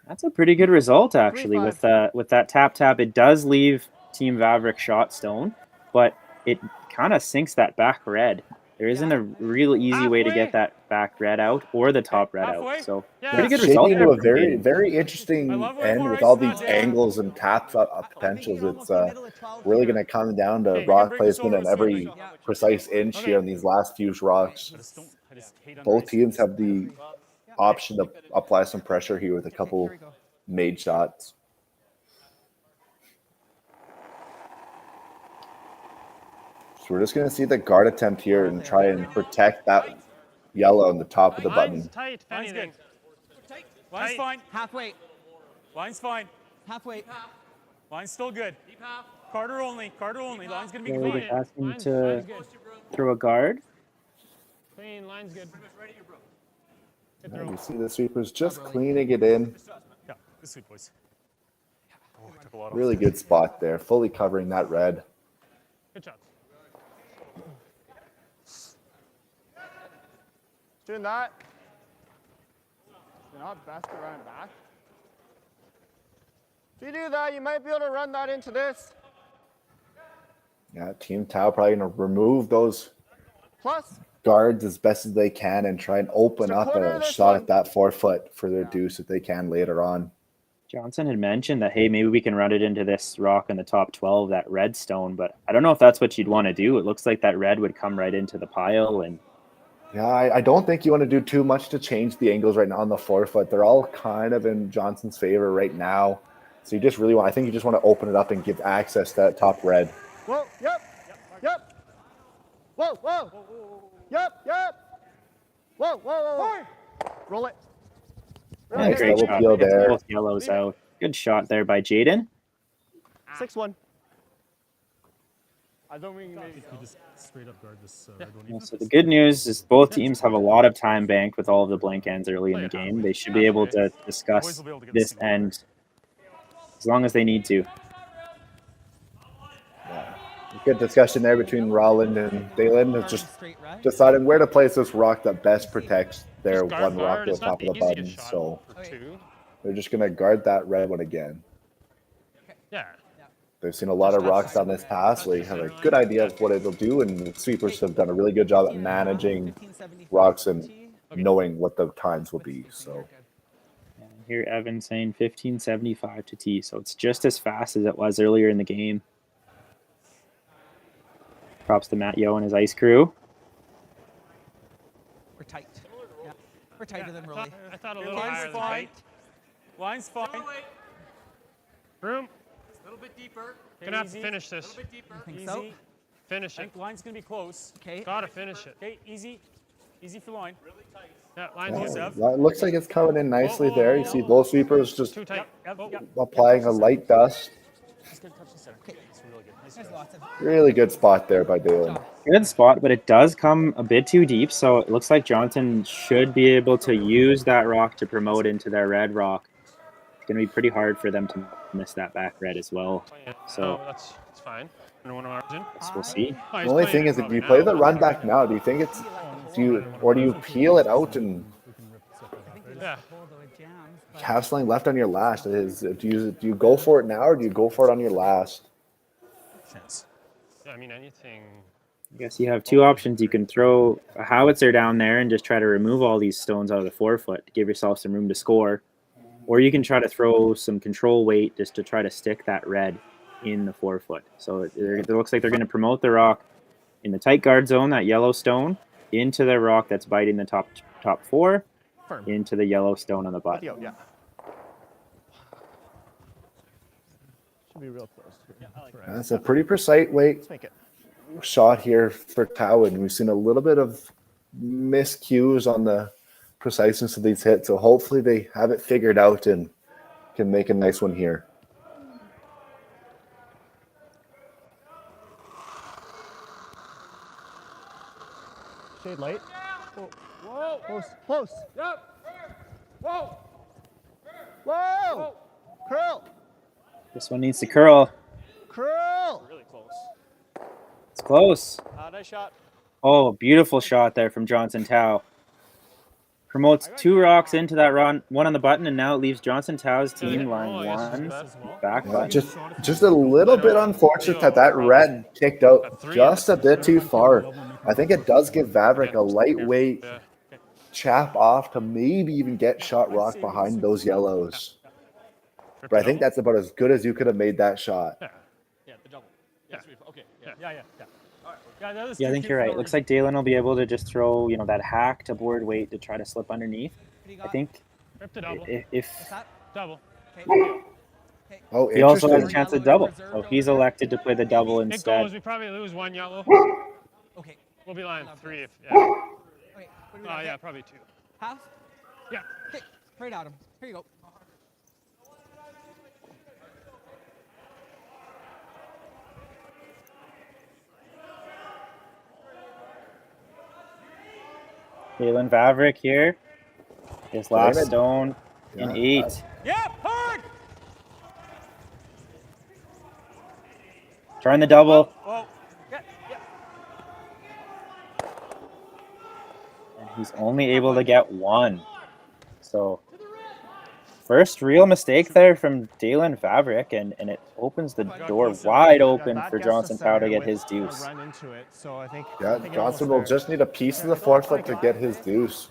That's a pretty good result, actually, with that tap. It does leave Team Vavrek shot stone, but it kind of sinks that back red. There isn't a real easy way to get that back red out or the top red out. So pretty good result. Shaping into a very, very interesting end with all these angles and tap potentials. It's really going to come down to rock placement and every precise inch here on these last few rocks. Both teams have the option to apply some pressure here with a couple made shots. So we're just going to see the guard attempt here and try and protect that yellow on the top of the button. Tight. Line's good. Line's fine. Halfway. Line's fine. Halfway. Line's still good. Deep half. Carter only. Line's going to be Really clean. asking to throw a guard. Clean. Line's good. You see the sweepers just cleaning it in. Yeah, this sweep, boys. Oh, took a lot Really good spot there, fully covering that red. Good shot. Doing that. You're not best to run it back. If you do that, you might be able to run that into this. Yeah, Team Tau probably going to remove those Plus. guards as best as they can and try and open up a shot at that 4-foot for their deuce if they can later on. Johnson had mentioned that, hey, maybe we can run it into this rock in the top 12, that red stone, but I don't know if that's what you'd want to do. It looks like that red would come right into the pile. And yeah, I don't think you want to do too much to change the angles right now on the 4-foot. They're all kind of in Johnson's favor right now. So you just really want, I think you just want to open it up and give access to that top red. Whoa, yep. Whoa. Yep. Whoa. Roll it. Yeah, great shot. There. Both yellows out. Good shot there by Jaden. 6-1. I don't think maybe just straight up guard this. So the good news is both teams have a lot of time banked with all of the blank ends early in the game. They should be able to discuss this end as long as they need to. Good discussion there between Roland and Daylan. It's just deciding where to place this rock that best protects their one rock to the top of the button. So they're just going to guard that red one again. Yeah. They've seen a lot of rocks on this pass. So they have a good idea of what it'll do, and the sweepers have done a really good job at managing rocks and knowing what the times will be. So here Evan saying 1575 to tee, so it's just as fast as it was earlier in the game. Props to Matt Yo and his ice crew. We're tight. Yeah. We're tighter than Rolly. I thought a little higher than tight. Line's fine. Room. A little bit deeper. Gonna have to finish this. A little bit deeper. Think so? Finish I it. think line's gonna be close. Okay. Gotta finish it. Okay, easy for line. Really tight. Yeah, line yeah, goes up. it looks like it's coming in nicely there. You see both sweepers just Too tight. applying a light dust. Just gonna touch the center. Okay, it's really good. Nice There's lots of Really good spot there by Daylan. Good spot, but it does come a bit too deep, so it looks like Johnson should be able to use that rock to promote into their red rock. It's going to be pretty hard for them to miss that back red as well. So that's fine. No margin. We'll see. The only thing is, if you play the run back now, do you think it's do you peel it out and have something left on your last? Do you go for it now, or do you go for it on your last? Yeah, I mean anything. I guess you have two options. You can throw a howitzer down there and just try to remove all these stones out of the 4-foot to give yourself some room to score. or you can try to throw some control weight just to try to stick that red in the forefoot. So it looks like they're going to promote the rock in the tight guard zone, that yellow stone, into the rock that's biting the top four, into the yellow stone on the butt. Yeah. Should be real close. That's a pretty precise weight shot here for Tao, and we've seen a little bit of miscues on the preciseness of these hits. So hopefully they have it figured out and can make a nice one here. Shade light. Whoa. Close. Yep. Whoa. Whoa. Curl. This one needs to curl. Curl. Really close. It's close. Nice shot. Oh, beautiful shot there from Johnson Tao. Promotes 2 rocks into that run, one on the button, and now it leaves Johnson Tao's team line 1 back button. Just a little bit unfortunate that red kicked out just a bit too far. I think it does give Vavrek a lightweight chap off to maybe even get shot rock behind those yellows. But I think that's about as good as you could have made that shot. Yeah, the double. Yeah. Okay. Yeah. Yeah, I think you're right. Looks like Daylan will be able to just throw, that hack to board weight to try to slip underneath. I think if double. Oh, he also has a chance to double, so he's elected to play the double It instead. goes. We probably lose 1 yellow. Okay. We'll be lying 3 if. Yeah. Okay. Yeah, probably 2. Half? Yeah. Okay. Right at him. Here you go. Daylan Vavrek here. His last stone in 8. Yep, hard! Trying the double. Oh. Yeah. And he's only able to get 1. So first real mistake there from Daylan Vavrek, and it opens the door wide open for Johnson Tao to get his deuce. Yeah, Johnson will just need a piece of the forefoot to get his deuce.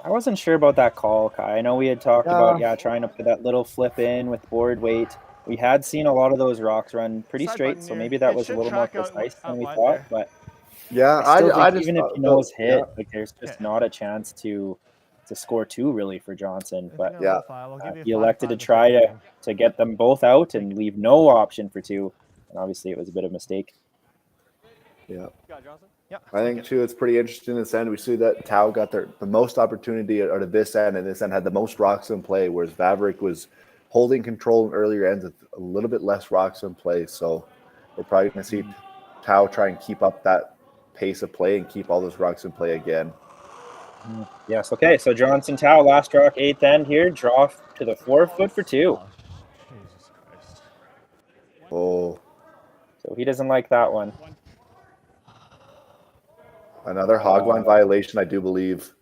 I wasn't sure about that call, Kai. I know we had talked about trying to put that little flip in with board weight. We had seen a lot of those rocks run pretty straight, so maybe that was a little more precise than we thought. But yeah, I just even if you know his hit, like there's just not a chance to score 2 really for Johnson. But he elected to try to get them both out and leave no option for 2. And obviously it was a bit of a mistake. Yeah. I think too it's pretty interesting in this end. We see that Tao got the most opportunity out of this end, and this end had the most rocks in play, whereas Vavrek was holding control in earlier ends with a little bit less rocks in play. So we're probably going to see Tao try and keep up that pace of play and keep all those rocks in play again. Yes, okay, so Johnson Tao, last rock, 8th end here, draw to the forefoot for 2. Oh. So he doesn't like that one. Another hogline violation, I do believe.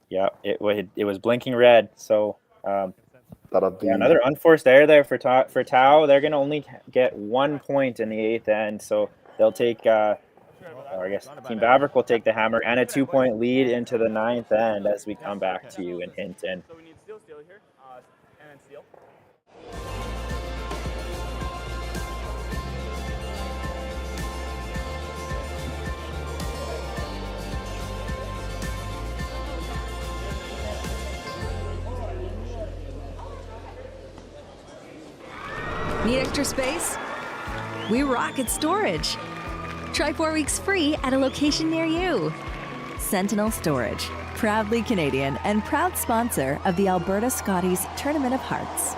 Yeah, it was blinking red, so that'll be another unforced error there for Tao. They're going to only get 1 point in the 8th end, so they'll take, or I guess Team Vavrek will take the hammer and a 2-point lead into the 9th end as we come back to you in Hinton. So we need steal here, and then steal. Need extra space? We rock at storage. Try 4 weeks free at a location near you. Sentinel Storage, proudly Canadian and proud sponsor of the Alberta Scotties Tournament of Hearts.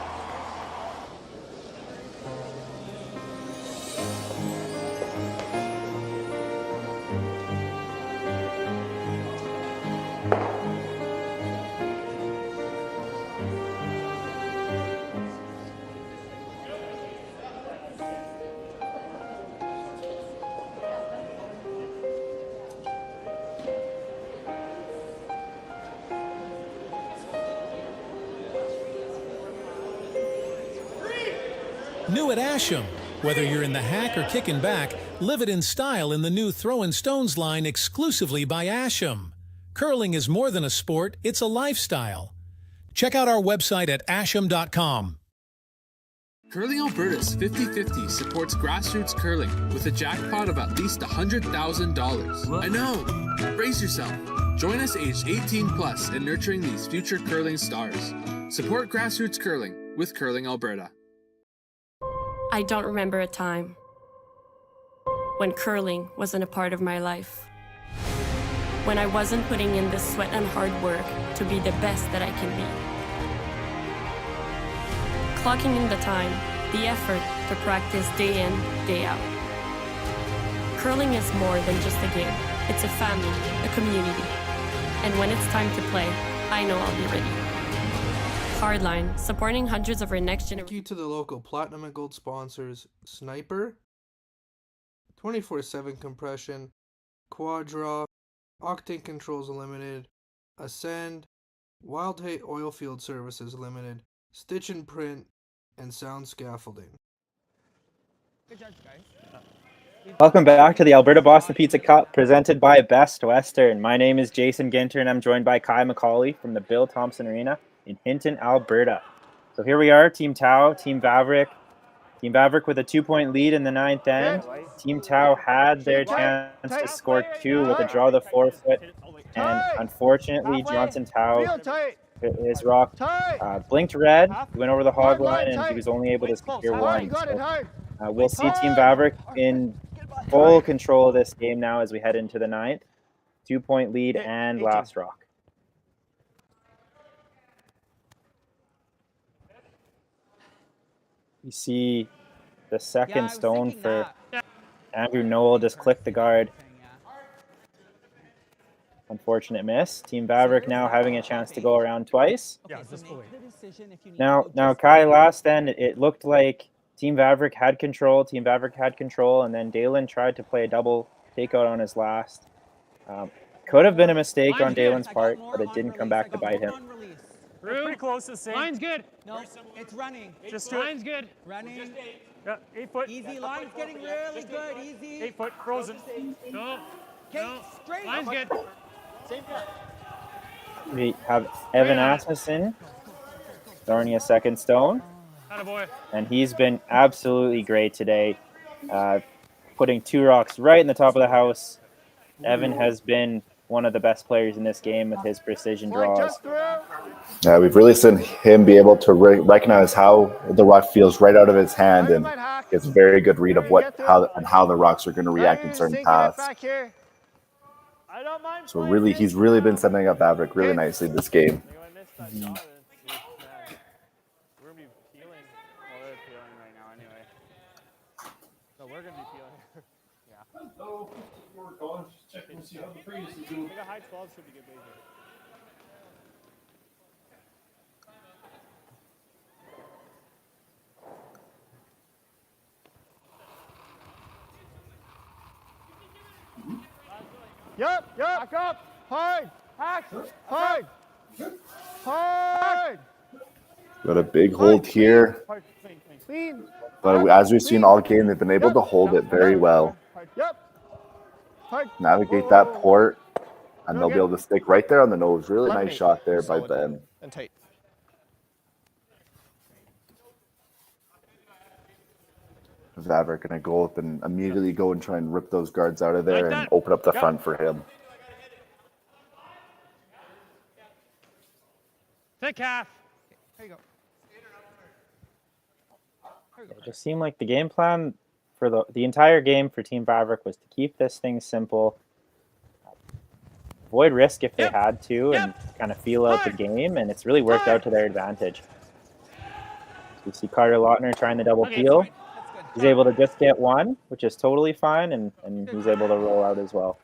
New at Asham. Whether you're in the hack or kicking back, live it in style in the new Throwin' Stones line exclusively by Asham. Curling is more than a sport, it's a lifestyle. Check out our website at asham.com. Curling Alberta's 50-50 supports grassroots curling with a jackpot of at least $100,000. I know! Brace yourself. Join us aged 18 plus in nurturing these future curling stars. Support grassroots curling with Curling Alberta. I don't remember a time when curling wasn't a part of my life. When I wasn't putting in the sweat and hard work to be the best that I can be. Clocking in the time, the effort to practice day in, day out. Curling is more than just a game. It's a family, a community. And when it's time to play, I know I'll be ready. Hardline, supporting hundreds of our next generation. Thank you to the local Platinum and Gold sponsors, Sniper, 24/7 Compression, Quadra, Octane Controls Limited, Ascend, Wild Hate Oilfield Services Limited, Stitch and Print, and Sound Scaffolding. Good judge, guys. Welcome back to the Alberta Boston Pizza Cup presented by Best Western. My name is Jason Ginter and I'm joined by Kai McCauley from the Bill Thomson Arena in Hinton, Alberta. So here we are, Team Tau, Team Vavrek. Team Vavrek with a 2-point lead in the ninth end. Team Tau had their chance to score 2 with a draw of the forefoot. And unfortunately, Johnson Tau, his rock blinked red, went over the hog line, and he was only able to secure 1. So, we'll see Team Vavrek in full control of this game now as we head into the ninth. 2-point lead and last rock. You see the second stone for Andrew Noel just clicked the guard. Unfortunate miss. Team Vavrek now having a chance to go around twice. Now Kai, last end, it looked like Team Vavrek had control. And then Daylan tried to play a double takeout on his last. Could have been a mistake on Daylan's part, but it didn't come back to bite him. Pretty close to the same. Line's good. No, it's running. Just line's good. Running. Yeah, 8 foot. Easy. Line's getting really good. Easy. 8 foot. Frozen. No. Straight. Line's good. Same guy. We have Evan Asmussen throwing a second stone. Attaboy. And he's been absolutely great today, putting 2 rocks right in the top of the house. Evan has been one of the best players in this game with his precision draws. Yeah, we've really seen him be able to recognize how the rock feels right out of his hand, and gets a very good read of how the rocks are going to react in certain paths. So really, he's really been setting up Vavrek really nicely this game. A high 12 should be good bait here. Yup. Back up. Hard. Hard. Got a big hold here. Clean. But as we've seen all game, they've been able to hold it very well. Navigate that port, and they'll be able to stick right there on the nose. Really nice shot there by Ben. And tight. Vavrek going to go up and immediately go and try and rip those guards out of there and open up the front for him. Thick half. There you go. It just seemed like the game plan for the entire game for Team Vavrek was to keep this thing simple, avoid risk if they had to, and kind of feel out the game, and it's really worked out to their advantage. So you see Carter Lautner trying the double peel. He's able to just get 1, which is totally fine, and he's able to roll out as well.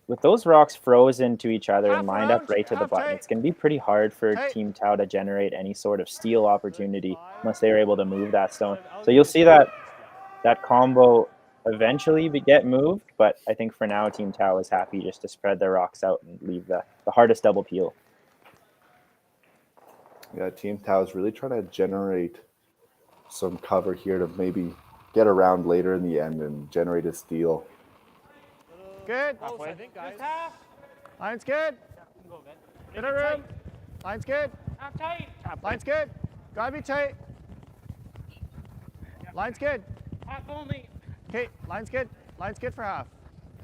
With those rocks frozen to each other and lined up right to the button, it's going to be pretty hard for Team Tau to generate any sort of steal opportunity unless they're able to move that stone. So you'll see that combo eventually get moved, but I think for now Team Tau is happy just to spread their rocks out and leave the hardest double peel. Yeah, Team Tau is really trying to generate some cover here to maybe get around later in the end and generate a steal. Good. Halfway. I think, guys. Line's good. Get a room. Line's good. Half tight. Line's good. Gotta be tight. Line's good. Half only. Okay, line's good. Line's good for half.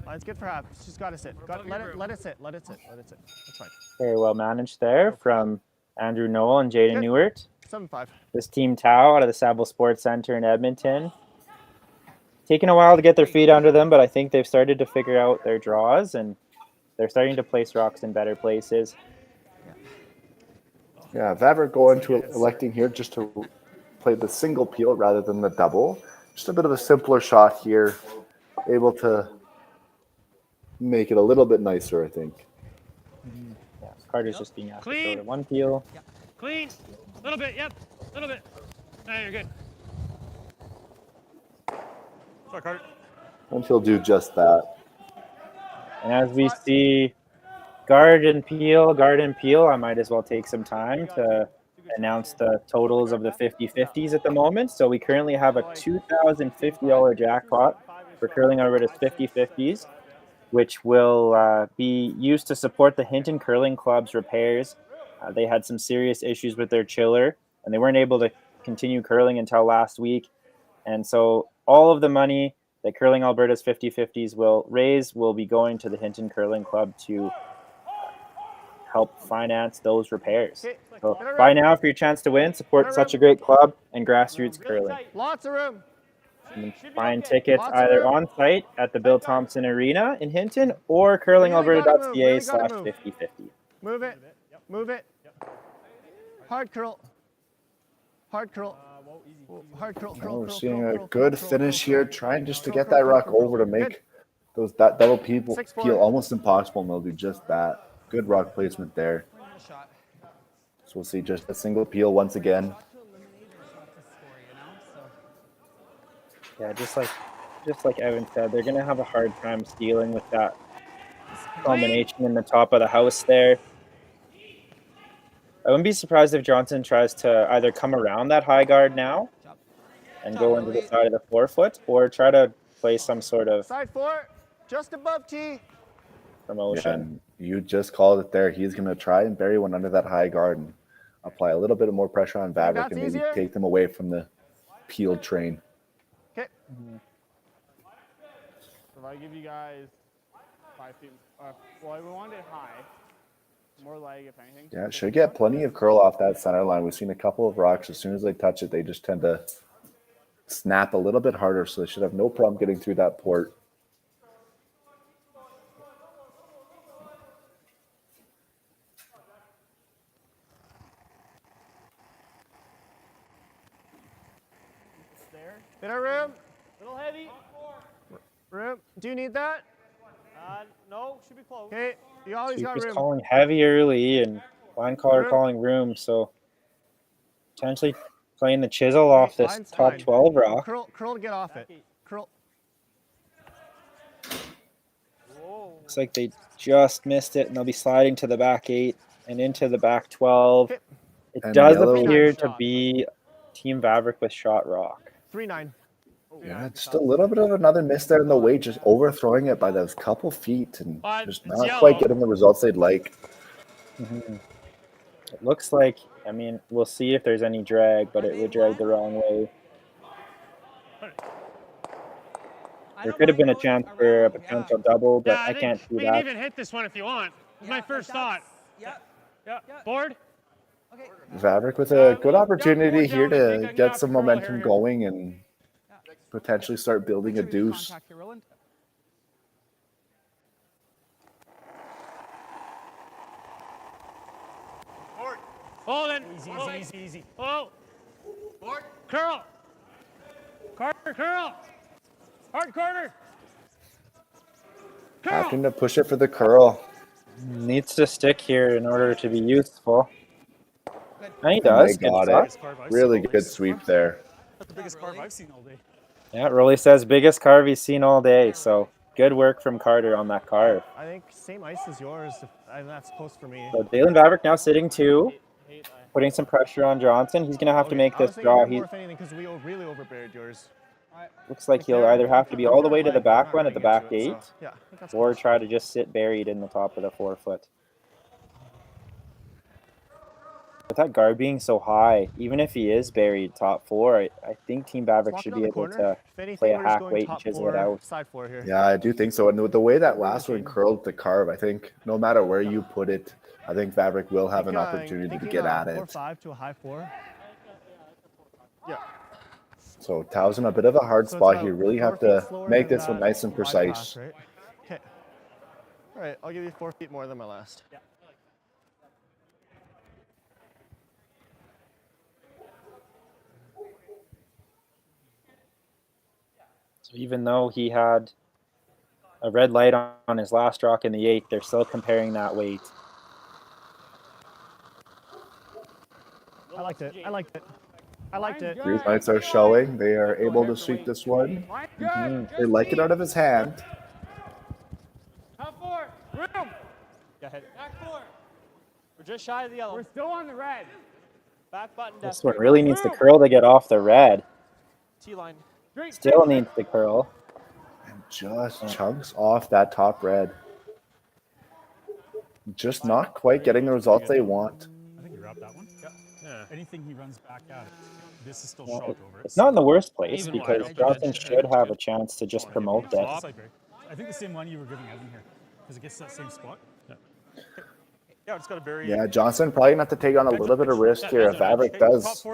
Line's good for half. She's got to sit. Let it sit. Let it sit. That's fine. Very well managed there from Andrew Noel and Jaden Newert. 7-5. This Team Tau out of the Saville Sports Center in Edmonton. Taking a while to get their feet under them, but I think they've started to figure out their draws and they're starting to place rocks in better places. Yeah, Vavrek going to electing here just to play the single peel rather than the double. Just a bit of a simpler shot here. Able to make it a little bit nicer, I think. Yeah, Carter's just being asked Clean. to go to one peel. Clean. A little bit. Yep. A little bit. No, you're good. Sorry, Carter. And he'll do just that. And as we see guard and peel, I might as well take some time to announce the totals of the 50-50s at the moment. So we currently have a $2,050 jackpot for Curling Alberta's 50-50s, which will be used to support the Hinton Curling Club's repairs. They had some serious issues with their chiller, and they weren't able to continue curling until last week. And so all of the money that Curling Alberta's 50-50s will raise will be going to the Hinton Curling Club to help finance those repairs. So buy now for your chance to win. Support such a great club and grassroots curling. Lots of room. You can find tickets either on site at the Bill Thomson Arena in Hinton or curlingalberta.ca/50-50. Move it. Move it. Hard curl. Hard curl. Hard curl. We're seeing a good finish here, trying just to get that rock over to make that double peel almost impossible, and they'll do just that. Good rock placement there. So we'll see just a single peel once again. Yeah, just like Evan said, they're gonna have a hard time stealing with that combination in the top of the house there. I wouldn't be surprised if Johnson tries to either come around that high guard now and go into the side of the 4-foot, or try to play some sort of side 4, just above tee. Promotion. Yeah, you just called it there. He's gonna try and bury one under that high guard and apply a little bit more pressure on Vavrek and maybe take them away from the peeled train. Okay. So if I give you guys 5 feet, well, we wanted it high. More leg, if anything. Yeah, it should get plenty of curl off that center line. We've seen a couple of rocks. As soon as they touch it, they just tend to snap a little bit harder, so they should have no problem getting through that port. Bit of room. Little heavy. Room. Do you need that? No, should be close. Okay, you always got Keeper's room. calling heavy early and line caller calling room, so potentially playing the chisel off this Line's top fine. 12 rock. Curl to get off it. Curl. Looks like they just missed it, and they'll be sliding to the back 8 and into the back 12. It And does yellow. appear to be Team Vavrek with shot rock. 3-9. Yeah, just a little bit of another miss there in the weight, just overthrowing it by those couple feet and just not quite getting the results they'd like. It looks like, I mean, we'll see if there's any drag, but it would drag the wrong way. There could have been a chance for a potential double, but I can't see we that. can even hit this one if you want. It's my first thought. Yeah. Board? Vavrek with a good opportunity here to get some momentum going and potentially start building a deuce. Hold it. Easy. Whoa. Board. Curl. Carter, curl. Hard corner. Curl. Having to push it for the curl. Needs to stick here in order to be useful. And he And does. they got it. Really good sweep there. That's the biggest carve I've seen all day. Yeah, Rolly says biggest carve he's seen all day. So good work from Carter on that carve. I think same ice as yours, and that's close for me. So Daylan Vavrek now sitting 2, putting some pressure on Johnson. He's going to have to make this draw. More if anything, because we really overburied yours. Looks like he'll either have to be all the way to the back one at the back gate, Yeah, I think that's or close. try to just sit buried in the top of the 4-foot. With that guard being so high, even if he is buried top 4, I think Team Vavrek Swap should it on be the able corner. to If anything, play a we're just hack going weight and top chisel it 4, out. side 4 here. Yeah, I do think so. And with the way that last one curled the carve, I think no matter where you put it, I think Vavrek will have an opportunity to get at it. 4-5 to a high 4. Yeah. So Tao's in a bit of a hard So it's spot about here. Really 4 have feet to slower make than this one that nice and wide precise. pass, right? Okay. All right, I'll give you 4 feet more than my last. Yeah. So even though he had a red light on his last rock in the 8th, they're still comparing that weight. I liked it. I liked it. I liked it. Green lights are showing. They are able to sweep this one. They like it out of his hand. Top 4. Room. Go ahead. Back 4. We're just shy of the yellow. We're still on the red. Back button. This one really needs to curl to get off the red. T-line. Still needs to curl. And just chunks off that top red. Just not quite getting the results they want. I think you wrapped that one. Yeah. Anything he runs back at it. This is still Well, shot over. it's not in the worst place Even because wide open. Johnson should have a chance to just promote this. That's like great. I think the same one you were giving Evan here. Because it gets that same spot. Yeah. Yeah, it's got a very. Yeah, Johnson probably gonna have to take on a little bit of risk here. If Vavrek does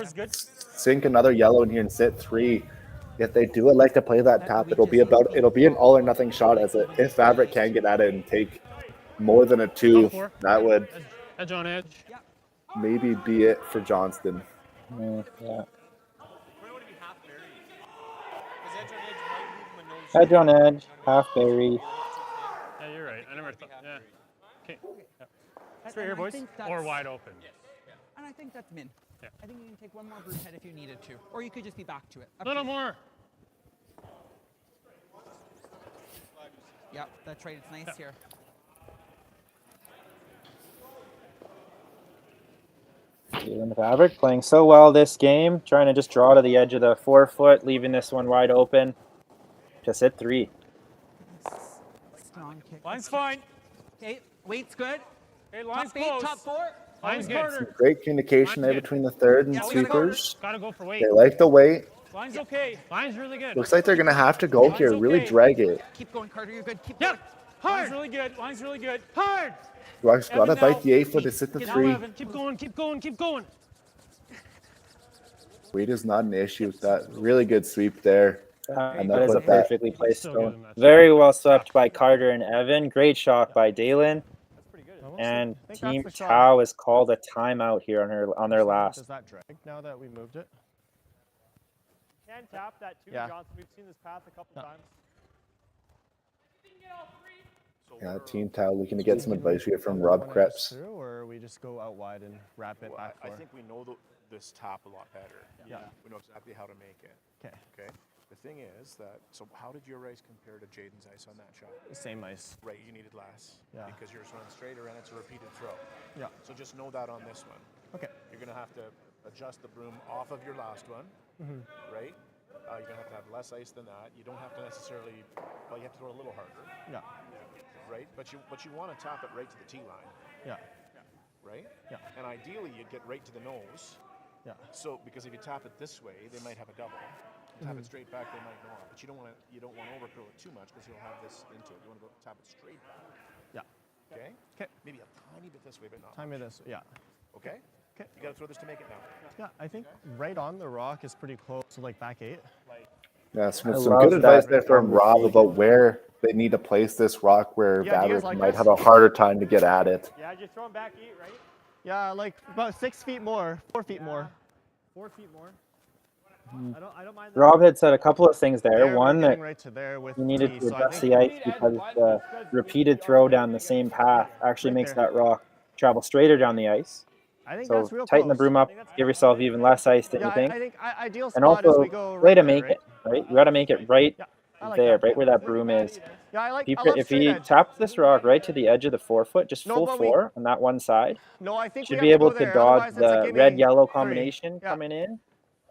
sink another yellow in here and sit 3, if they do like to play that tap, it'll be an all or nothing shot. As if Vavrek can get at it and take more than a 2, that would Edge on edge. maybe be it for Johnston. Yeah. Edge on edge, half berry. Yeah, you're right. I never thought. Yeah. Okay. Yeah. It's right here, boys. Or wide open. And I think that's min. Yeah. I think you can take one more broom head if you needed to. Or you could just be back to it. A little more. Yep, that's right. It's nice here. Daylan Vavrek playing so well this game, trying to just draw to the edge of the 4-foot, leaving this one wide open. Just hit 3. Strong kick. Line's fine. Okay, weight's good. Okay, line's top 8, close. top 4. Line's Some good. great communication there between the third and sweepers. Gotta go for weight. They like the weight. Line's okay. Line's really good. Looks like they're gonna have to go here, really drag it. Keep going, Carter. You're good. Keep Yep. going. Hard. Line's really good. Line's really good. Hard. Rock's gotta Evan, bite now. the 8-foot to sit the Now, 3. Evan. Keep going. Keep going. Keep going. Weight is not an issue with that. Really good sweep there. And That is a with that. perfectly placed stone. Very well swept by Carter and Evan. Great shot by Daylan. And Team Tao has called a timeout here on their last. Does that drag now that we moved it? Can tap that too, Yeah. Johnson. We've seen this path a couple times. Yeah, Team Tao looking to get some advice here from Rob Krebs. Through, or we just go out wide and wrap it back I for? think we know this tap a lot better. Yeah. We know exactly how to make it. Okay. Okay. The thing is that, so how did your ice compare to Jaden's ice on that shot? Same ice. Right, you needed less. Yeah. Because yours went straighter and it's a repeated throw. Yeah. So just know that on this one. Okay. You're going to have to adjust the broom off of your last one, right? You're going to have less ice than that. You don't have to necessarily, well, you have to throw a little harder. Yeah. Right? But you want to tap it right to the tee line. Yeah. Right? Yeah. And ideally, you'd get right to the nose. Yeah. So, because if you tap it this way, they might have a double. Tap it straight back, they might not. But you don't want to overcurl it too much because you'll have this into it. You want to tap it straight back. Yeah. Okay. Okay. Maybe a tiny bit this way, but not. Time it this. Yeah. Okay. Okay. You got to throw this to make it now. Yeah, I think right on the rock is pretty close to like back 8. Yes, I with some love good advice that. there from Rob about where they need to place this rock where Yeah, do you guys Vavrek like might this? have a harder time to get at it. Yeah, just throw him back 8, right? Yeah, like about 6 feet more, 4 feet more. 4 feet more. I don't mind that. Rob had said a couple of things there. There, we're One, that getting right to there with he needed me, to so I adjust think the ice because the repeated throw down the same path actually makes that rock travel straighter down the ice. I think So that's real tighten the close. broom up, give yourself even less ice than Yeah, you think. I think ideal And spot is also, we go way right to there, make right? it, right? You got to make it right I like there, that. right where that broom is. Yeah, I like. If I he, love if straight he edge. taps this rock right to the edge of the 4-foot, just No, full but we- 4 on that one side, No, I think should we be have able go to there, dodge otherwise it's a the gimme red-yellow 3. combination Yeah. coming in.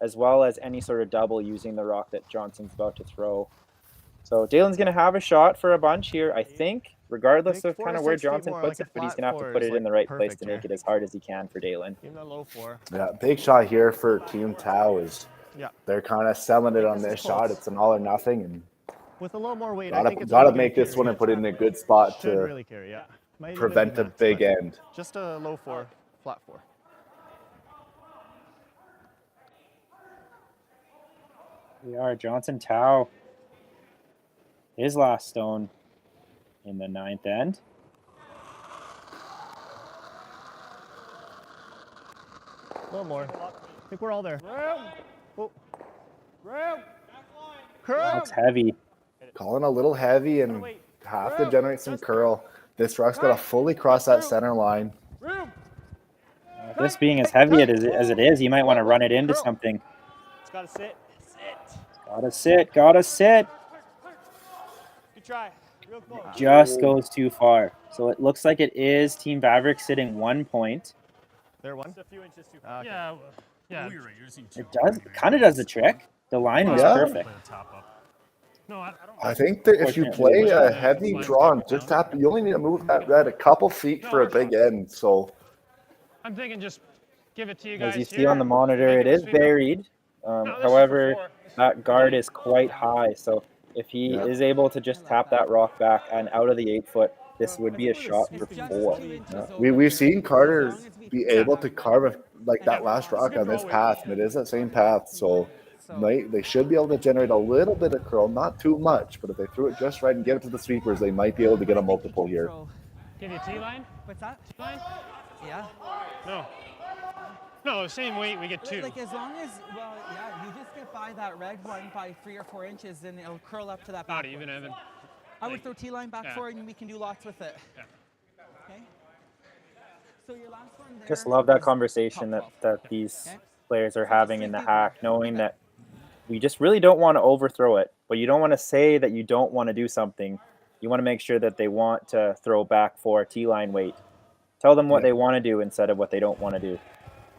as well as any sort of double using the rock that Johnson's about to throw. So Daylan's going to have a shot for a bunch here, I think, regardless of kind of where Johnson puts it, but he's going to have to put it in the right place to make it as hard as he can for Daylan. Give him that low 4. Yeah, big shot here for Team Tau is they're kind of selling it on this shot. It's an all or nothing, and with a little more weight, I think it's gotta really make gonna this one and put it in a good spot Should to really carry, Might even prevent be a nuts, big but end. Just a low 4, flat 4. We are Johnson Tau. His last stone in the 9th end. A little more. I think we're all there. Oh. Looks heavy. Calling a little heavy and have to generate some curl. This rock's got to fully cross that center line. This being as heavy as it is, you might want to run it into something. It's got to sit. Gotta sit, gotta sit. Good try. Real close. Just goes too far. So it looks like it is Team Vavrek sitting 1 point. There one? Just a few inches too far. Yeah. It does, kind of does the trick. The line was perfect. No, I think that if you play a heavy draw and just tap, you only need to move that red a couple feet for a big end. So I'm thinking just give it to you guys. As you see on the monitor, it is buried. However, that guard is quite high. So if he is able to just tap that rock back and out of the 8-foot, this would be a shot for 4. we've seen Carter be able to carve like that last rock on this path, and it is that same path. So they should be able to generate a little bit of curl, not too much, but if they threw it just right and get it to the sweepers, they might be able to get a multiple here. Give you a T-line? What's that? T-line? Yeah. No, same weight, we get 2. Like as long as, you just get by that red one by 3 or 4 inches, then it'll curl up to that back. Not even, Evan. I would throw T-line back forward and we can do lots with it. Yeah. Okay? So your last one there. Just love that conversation that these players are having in the hack, knowing that we just really don't want to overthrow it, but you don't want to say that you don't want to do something. You want to make sure that they want to throw back for T-line weight. Tell them what they want to do instead of what they don't want to do.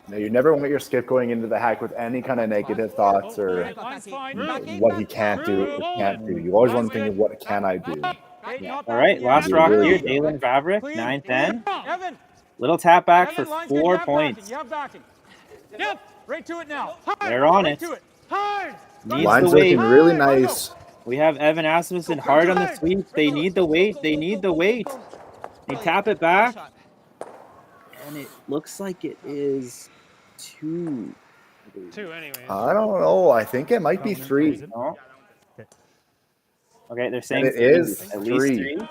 Now, you never want your skip going into the hack with any kind of negative thoughts or what he can't do, what can't do. You always want to think of what can I do. All right, last rock here, Daylan Vavrek, 9th end. Little tap back for 4 points. You have backing. Yep, right to it now. They're on it. Line's looking really nice. We have Evan Asmussen hard on the sweep. They need the weight. They need the weight. They tap it back. And it looks like it is 2. 2 anyway. I don't know. I think it might be 3. No? Okay, they're saying it is at 3. least 3.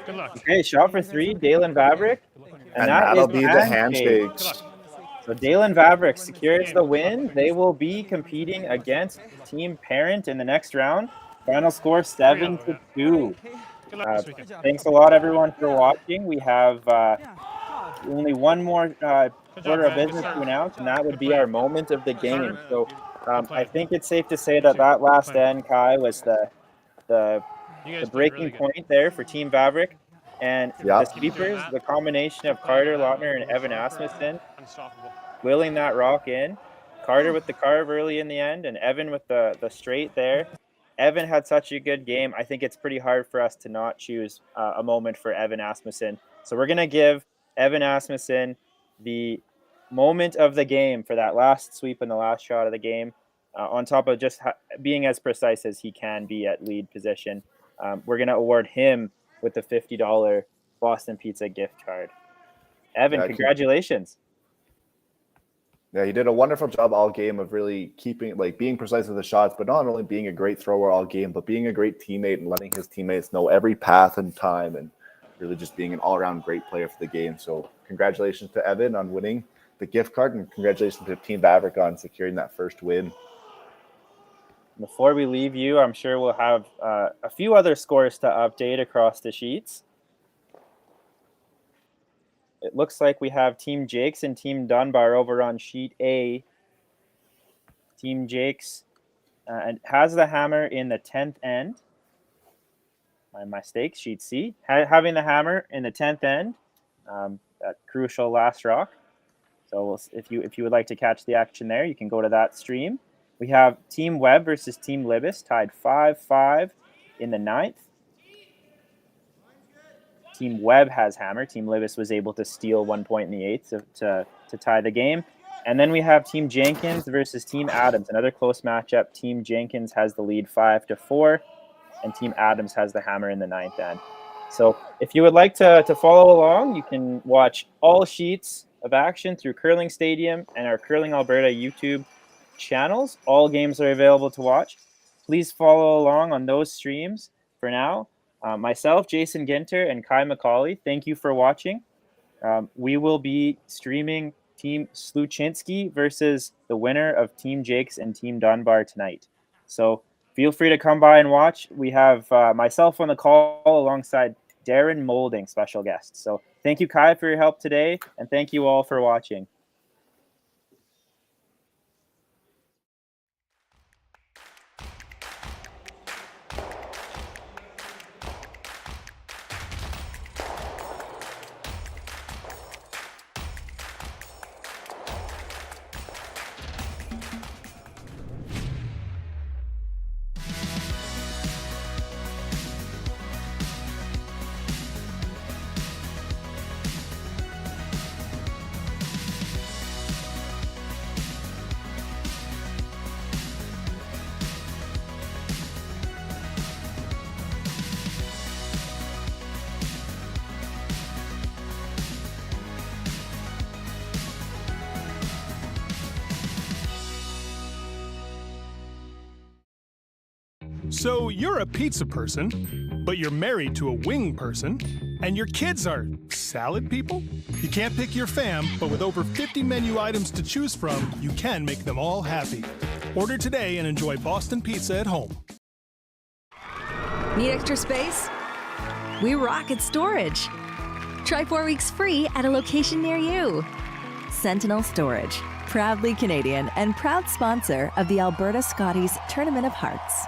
Good luck. Okay, shot for 3, Daylan Vavrek. And that'll be the handshakes. So Daylan Vavrek secures the win. They will be competing against Team Parent in the next round. Final score 7-2. Thanks a lot, everyone, for watching. We have only one more order of business to announce, and that would be our moment of the game. So I think it's safe to say that that last end, Kai, was the breaking point there for Team Vavrek. And the sweepers, the combination of Carter Lautner and Evan Asmussen, willing that rock in. Carter with the carve early in the end, and Evan with the straight there. Evan had such a good game. I think it's pretty hard for us to not choose a moment for Evan Asmussen. So we're going to give Evan Asmussen the moment of the game for that last sweep and the last shot of the game, on top of just being as precise as he can be at lead position. We're going to award him with the $50 Boston Pizza gift card. Evan, congratulations. Yeah, he did a wonderful job all game of really being precise with the shots, but not only being a great thrower all game, but being a great teammate and letting his teammates know every path and time, and really just being an all-around great player for the game. So congratulations to Evan on winning the gift card, and congratulations to Team Vavrek on securing that first win. Before we leave you, I'm sure we'll have a few other scores to update across the sheets. It looks like we have Team Jakes and Team Dunbar over on sheet A. Team Jakes has the hammer in the 10th end. My mistake, sheet C. Having the hammer in the 10th end, that crucial last rock. So if you would like to catch the action there, you can go to that stream. We have Team Webb versus Team Libis tied 5-5 in the 9th. Team Webb has hammer. Team Libis was able to steal 1 point in the 8th to tie the game. And then we have Team Jenkins versus Team Adams, another close matchup. Team Jenkins has the lead 5-4, and Team Adams has the hammer in the 9th end. So if you would like to follow along, you can watch all sheets of action through Curling Stadium and our Curling Alberta YouTube channels. All games are available to watch. Please follow along on those streams for now. Myself, Jason Ginter, and Kai McCauley, thank you for watching. We will be streaming Team Sluchinski versus the winner of Team Jakes and Team Dunbar tonight. So feel free to come by and watch. We have myself on the call alongside Darren Molding, special guest. So thank you, Kai, for your help today, and thank you all for watching. So you're a pizza person, but you're married to a wing person, and your kids are salad people? You can't pick your fam, but with over 50 menu items to choose from, you can make them all happy. Order today and enjoy Boston Pizza at home. Need extra space? We rock at storage. Try 4 weeks free at a location near you. Sentinel Storage, proudly Canadian and proud sponsor of the Alberta Scotties Tournament of Hearts.